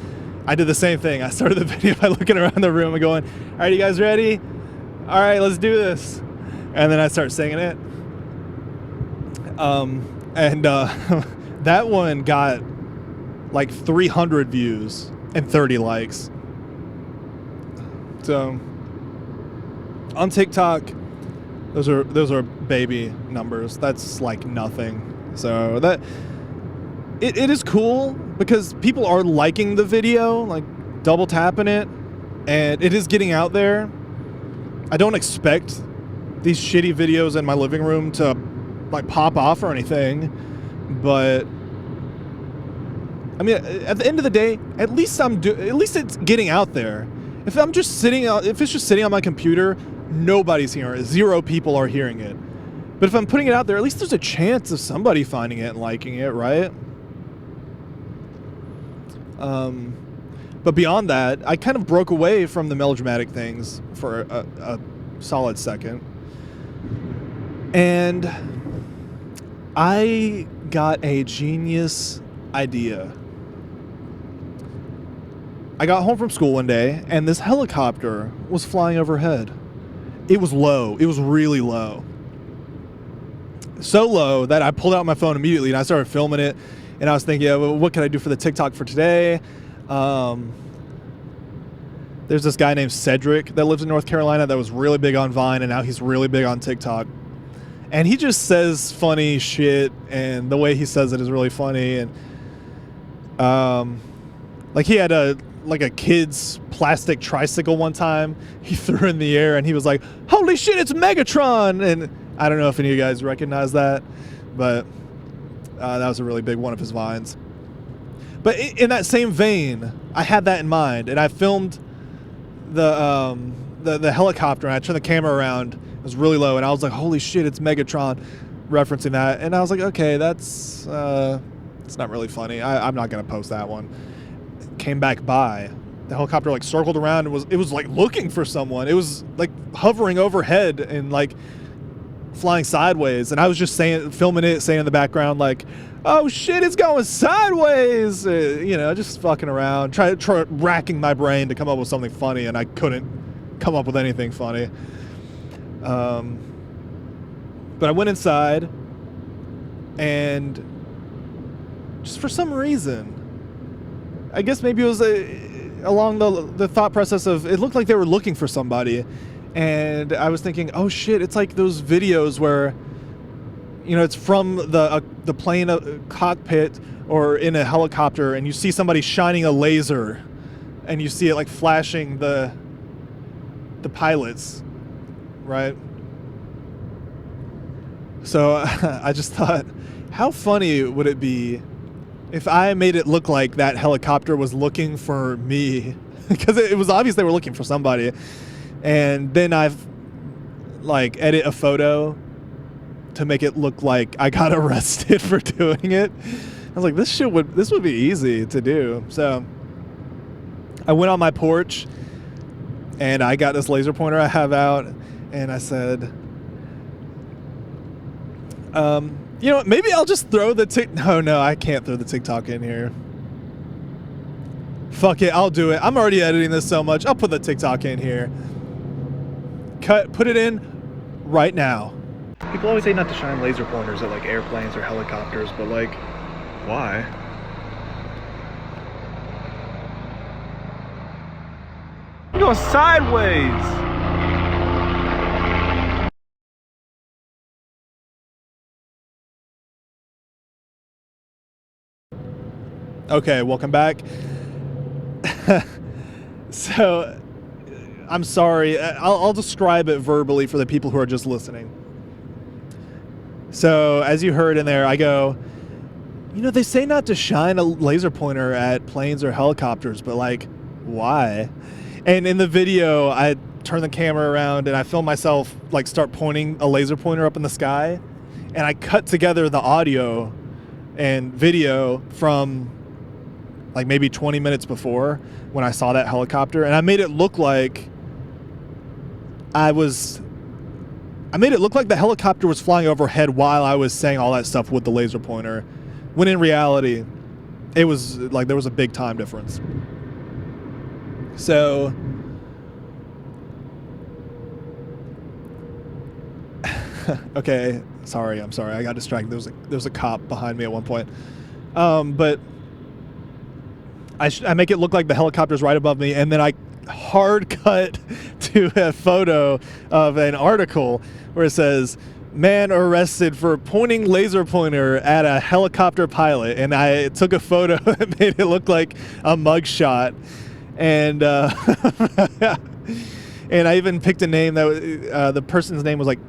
S1: I did the same thing. I started the video by looking around the room and going, all right, you guys ready? All right, let's do this. And then I start singing it. That one got like 300 views and 30 likes. So on TikTok, those are baby numbers. That's like nothing. So that it is cool because people are liking the video, like double tapping it, and it is getting out there. I don't expect these shitty videos in my living room to like pop off or anything, but I mean, at the end of the day, at least it's getting out there. If it's just sitting on my computer, nobody's hearing it. 0 people are hearing it. But if I'm putting it out there, at least there's a chance of somebody finding it and liking it, right? But beyond that, I kind of broke away from the melodramatic things for a solid second. And I got a genius idea. I got home from school one day, and this helicopter was flying overhead. It was low. It was really low. So low that I pulled out my phone immediately, and I started filming it. And I was thinking, yeah, well, what can I do for the TikTok for today? There's this guy named Cedric that lives in North Carolina that was really big on Vine, and now he's really big on TikTok. And he just says funny shit, and the way he says it is really funny. And like he had a kid's plastic tricycle one time he threw in the air, and he was like, holy shit, it's Megatron. And I don't know if any of you guys recognize that, but that was a really big one of his Vines. But in that same vein, I had that in mind, and I filmed the helicopter, and I turned the camera around. It was really low, and I was like, holy shit, it's Megatron, referencing that. And I was like, okay, that's it's not really funny. I'm not going to post that one. Came back by. The helicopter like circled around and it was like looking for someone. It was like hovering overhead and like flying sideways. And I was just filming it, saying in the background like, oh shit, it's going sideways. Just fucking around, try racking my brain to come up with something funny, and I couldn't come up with anything funny. But I went inside, and just for some reason, I guess maybe it was along the thought process of, it looked like they were looking for somebody, and I was thinking, oh shit, it's like those videos where, it's from the plane cockpit or in a helicopter, and you see somebody shining a laser, and you see it like flashing the pilots, right? So I just thought, how funny would it be if I made it look like that helicopter was looking for me? Because it was obvious they were looking for somebody. And then I've edit a photo to make it look like I got arrested for doing it. I was like, this would be easy to do. So I went on my porch, and I got this laser pointer I have out, and I said, maybe I'll just throw the No, I can't throw the TikTok in here. Fuck it, I'll do it. I'm already editing this so much. I'll put the TikTok in here. Put it in right now. People always say not to shine laser pointers at like airplanes or helicopters, but like, why? I'm going sideways. Okay, welcome back. So I'm sorry. I'll describe it verbally for the people who are just listening. So as you heard in there, I go, they say not to shine a laser pointer at planes or helicopters, but like, why? And in the video, I turn the camera around and I film myself like start pointing a laser pointer up in the sky, and I cut together the audio and video from like maybe 20 minutes before when I saw that helicopter, and I made it look like the helicopter was flying overhead while I was saying all that stuff with the laser pointer, when in reality it was like there was a big time difference. So okay, I'm sorry, I got distracted. There was a cop behind me at one point, but I make it look like the helicopter's right above me, and then I hard cut to a photo of an article where it says, "Man arrested for pointing laser pointer at a helicopter pilot," and I took a photo that made it look like a mugshot, and and I even picked a name that the person's name was like,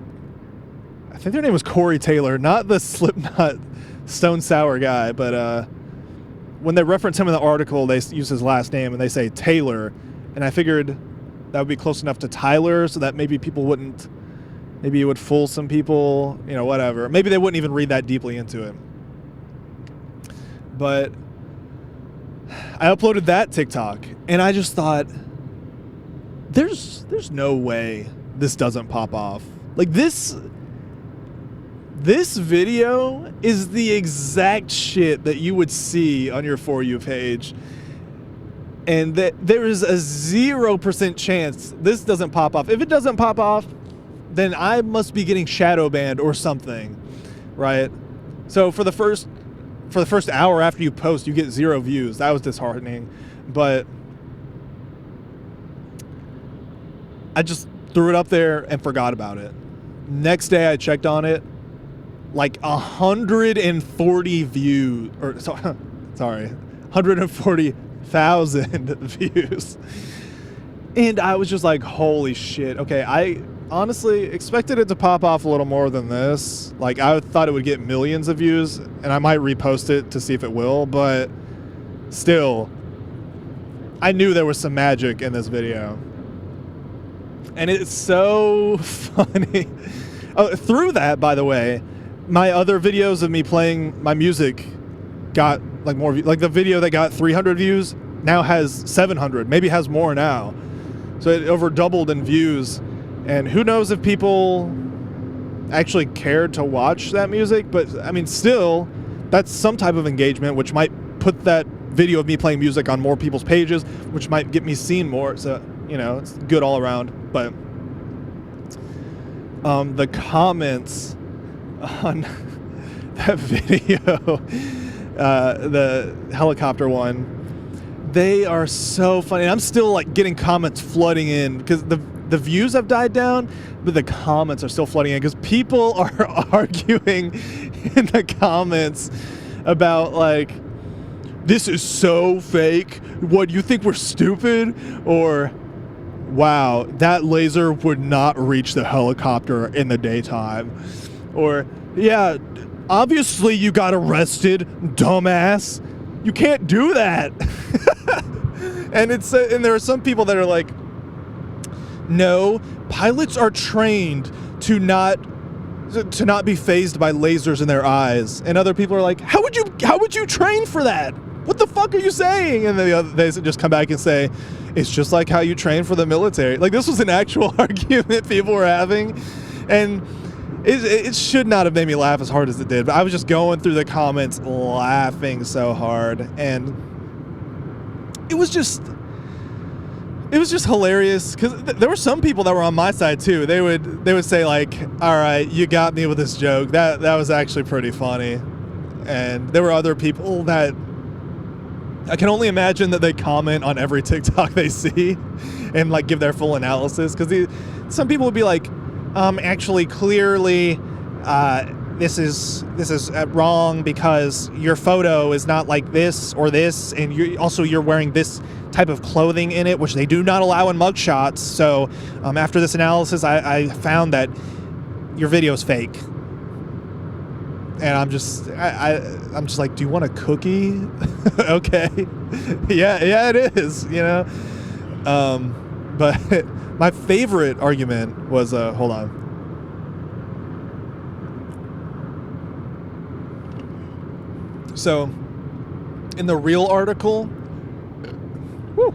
S1: I think their name was Corey Taylor, not the Slipknot Stone Sour guy, but when they reference him in the article, they use his last name and they say Taylor, and I figured that would be close enough to Tyler so that maybe it would fool some people, whatever. Maybe they wouldn't even read that deeply into it. But I uploaded that TikTok, and I just thought, there's no way this doesn't pop off. Like this video is the exact shit that you would see on your For You page. And that there is a 0% chance this doesn't pop off. If it doesn't pop off, then I must be getting shadow banned or something, right? So for the first hour after you post, you get 0 views. That was disheartening, but I just threw it up there and forgot about it. Next day I checked on it, like 140 views, or sorry, 140,000 views. And I was just like, holy shit. Okay, I honestly expected it to pop off a little more than this. Like, I thought it would get millions of views, and I might repost it to see if it will, but still, I knew there was some magic in this video. And it's so funny. Oh, through that, by the way, my other videos of me playing my music got like more like the video that got 300 views now has 700, maybe has more now. So it over doubled in views, and who knows if people actually cared to watch that music, but I mean, still, that's some type of engagement, which might put that video of me playing music on more people's pages, which might get me seen more. So, it's good all around. But the comments on that video, the helicopter one, they are so funny. And I'm still like getting comments flooding in because the views have died down, but the comments are still flooding in because people are arguing in the comments about like, this is so fake. What, you think we're stupid? Or, wow, that laser would not reach the helicopter in the daytime. Or, yeah, obviously you got arrested, dumbass. You can't do that. And there are some people that are like, no, pilots are trained to not be fazed by lasers in their eyes. And other people are like, how would you train for that? What the fuck are you saying? And then they just come back and say, it's just like how you train for the military. Like, this was an actual argument people were having, and it should not have made me laugh as hard as it did. But I was just going through the comments laughing so hard, and it was just hilarious because there were some people that were on my side too. They would say like, all right, you got me with this joke. That was actually pretty funny. And there were other people that I can only imagine that they comment on every TikTok they see and like give their full analysis, because some people would be like, actually, clearly,
S2: this is wrong because your photo is not like this or this, and you're wearing this type of clothing in it, which they do not allow in mugshots. So after this analysis, I found that your video is fake. And I'm just like, do you want a cookie? Okay. yeah, it is, you know? But my favorite argument was, hold on. So, in the Real article, woo,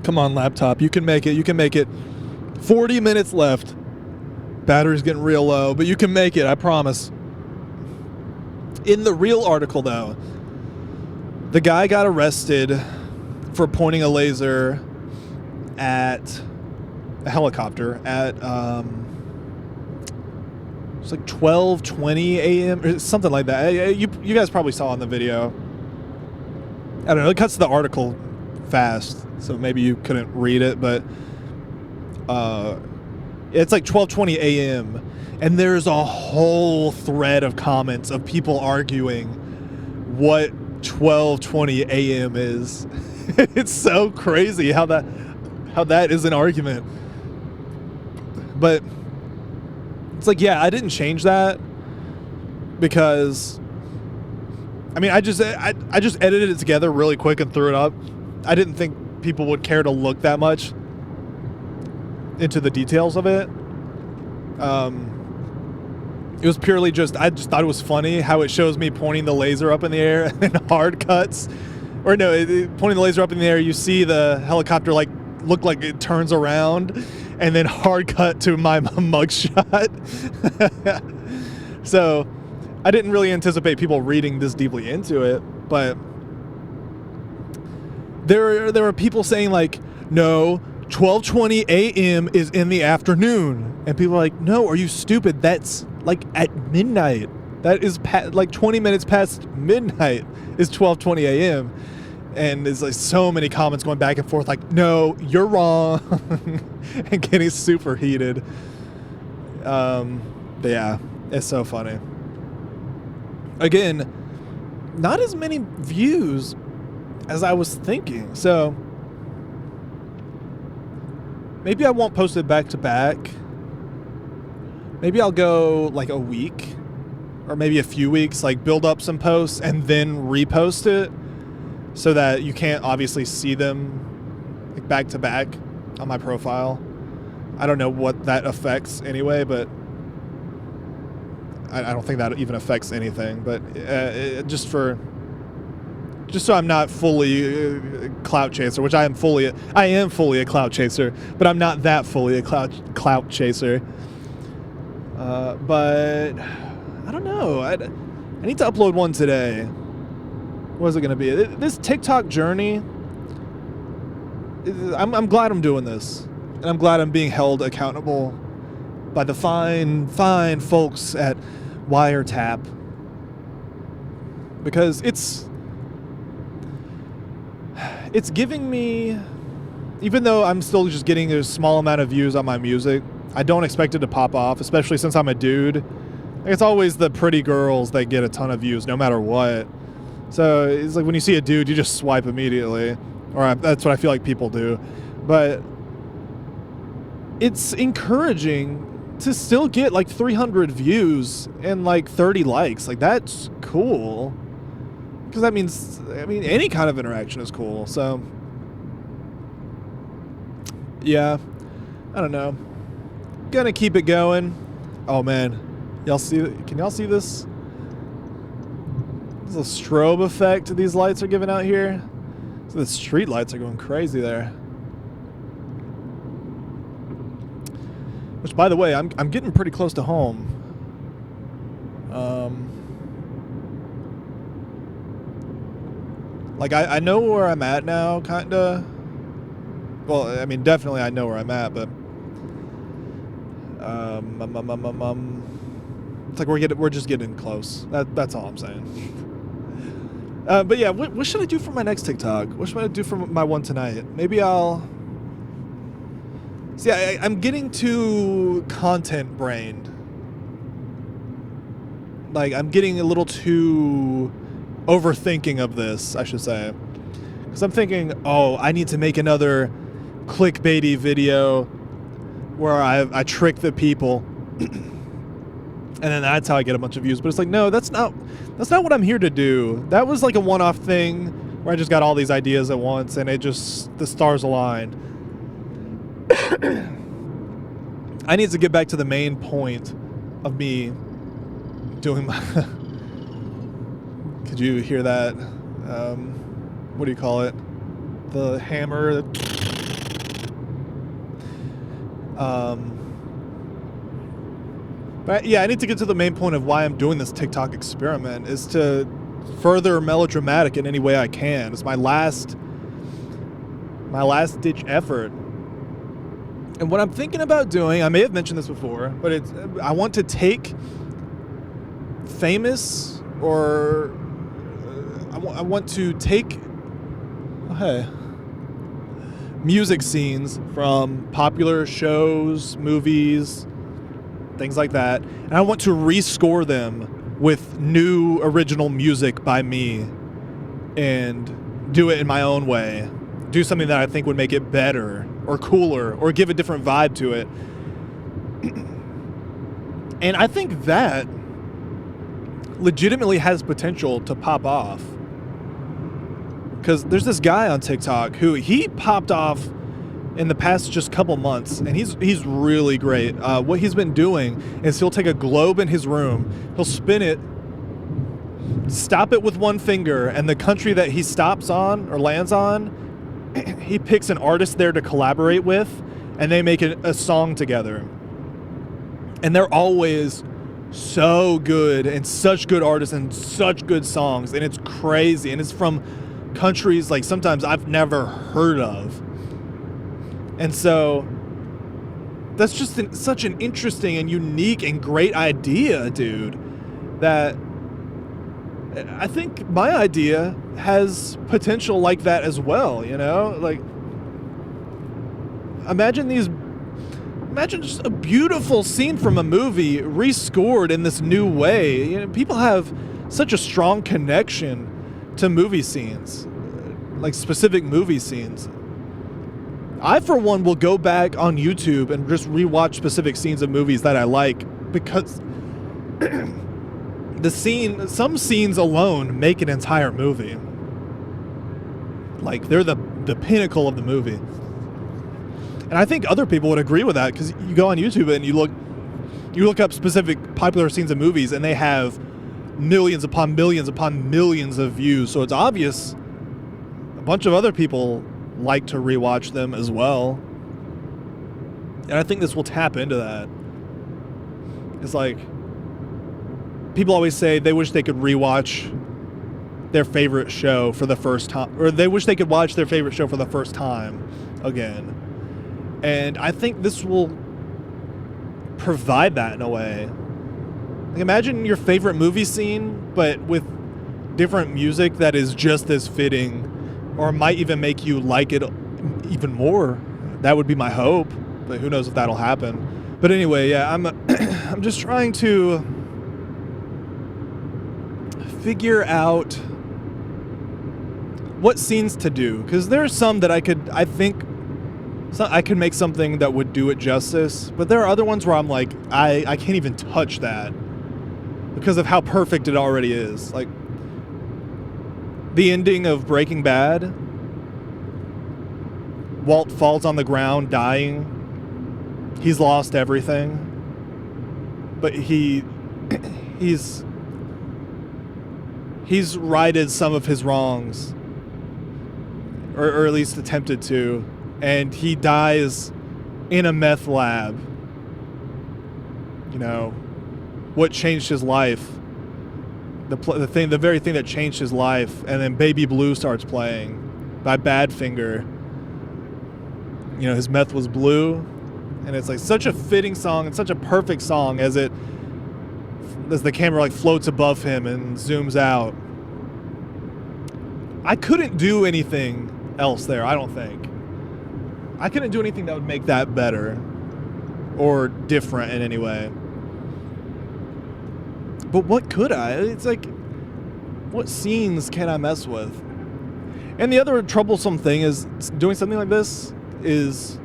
S2: come on, laptop, you can make it. 40 minutes left. Battery's getting real low, but you can make it, I promise. In the Real article, though, the guy got arrested for pointing a laser at a helicopter at it's like 12:20 a.m. or something like that. You guys probably saw in the video. I don't know. It cuts to the article fast, so maybe you couldn't read it, but it's like 12:20 a.m. and there's a whole thread of comments of people arguing what 12:20 a.m. is. It's so crazy how that is an argument. But it's like, yeah, I didn't change that because I mean, I just edited it together really quick and threw it up. I didn't think people would care to look that much into the details of it. It was purely I just thought it was funny how it shows me pointing the laser up in the air and then hard cuts. Or no, pointing the laser up in the air, you see the helicopter like look like it turns around, and then hard cut to my mugshot. So I didn't really anticipate people reading this deeply into it, but there were people saying like, no, 12:20 a.m. is in the afternoon, and people are like, no, are you stupid? That's like at midnight. That is like 20 minutes past midnight is 12:20 a.m. And there's like so many comments going back and forth like, no, you're wrong, and getting super heated. But yeah, it's so funny. Again, not as many views as I was thinking. So maybe I won't post it back to back. Maybe I'll go like a week or maybe a few weeks, like build up some posts and then repost it so that you can't obviously see them like back to back on my profile. I don't know what that affects anyway, but I don't think that even affects anything. But just so I'm not fully clout chaser, which I am fully a clout chaser, but I'm not that fully a clout chaser. But I don't know. I need to upload one today. What is it going to be? This TikTok journey, I'm glad I'm doing this. And I'm glad I'm being held accountable by the fine folks at Wiretap. Because it's giving me, even though I'm still just getting a small amount of views on my music, I don't expect it to pop off, especially since I'm a dude. It's always the pretty girls that get a ton of views, no matter what. So it's like when you see a dude, you just swipe immediately. Or that's what I feel like people do. But it's encouraging to still get like 300 views and like 30 likes. Like, that's cool. Because that means, I mean, any kind of interaction is cool. So, yeah, I don't know. Gonna keep it going. Oh man, can y'all see this? There's a strobe effect these lights are giving out here. So the street lights are going crazy there. Which, by the way, I'm getting pretty close to home. Like I know where I'm at now, kinda. Well, I mean, definitely I know where I'm at, but it's like we're just getting close. That's all I'm saying. But yeah, what should I do for my next TikTok? What should I do for my one tonight? Maybe I'll See, I'm getting too content brained. Like, I'm getting a little too overthinking of this, I should say. Because I'm thinking, oh, I need to make another clickbaity video where I trick the people. And then that's how I get a bunch of views. But it's like, no, that's not what I'm here to do. That was like a one-off thing where I just got all these ideas at once and the stars aligned. I need to get back to the main point of me doing my... Could you hear that? What do you call it? The hammer. But yeah, I need to get to the main point of why I'm doing this TikTok experiment, is to further melodramatic in any way I can. It's my last ditch effort. And what I'm thinking about doing, I may have mentioned this before, but I want to take famous, or I want to take music scenes from popular shows, movies, things like that, and I want to rescore them with new original music by me and do it in my own way. Do something that I think would make it better or cooler or give a different vibe to it. And I think that legitimately has potential to pop off. Because there's this guy on TikTok who he popped off in the past just couple months, and he's really great. What he's been doing is he'll take a globe in his room, he'll spin it, stop it with one finger, and the country that he stops on or lands on, he picks an artist there to collaborate with, and they make a song together. And they're always so good, and such good artists and such good songs, and it's crazy, and it's from countries like sometimes I've never heard of. And so that's just such an interesting and unique and great idea, dude, that I think my idea has potential like that as well, you know? Like, imagine just a beautiful scene from a movie rescored in this new way. You know, people have such a strong connection to movie scenes, like specific movie scenes. I, for one, will go back on YouTube and just rewatch specific scenes of movies that I like, because some scenes alone make an entire movie. Like, they're the pinnacle of the movie. And I think other people would agree with that, because you go on YouTube and you look up specific popular scenes of movies, and they have millions upon millions upon millions of views. So it's obvious a bunch of other people like to rewatch them as well. And I think this will tap into that. It's like, people always say they wish they could rewatch their favorite show for the first time, or they wish they could watch their favorite show for the first time again. And I think this will provide that in a way. Like, imagine your favorite movie scene, but with different music that is just as fitting, or might even make you like it even more. That would be my hope, but who knows if that'll happen. But anyway, yeah, I'm just trying to figure out what scenes to do, because there are some that I could make something that would do it justice, but there are other ones where I'm like, I can't even touch that because of how perfect it already is. Like, the ending of Breaking Bad, Walt falls on the ground dying. He's lost everything, but he's righted some of his wrongs, or at least attempted to, and he dies in a meth lab. You know, what changed his life? The very thing that changed his life. And then Baby Blue starts playing by Badfinger. You know, his meth was blue, and it's like such a fitting song and such a perfect song as the camera like floats above him and zooms out. I couldn't do anything else there, I don't think. I couldn't do anything that would make that better or different in any way. But what could I? It's like, what scenes can I mess with? And the other troublesome thing is doing something like this is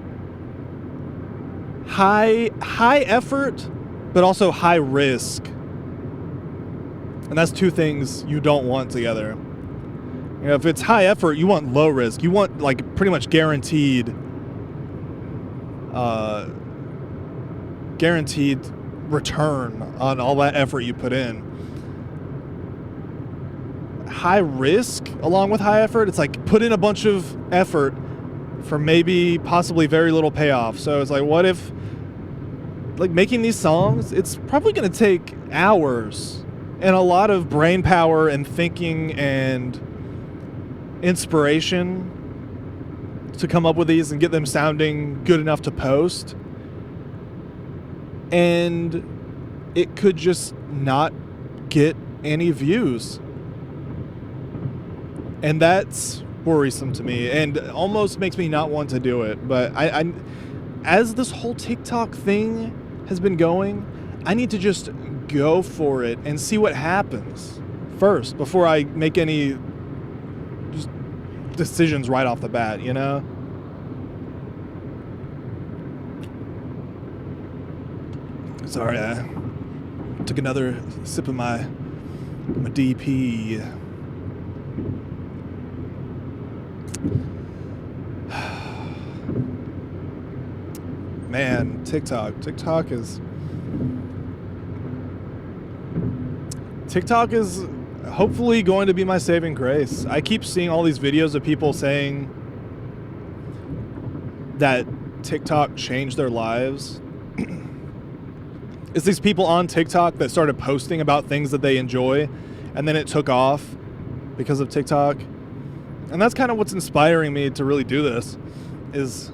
S2: high effort, but also high risk. And that's two things you don't want together. You know, if it's high effort, you want low risk. You want like pretty much guaranteed return on all that effort you put in. High risk along with high effort, it's like put in a bunch of effort for maybe possibly very little payoff. So it's like, what if, like, making these songs, it's probably going to take hours and a lot of brain power and thinking and inspiration to come up with these and get them sounding good enough to post. And it could just not get any views. And that's worrisome to me and almost makes me not want to do it. But I as this whole TikTok thing has been going, I need to just go for it and see what happens first before I make any just decisions right off the bat, you know? Sorry, I took another sip of my DP. Man, TikTok is hopefully going to be my saving grace. I keep seeing all these videos of people saying that TikTok changed their lives. It's these people on TikTok that started posting about things that they enjoy, and then it took off because of TikTok. And that's kind of what's inspiring me to really do this is,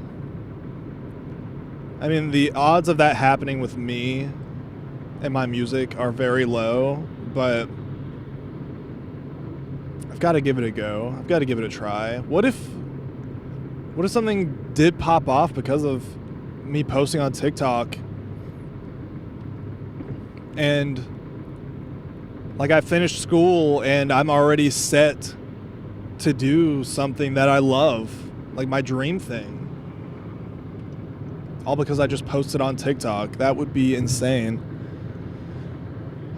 S2: I mean, the odds of that happening with me and my music are very low, but I've got to give it a go. I've got to give it a try. What if something did pop off because of me posting on TikTok and like I finished school and I'm already set to do something that I love, like my dream thing. All because I just posted on TikTok. That would be insane.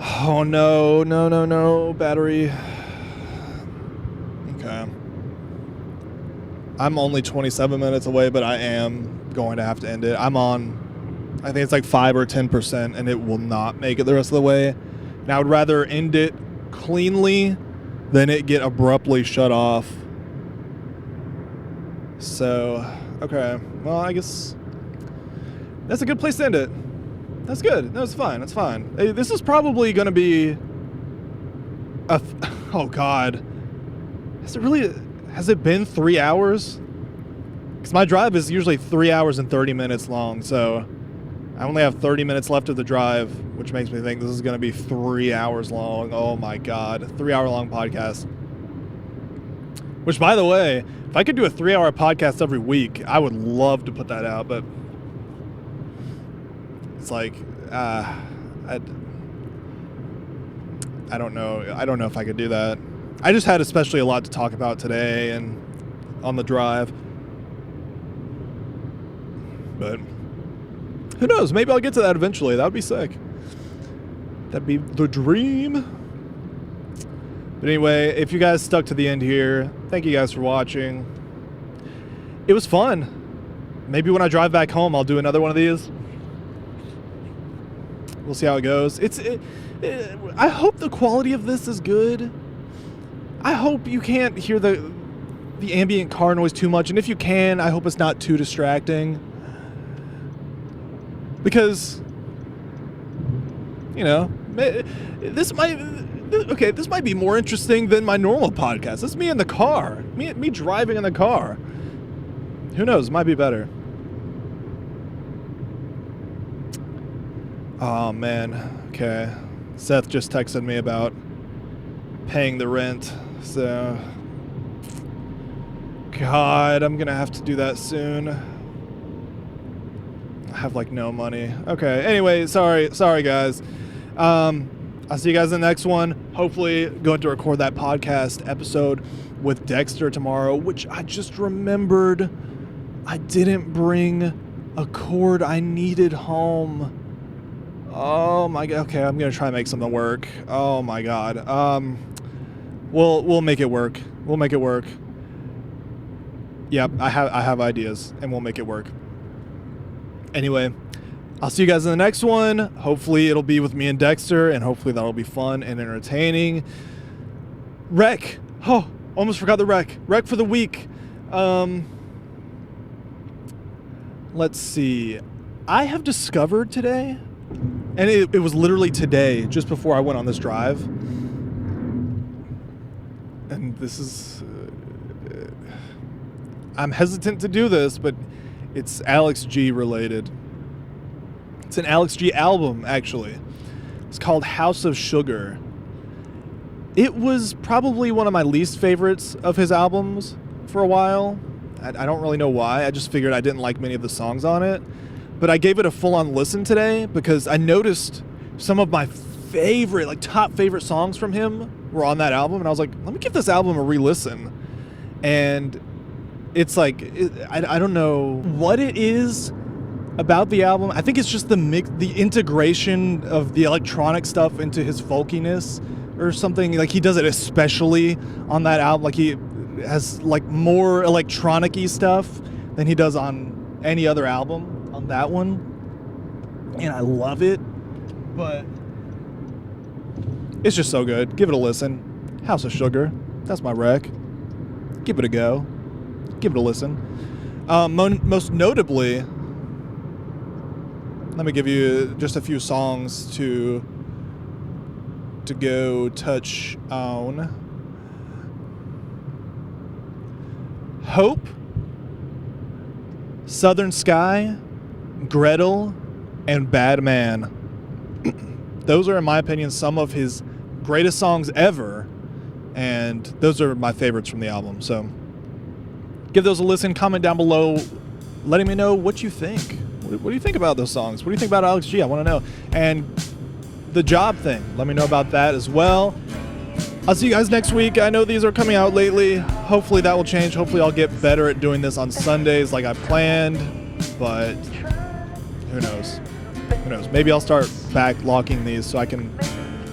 S2: Oh no, battery. Okay. I'm only 27 minutes away, but I am going to have to end it. I'm on, I think it's like 5 or 10%, and it will not make it the rest of the way. And I would rather end it cleanly than it get abruptly shut off. So, okay. Well, I guess that's a good place to end it. That's good. No, it's fine. That's fine. Hey, this is probably going to be oh God. Has it been 3 hours? Because my drive is usually 3 hours and 30 minutes long, so I only have 30 minutes left of the drive, which makes me think this is going to be 3 hours long. Oh my God. 3 hour long podcast. Which, by the way, if I could do a 3 hour podcast every week, I would love to put that out, but it's like, I don't know. I don't know if I could do that. I just had especially a lot to talk about today and on the drive. But who knows? Maybe I'll get to that eventually. That would be sick. That'd be the dream. But anyway, if you guys stuck to the end here, thank you guys for watching. It was fun. Maybe when I drive back home, I'll do another one of these. We'll see how it goes. I hope the quality of this is good. I hope you can't hear the ambient car noise too much, and if you can, I hope it's not too distracting. Because, you know, this might be more interesting than my normal podcast. This is me in the car, me driving in the car. Who knows? Might be better. Oh man. Okay. Seth just texted me about paying the rent. So, God, I'm gonna have to do that soon.
S1: have like no money. Okay. Anyway, sorry guys. I'll see you guys in the next one. Hopefully going to record that podcast episode with Dexter tomorrow, which I just remembered I didn't bring a cord I needed home. Oh my god. Okay, I'm gonna try and make something work. Oh my god. We'll make it work. We'll make it work. Yep, I have ideas, and we'll make it work. Anyway, I'll see you guys in the next one. Hopefully it'll be with me and Dexter, and hopefully that'll be fun and entertaining. Rec. Oh, almost forgot the rec. Rec for the week. Let's see. I have discovered today, and it was literally today, just before I went on this drive. And this is... I'm hesitant to do this, but it's Alex G related. It's an Alex G album, actually. It's called House of Sugar. It was probably one of my least favorites of his albums for a while. I don't really know why. I just figured I didn't like many of the songs on it. But I gave it a full-on listen today because I noticed some of my favorite, like top favorite songs from him were on that album. And I was like, let me give this album a re-listen. And it's like, I don't know what it is about the album. I think it's just the integration of the electronic stuff into his folkiness or something. Like he does it especially on that album. Like he has like more electronic-y stuff than he does on any other album on that one. And I love it, but it's just so good. Give it a listen. House of Sugar. That's my rec. Give it a go. Give it a listen. Most notably, let me give you just a few songs to go touch on. Hope, Southern Sky, Gretel, and Bad Man. Those are, in my opinion, some of his greatest songs ever, and those are my favorites from the album. So give those a listen. Comment down below letting me know what you think. What do you think about those songs? What do you think about Alex G? I want to know. And the job thing, let me know about that as well. I'll see you guys next week. I know these are coming out lately. Hopefully that will change. Hopefully I'll get better at doing this on Sundays like I planned. But who knows? Who knows? Maybe I'll start backlocking these so I can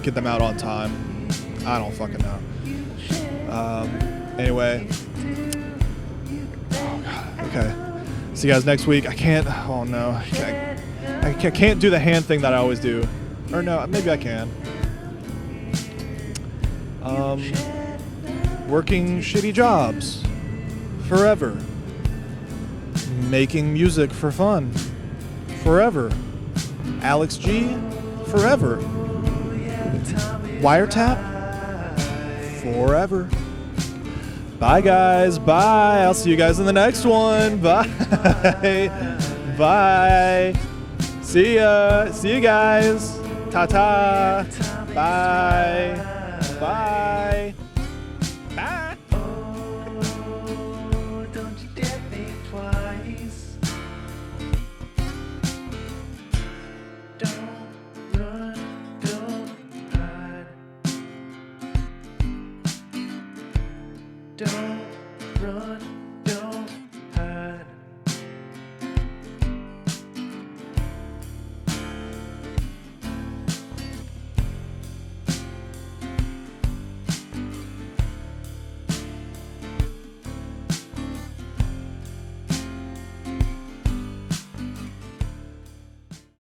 S1: get them out on time. I don't fucking know. Anyway. Oh, God. Okay. See you guys next week. I can't. Oh, no. I can't do the hand thing that I always do. Or no, maybe I can. Working shitty jobs forever. Making music for fun forever. Alex G forever. Wiretap forever. Bye guys. Bye. I'll see you guys in the next one. Bye. Bye. See ya. See you guys. Ta-ta. Bye. Bye. Bye.
S3: Oh, don't you dare think twice. Don't run, don't hide. Don't run.